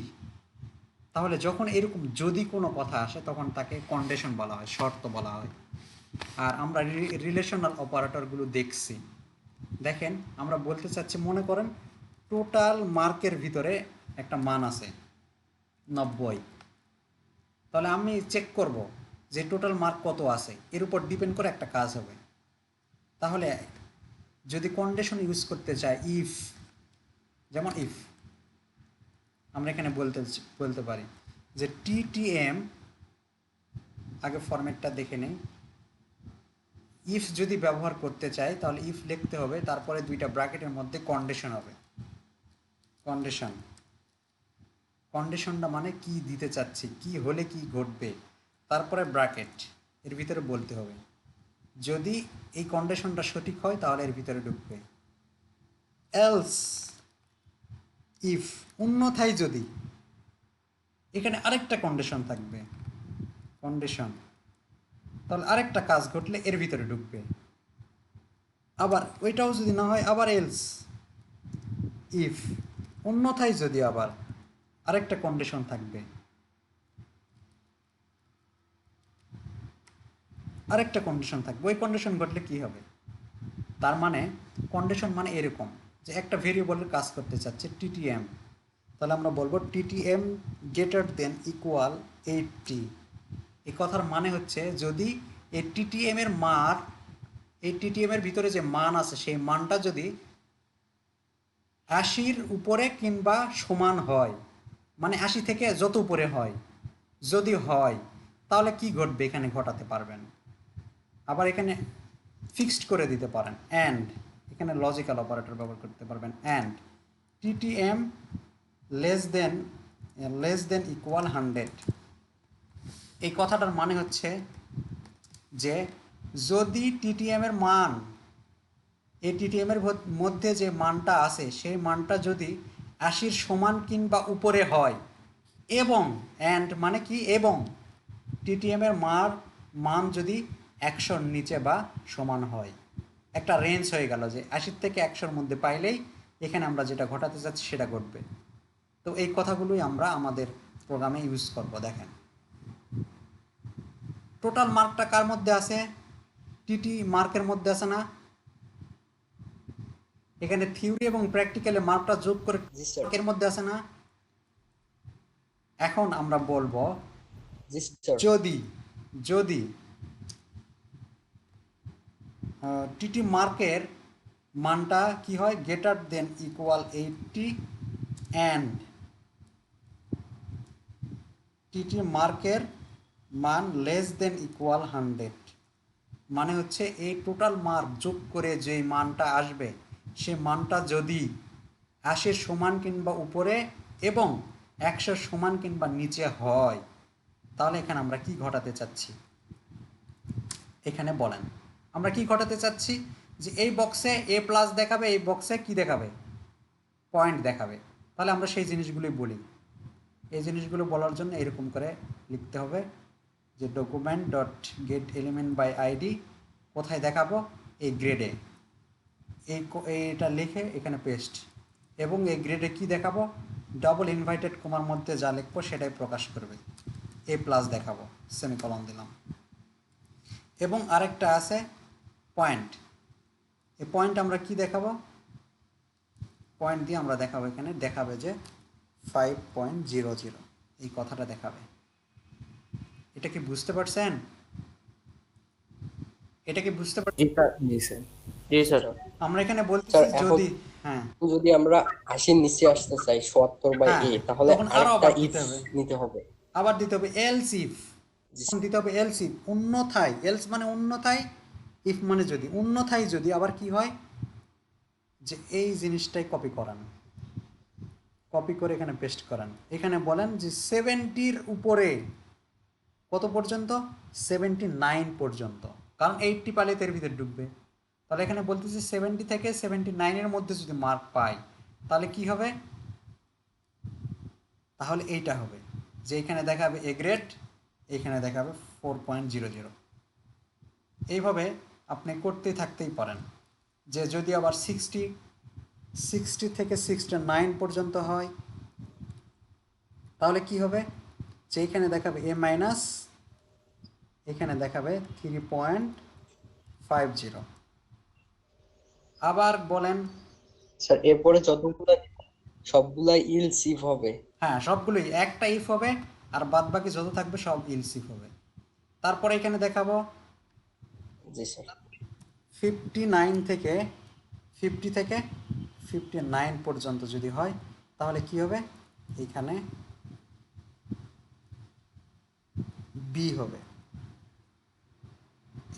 [SPEAKER 1] তাহলে যখন এরকম যদি কোনো কথা আসে তখন তাকে কন্ডিশন বলা হয়, শর্ত বলা হয়। আর আমরা রিলেশনাল অপারেটরগুলো দেখছি। দেখেন, আমরা বলতে চাচ্ছি, মনে করেন টোটাল মার্কের ভিতরে একটা মান আছে 90, তাহলে আমি চেক করব যে টোটাল মার্ক কত আছে, এর উপর ডিপেন্ড করে একটা কাজ হবে। তাহলে যদি কন্ডিশন ইউজ করতে চাই, ইফ, যেমন ইফ আমরা এখানে বলতে পারি যে TTM, আগে ফরম্যাটটা দেখে নেই। ইফ যদি ব্যবহার করতে চাই তাহলে ইফ লিখতে হবে, তারপরে দুইটা ব্র্যাকেটের মধ্যে কন্ডিশন হবে। কন্ডিশনটা মানে কি দিতে চাচ্ছি, কি হলে কি ঘটবে, তারপরে ব্র্যাকেট এর ভিতরে বলতে হবে। যদি এই কন্ডিশনটা সঠিক হয় তাহলে এর ভিতরে ঢুকবে। এলস ইফ অন্যথায় যদি, এখানে আরেকটা কন্ডিশন থাকবে, কন্ডিশন, তাহলে আরেকটা কাজ ঘটলে এর ভিতরে ঢুকবে। আবার ওইটাও যদি না হয় আবার এলস ইফ, অন্যথায় যদি আবার আরেকটা কন্ডিশন থাকবে, আরেকটা কন্ডিশন থাকবে, ওই কন্ডিশন ঘটলে কি হবে? তার মানে কন্ডিশন মানে এরকম যে একটা ভেরিয়েবলের কাজ করতে চাচ্ছে টিটিএম, তাহলে আমরা বলবো টিটিএম গ্রেটার দেন ইকুয়াল 80। এই কথার মানে হচ্ছে যদি এই টিটিএম এর মান, এই টিটিএম এর ভিতরে যে মান আছে সেই মানটা যদি 80-র উপরে কিংবা সমান হয়, মানে 80 থেকে যত উপরে হয়, যদি হয় তাহলে কি ঘটবে এখানে ঘটাতে পারবেন। আবার এখানে ফিক্সড করে দিতে পারেন অ্যান্ড, এখানে লজিক্যাল অপারেটর ব্যবহার করতে পারবেন and TTM less than equal 100। এই কথাটার মানে হচ্ছে যে যদি টিটিএম এর মান, এই টিটিএম এর মধ্যে যে মানটা আছে সেই মানটা যদি 80-র সমান কিংবা উপরে হয়, এবং অ্যান্ড মানে কি, এবং টিটিএম এর মান যদি 100-র নিচে বা সমান হয়, একটা রেঞ্জ হয়ে গেল যে 80 থেকে 100-র মধ্যে পাইলেই এখানে আমরা যেটা ঘটাতে চাচ্ছি সেটা ঘটবে। তো এই কথাগুলোই আমরা আমাদের প্রোগ্রামে ইউজ করব। দেখেন টোটাল মার্কটা কার মধ্যে আছে? টিটি মার্কের মধ্যে আছে না? এখানে থিওরি এবং প্র্যাকটিক্যালে মার্কটা যোগ করে এর মধ্যে আছে না? এখন আমরা বলবো যদি টিটি মার্কের মানটা কি হয়, greater than equal 80 and TT মার্কের মান লেস দেন ইকুয়াল 100, মানে হচ্ছে এই টোটাল মার্ক যোগ করে যেই মানটা আসবে সে মানটা যদি 80-র সমান কিংবা উপরে এবং 100-র সমান কিংবা নিচে হয়, তাহলে এখানে আমরা কি ঘটাতে চাচ্ছি? এখানে বলেন আমরা কি ঘটাতে চাচ্ছি? যে এই বক্সে এ প্লাস দেখাবে, এই বক্সে কি দেখাবে? পয়েন্ট দেখাবে। তাহলে আমরা সেই জিনিসগুলোই বলি। এই জিনিসগুলো বলার জন্য এরকম করে লিখতে হবে যে document dot get element by ID কোথায় দেখাবো? এই গ্রেডে। এইটা লিখে এখানে পেস্ট, এবং এই গ্রেডে কি দেখাবো? ডাবল ইনভাইটেড কমার মধ্যে যা লিখবো সেটাই প্রকাশ করবে। এ প্লাস দেখাবো, সেমিকলন দিলাম। এবং আরেকটা আছে পয়েন্ট, এই পয়েন্ট আমরা কি দেখাবো? পয়েন্ট দিয়ে আমরা দেখাবো, এখানে দেখাবে যে 5.00, এই কথাটা দেখাবে। এটা কি বুঝতে পারছেন? এটা কি বুঝতে পারছেন?
[SPEAKER 12] জি স্যার।
[SPEAKER 1] আমরা এখানে বলতেছি যদি
[SPEAKER 12] যদি আমরা 80-র নিচে আসতে চাই 77 বাই a, তাহলে আরেকটা ইফ নিতে হবে,
[SPEAKER 1] আবার দিতে হবে এলস ইফ, দিতে হবে এলস ইফ, অন্যথায়। এলস মানে অন্যথায়, ইফ মানে যদি। অন্যথায় যদি আবার কি হয়, যে এই জিনিসটাই কপি করান, কপি করে এখানে পেস্ট করান। এখানে বলেন যে 70-র উপরে কত পর্যন্ত? 79 পর্যন্ত, কারণ 80 পালে এর ভিতরে ঢুকবে। তাহলে এখানে বলতেছি 70 থেকে 79-এর মধ্যে যদি মার্ক পাই তাহলে কি হবে? তাহলে এইটা হবে যে এখানে দেখাবে এ গ্রেড, এখানে দেখাবে 4.00। এইভাবে আপনি করতেই থাকতেই পারেন। যে যদি আবার 60 থেকে 69 পর্যন্ত হয় তাহলে কি হবে? যে এখানে দেখাবে এ মাইনাস, এখানে দেখাবে 3.50। আবার বলেন
[SPEAKER 12] স্যার এরপরে যতগুলো সবগুলাই ইলস ইফ হবে।
[SPEAKER 1] হ্যাঁ, সবগুলোই একটা ইফ হবে, আর বাদ বাকি যত থাকবে সব ইলস ইফ হবে। তারপরে এখানে দেখাবো
[SPEAKER 12] জি স্যার
[SPEAKER 1] 50 থেকে 59 পর্যন্ত যদি হয় তাহলে কি হবে? এখানে বি হবে,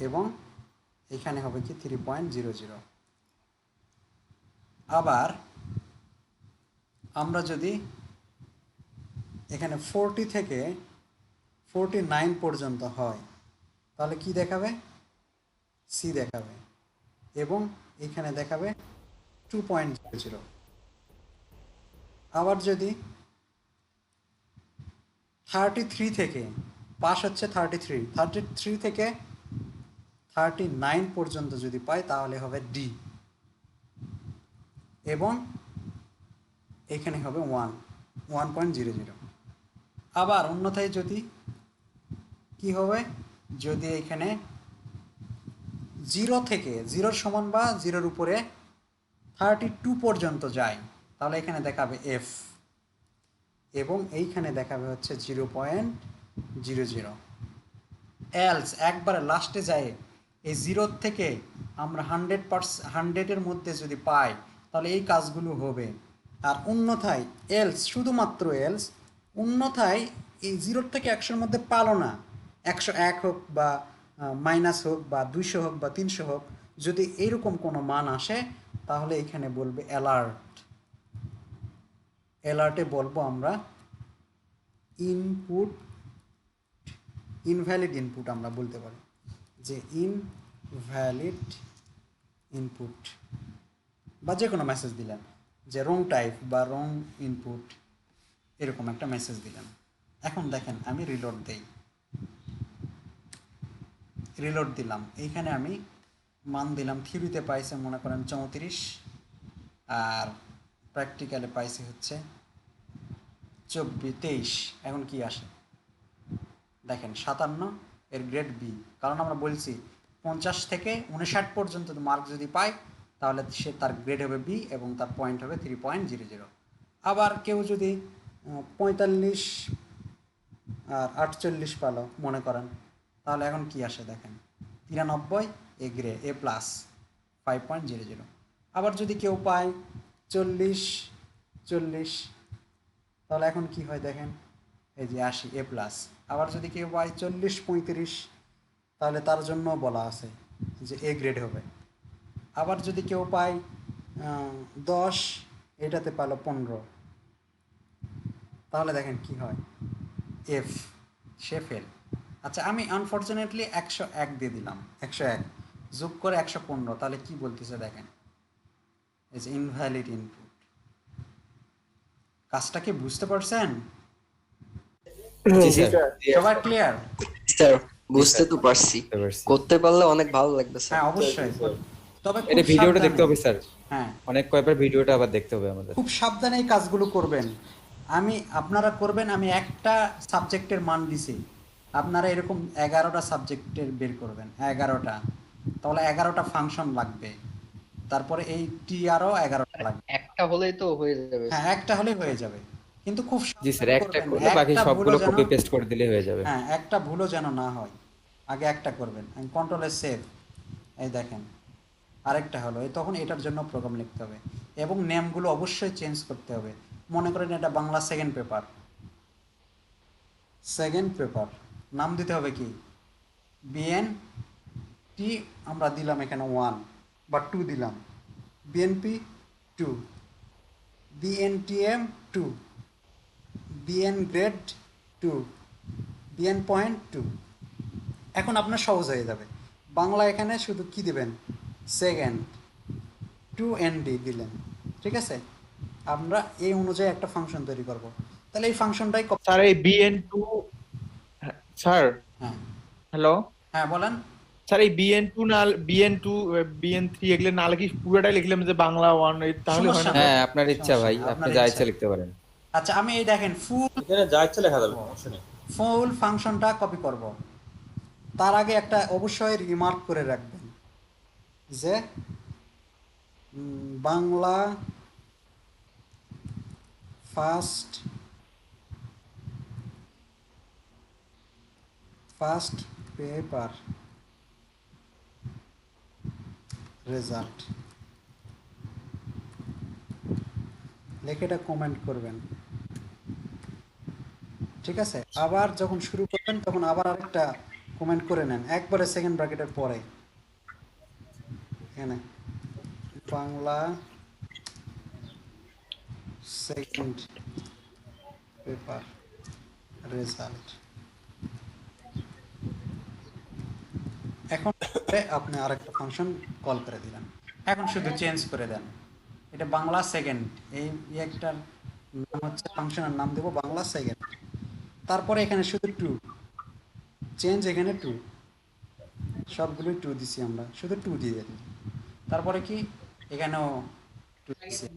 [SPEAKER 1] এবং এখানে হবে কি 3.00। আবার আমরা যদি এখানে 40 থেকে 49 পর্যন্ত হয়, তাহলে কি দেখাবে? সি দেখাবে। এবং এখানে দেখাবে 2.00। আবার যদি 33 থেকে পাস হচ্ছে 33 থেকে 39 পর্যন্ত যদি পাই তাহলে হবে ডি, এবং এখানে হবে 1.00। আবার অন্যথায় যদি কি হবে, যদি এখানে 0 থেকে 0 সমান বা 0-র উপরে 32 পর্যন্ত যায় তাহলে এখানে দেখাবে এফ, এবং এইখানে দেখাবে হচ্ছে 0.00। এলস একবারে লাস্টে যায় এই 0 থেকে আমরা 100-এর মধ্যে যদি পাই তাহলে এই কাজগুলো হবে। আর অন্যথায় এলস, শুধুমাত্র এলস, অন্যথায় এই 0 থেকে 100-এর মধ্যে পালো না, 101 হোক বা মাইনাস হোক বা 200 হোক বা 300 হোক, যদি এইরকম কোনো মান আসে তাহলে এখানে বলবে অ্যালার্ট। অ্যালার্টে বলবো আমরা ইনপুট, ইনভ্যালিড ইনপুট আমরা বলতে পারি যে ইনভ্যালিড ইনপুট, বা যে কোনো মেসেজ দিলেন যে রং টাইপ বা রং ইনপুট, এরকম একটা মেসেজ দিলেন। এখন দেখেন আমি রিলোড দেই, রিলোড দিলাম, এইখানে আমি মান দিলাম, থিওরিতে পাইছে মনে করেন 34, আর প্র্যাকটিক্যালে পাইছে হচ্ছে 23। এখন কি আসে দেখেন 57, এর গ্রেড বি, কারণ আমরা বলছি 50 থেকে 59 পর্যন্ত মার্ক যদি পায় তাহলে সে তার গ্রেড হবে বি এবং তার পয়েন্ট হবে 3.00। আবার কেউ যদি 45 আর 48 পালো মনে করেন, তাহলে এখন কি আসে দেখেন 93, এ গ্রে এ প্লাস 5.00। আবার যদি কেউ পায় 40, তাহলে এখন কি হয় দেখেন এই যে 80, এ প্লাস। আবার যদি কেউ পায় 40-35, তাহলে তার জন্য বলা আছে যে এ গ্রেড হবে। আবার যদি কেউ পায় 10, এটাতে পালো 15, তাহলে দেখেন কি হয় এফ, সে ফেল। আচ্ছা আমি আনফর্চুনেটলি 101 দিয়ে দিলাম, 101 যোগ করে 115, তাহলে কি বলতেছে দেখেন এই যে ইনভ্যালিড ইনপুট। কাজটা কি বুঝতে পারছেন? সবাই ক্লিয়ার?
[SPEAKER 12] স্যার বুঝতে তো পারছি, করতে পারলে অনেক ভালো লাগবে স্যার।
[SPEAKER 1] হ্যাঁ অবশ্যই, তবে
[SPEAKER 4] এটা ভিডিওটা দেখতে হবে স্যার,
[SPEAKER 1] হ্যাঁ
[SPEAKER 4] অনেক কয়েকবার ভিডিওটা আবার দেখতে হবে আমাদের।
[SPEAKER 1] খুব সাবধানে এই কাজগুলো করবেন। আপনারা করবেন, আমি একটা সাবজেক্টের মান দিছি, আপনারা এরকম 11টা সাবজেক্টের বের করবেন, 11টা, তাহলে 11টা ফাংশন লাগবে, তারপরে এই টিআরও 11টা লাগবে।
[SPEAKER 12] একটা হলেই তো হয়ে যাবে।
[SPEAKER 1] হ্যাঁ একটা হলেই হয়ে যাবে, কিন্তু খুব
[SPEAKER 4] জি স্যার, একটা
[SPEAKER 1] করবেন,
[SPEAKER 4] করলে বাকি
[SPEAKER 1] একটা
[SPEAKER 4] সবগুলো
[SPEAKER 1] ভুলও যেন-
[SPEAKER 4] কপি পেস্ট করে দিলে হয়ে যাবে।
[SPEAKER 1] হ্যাঁ একটা ভুলও যেন না হয়, আগে একটা করবেন। আমি কন্ট্রোলে সেভ, এই দেখেন আরেকটা হলো, এই তখন এটার জন্য প্রোগ্রাম লিখতে হবে এবং নেমগুলো অবশ্যই চেঞ্জ করতে হবে। মনে করেন এটা বাংলা সেকেন্ড পেপার, নাম দিতে হবে কি বিএন টি, আমরা দিলাম এখানে 1 বা 2 দিলাম, BNP 2, BNTM 2, BN grade 2, BN point 2। এখন আপনার সহজ হয়ে যাবে। বাংলা এখানে শুধু কি দিবেন, সেকেন্ড 2ND দিলেন, ঠিক আছে। আমরা এই অনুযায়ী একটা ফাংশন তৈরি করব, তাহলে এই ফাংশনটাই
[SPEAKER 3] স্যার এই BN2, স্যার
[SPEAKER 1] হ্যাঁ
[SPEAKER 3] হ্যালো,
[SPEAKER 1] হ্যাঁ বলেন
[SPEAKER 3] স্যার এই BN2 না BN2 BN3 এগুলো না লিখি পুরোটাই লিখলাম যে বাংলা 1, তাহলে হয় না?
[SPEAKER 4] হ্যাঁ আপনার ইচ্ছা ভাই, আপনি যা ইচ্ছা লিখতে পারেন।
[SPEAKER 1] আচ্ছা আমি এই দেখেন
[SPEAKER 7] এখানে যা ইচ্ছা লেখা যাবে, সমস্যা নেই।
[SPEAKER 1] ফুল ফাংশনটা কপি করব, তার আগে একটা অবশ্যই রিমার্ক করে রাখবেন যে বাংলা ফার্স্ট পেপার রেজাল্ট লিখে এটা কমেন্ট করবেন, ঠিক আছে। আবার যখন শুরু করবেন তখন আবার আরেকটা কমেন্ট করে নেন, একবারে সেকেন্ড ব্র্যাকেটের পরে এখানে বাংলা সেকেন্ড পেপার রেজাল্ট। এখন আপনি আরেকটা ফাংশন কল করে দিলেন, এখন শুধু চেঞ্জ করে দেন, এটা বাংলা সেকেন্ড, এই একটার নাম হচ্ছে ফাংশনের নাম দেবো বাংলা সেকেন্ড, তারপরে এখানে শুধু টু চেঞ্জ, এখানে টু, সবগুলোই টু দিছি আমরা, শুধু টু দিয়ে দিই, তারপরে কি এখানেও টু দিছি।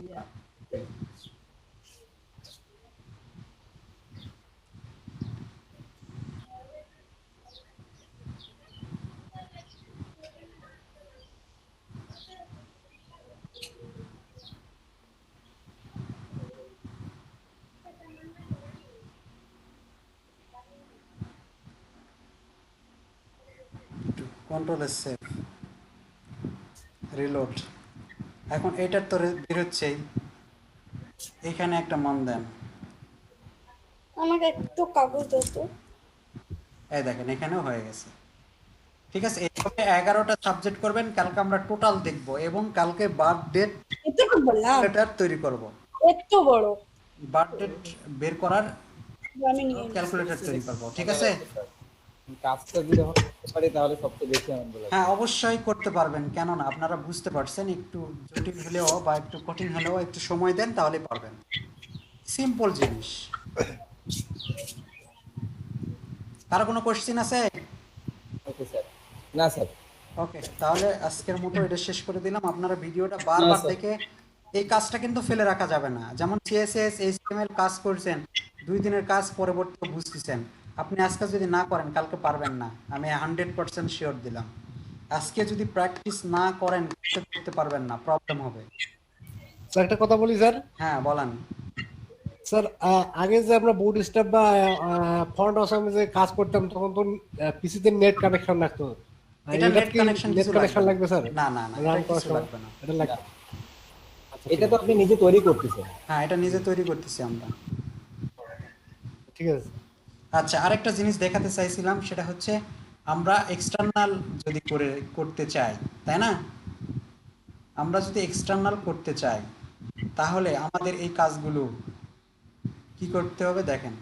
[SPEAKER 1] Control S save, reload. এখন এটার তো বের হচ্ছেই, এখানে একটা মান দেন,
[SPEAKER 14] আমাকে একটু কাগজ দাও তো।
[SPEAKER 1] এই দেখেন এখানেও হয়ে গেছে। ঠিক আছে, এইভাবে 11টা সাবজেক্ট করবেন, কালকে আমরা টোটাল দেখব এবং কালকে বার্থ ডেট ক্যালকুলেটর তৈরি করব।
[SPEAKER 14] এত বড়
[SPEAKER 1] বার্থ ডেট বের করার
[SPEAKER 14] আমি নিয়ে
[SPEAKER 1] ক্যালকুলেটর তৈরি করব। ঠিক আছে,
[SPEAKER 4] কাজটা যদি আমরা করতে পারি তাহলে সবচেয়ে বেশি আনন্দ লাগবে।
[SPEAKER 1] হ্যাঁ অবশ্যই করতে পারবেন, কেন না, আপনারা বুঝতে পারছেন, একটু জটিল হলেও বা একটু কঠিন হলেও একটু সময় দেন তাহলে পারবেন, সিম্পল জিনিস। কারো কোনো কোশ্চেন আছে?
[SPEAKER 4] Okay sir. না স্যার।
[SPEAKER 1] ওকে, তাহলে আজকের মতো এটা শেষ করে দিলাম। আপনারা ভিডিওটা বারবার দেখে এই কাজটা কিন্তু ফেলে রাখা যাবে না। যেমন সিএসএস এইচটিএমএল কাজ করছেন, 2 দিনের কাজ পরবর্তী বুঝতেছেন, আপনি আজকে যদি না করেন কালকে পারবেন না, আমি 100% শিওর দিলাম। আজকে যদি প্র্যাকটিস না করেন করতে পারবেন না, প্রবলেম হবে।
[SPEAKER 9] স্যার একটা কথা বলি স্যার।
[SPEAKER 1] হ্যাঁ বলেন।
[SPEAKER 9] স্যার আগে যে আমরা বুট স্ট্র্যাপ বা ফন্ট অসামে যে কাজ করতাম তখন তো পিসিতে নেট কানেকশন লাগতো।
[SPEAKER 1] এটা নেট কানেকশন
[SPEAKER 9] লাগবে স্যার?
[SPEAKER 1] না না না, এটা কিছু লাগবে না।
[SPEAKER 9] এটা লাগবে।
[SPEAKER 4] এটা তো আপনি নিজে তৈরি করতেছেন।
[SPEAKER 1] হ্যাঁ এটা নিজে তৈরি করতেছি আমরা।
[SPEAKER 9] ঠিক আছে।
[SPEAKER 1] আচ্ছা, আরেকটা জিনিস দেখাতে চাইছিলাম, সেটা হচ্ছে আমরা এক্সটার্নাল যদি করতে চাই, তাই না, আমরা যদি এক্সটার্নাল করতে চাই তাহলে আমাদের এই কাজগুলো কি করতে হবে দেখেন।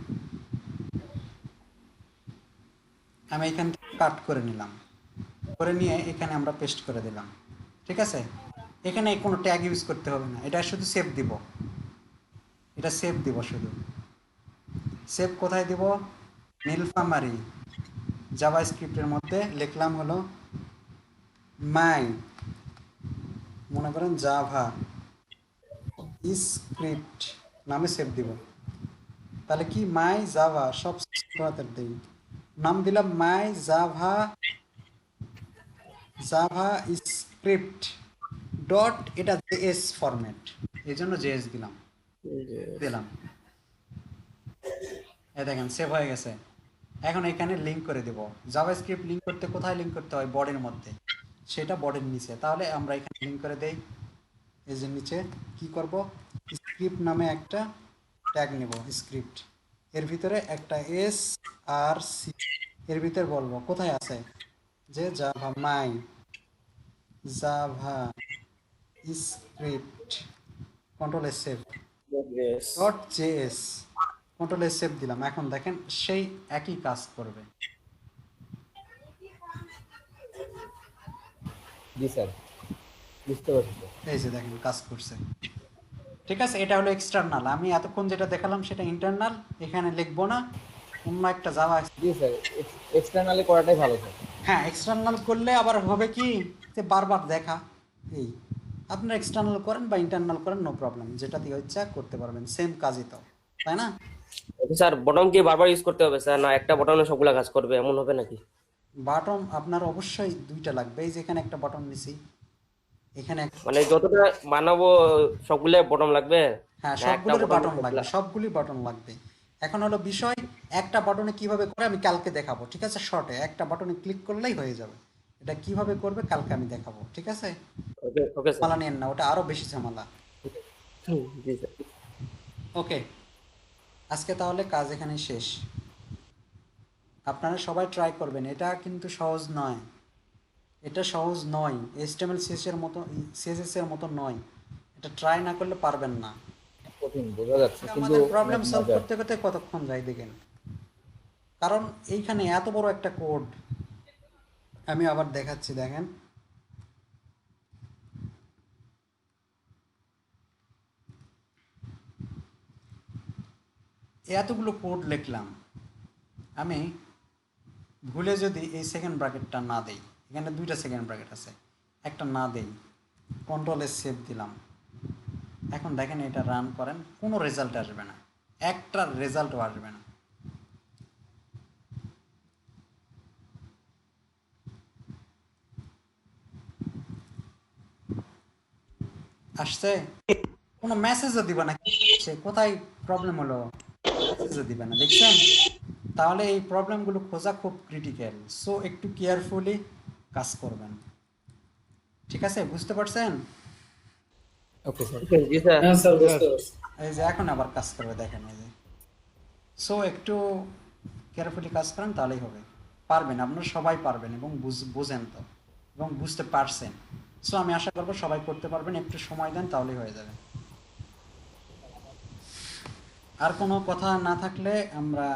[SPEAKER 1] আমি এখান থেকে কাট করে নিলাম, করে নিয়ে এখানে আমরা পেস্ট করে দিলাম। ঠিক আছে, এখানে কোনো ট্যাগ ইউজ করতে হবে না, এটা শুধু সেভ দিব, এটা সেভ দিব শুধু। সেভ কোথায় দিব? নীলফামারী জাভা স্ক্রিপ্টের মধ্যে লিখলাম হলো মাই, মনে করেন জাভা স্ক্রিপ্ট নামে সেভ দিব। তাহলে কি মাই জাভা, সব হাতের দিই, নাম দিলাম মাই জাভা স্ক্রিপ্ট ডট, এটা জেএস ফরম্যাট, এই জন্য জেএস দিলাম। এই দেখেন সেভ হয়ে গেছে। এখন এখানে লিঙ্ক করে দেব। জাভাস্ক্রিপ্ট লিঙ্ক করতে কোথায় লিঙ্ক করতে হয়? বডির মধ্যে, সেটা বডির নিচে। তাহলে আমরা এখানে লিঙ্ক করে দেই, এই যে নিচে কি করব, স্ক্রিপ্ট নামে একটা ট্যাগ নেব, স্ক্রিপ্ট, এর ভিতরে একটা src, এর ভিতরে বলবো কোথায় আছে, যে Java my JavaScript control S save dot JS, control S save দিলাম। এখন দেখেন সেই একই কাজ করবে।
[SPEAKER 4] জি স্যার, বুঝতে পারছি।
[SPEAKER 1] এই যে দেখেন কাজ করছে। ঠিক আছে, এটা হলো এক্সটার্নাল। আমি এতক্ষণ যেটা দেখালাম সেটা ইন্টারনাল, এখানে লিখবো না, অন্য একটা জাভা।
[SPEAKER 4] জি স্যার, এক্সটার্নালি করাটাই ভালো স্যার।
[SPEAKER 1] হ্যাঁ, এক্সটার্নাল করলে আবার হবে কি, যে বারবার দেখা। এই আপনারা এক্সটার্নাল করেন বা ইন্টারনাল করেন, নো প্রবলেম, যেটা দিয়ে ইচ্ছা করতে পারবেন, সেম কাজই তো, তাই না?
[SPEAKER 15] স্যার বটন কি বারবার ইউজ করতে হবে স্যার, না একটা বটনে সবগুলা কাজ করবে এমন হবে নাকি?
[SPEAKER 1] বাটন আপনার অবশ্যই 2টা লাগবে। এই যেখানে একটা বাটন নিছি, এখানে
[SPEAKER 15] মানে যতটা বানাবো সবগুলা বটন লাগবে?
[SPEAKER 1] হ্যাঁ সবগুলোর বাটন লাগবে, সবগুলি বাটন লাগবে। এখন হলো বিষয়, একটা বাটনে কিভাবে করে আমি কালকে দেখাবো। ঠিক আছে, শর্টে একটা বাটনে ক্লিক করলেই হয়ে যাবে। এটা কিভাবে করবে কালকে আমি দেখাবো। ঠিক আছে,
[SPEAKER 15] ওকে
[SPEAKER 1] ঝামেলা নিয়েন না, ওটা আরো বেশি ঝামেলা।
[SPEAKER 15] জি স্যার।
[SPEAKER 1] ওকে, আজকে তাহলে কাজ এখানে শেষ। আপনারা সবাই ট্রাই করবেন, এটা কিন্তু সহজ নয়, এটা সহজ নয়, HTML CSS এর মতো নয়, এটা ট্রাই না করলে পারবেন না।
[SPEAKER 4] কঠিন বোঝা যাচ্ছে, কিন্তু
[SPEAKER 1] আমাদের প্রবলেম সলভ করতে করতে কতক্ষণ যায় দেখেন। কারণ এইখানে এত বড় একটা কোড, আমি আবার দেখাচ্ছি, দেখেন এতগুলো কোড লিখলাম, আমি ভুলে যদি এই সেকেন্ড ব্র্যাকেটটা না দেই, এখানে দুইটা সেকেন্ড ব্র্যাকেট আছে, একটা না দেই, কন্ট্রোল এস সেভ দিলাম, এখন দেখেন এটা রান করেন, কোনো রেজাল্ট আসবে না, একটা রেজাল্টও আসবে না। আসছে, কোনো মেসেজও দিবা না, কোথায় প্রবলেম হলো, মেসেজও দিবে না, দেখছেন? তাহলে এই প্রবলেমগুলো খোঁজা খুব ক্রিটিক্যাল, সো একটু কেয়ারফুলি কাজ করবেন, ঠিক আছে? বুঝতে পারছেন?
[SPEAKER 4] Okay sir.
[SPEAKER 15] জি স্যার।
[SPEAKER 5] হ্যাঁ স্যার বুঝতে পারছি।
[SPEAKER 1] এই যে এখন আবার কাজ করবে, দেখেন এই যে, সো একটু কেয়ারফুলি কাজ করেন, তাহলেই হবে, পারবেন, আপনারা সবাই পারবেন এবং বুঝেন তো এবং বুঝতে পারছেন। সো আমি আশা করবো সবাই করতে পারবেন, একটু সময় দেন তাহলেই হয়ে যাবে। আর কোনো কথা না থাকলে আমরা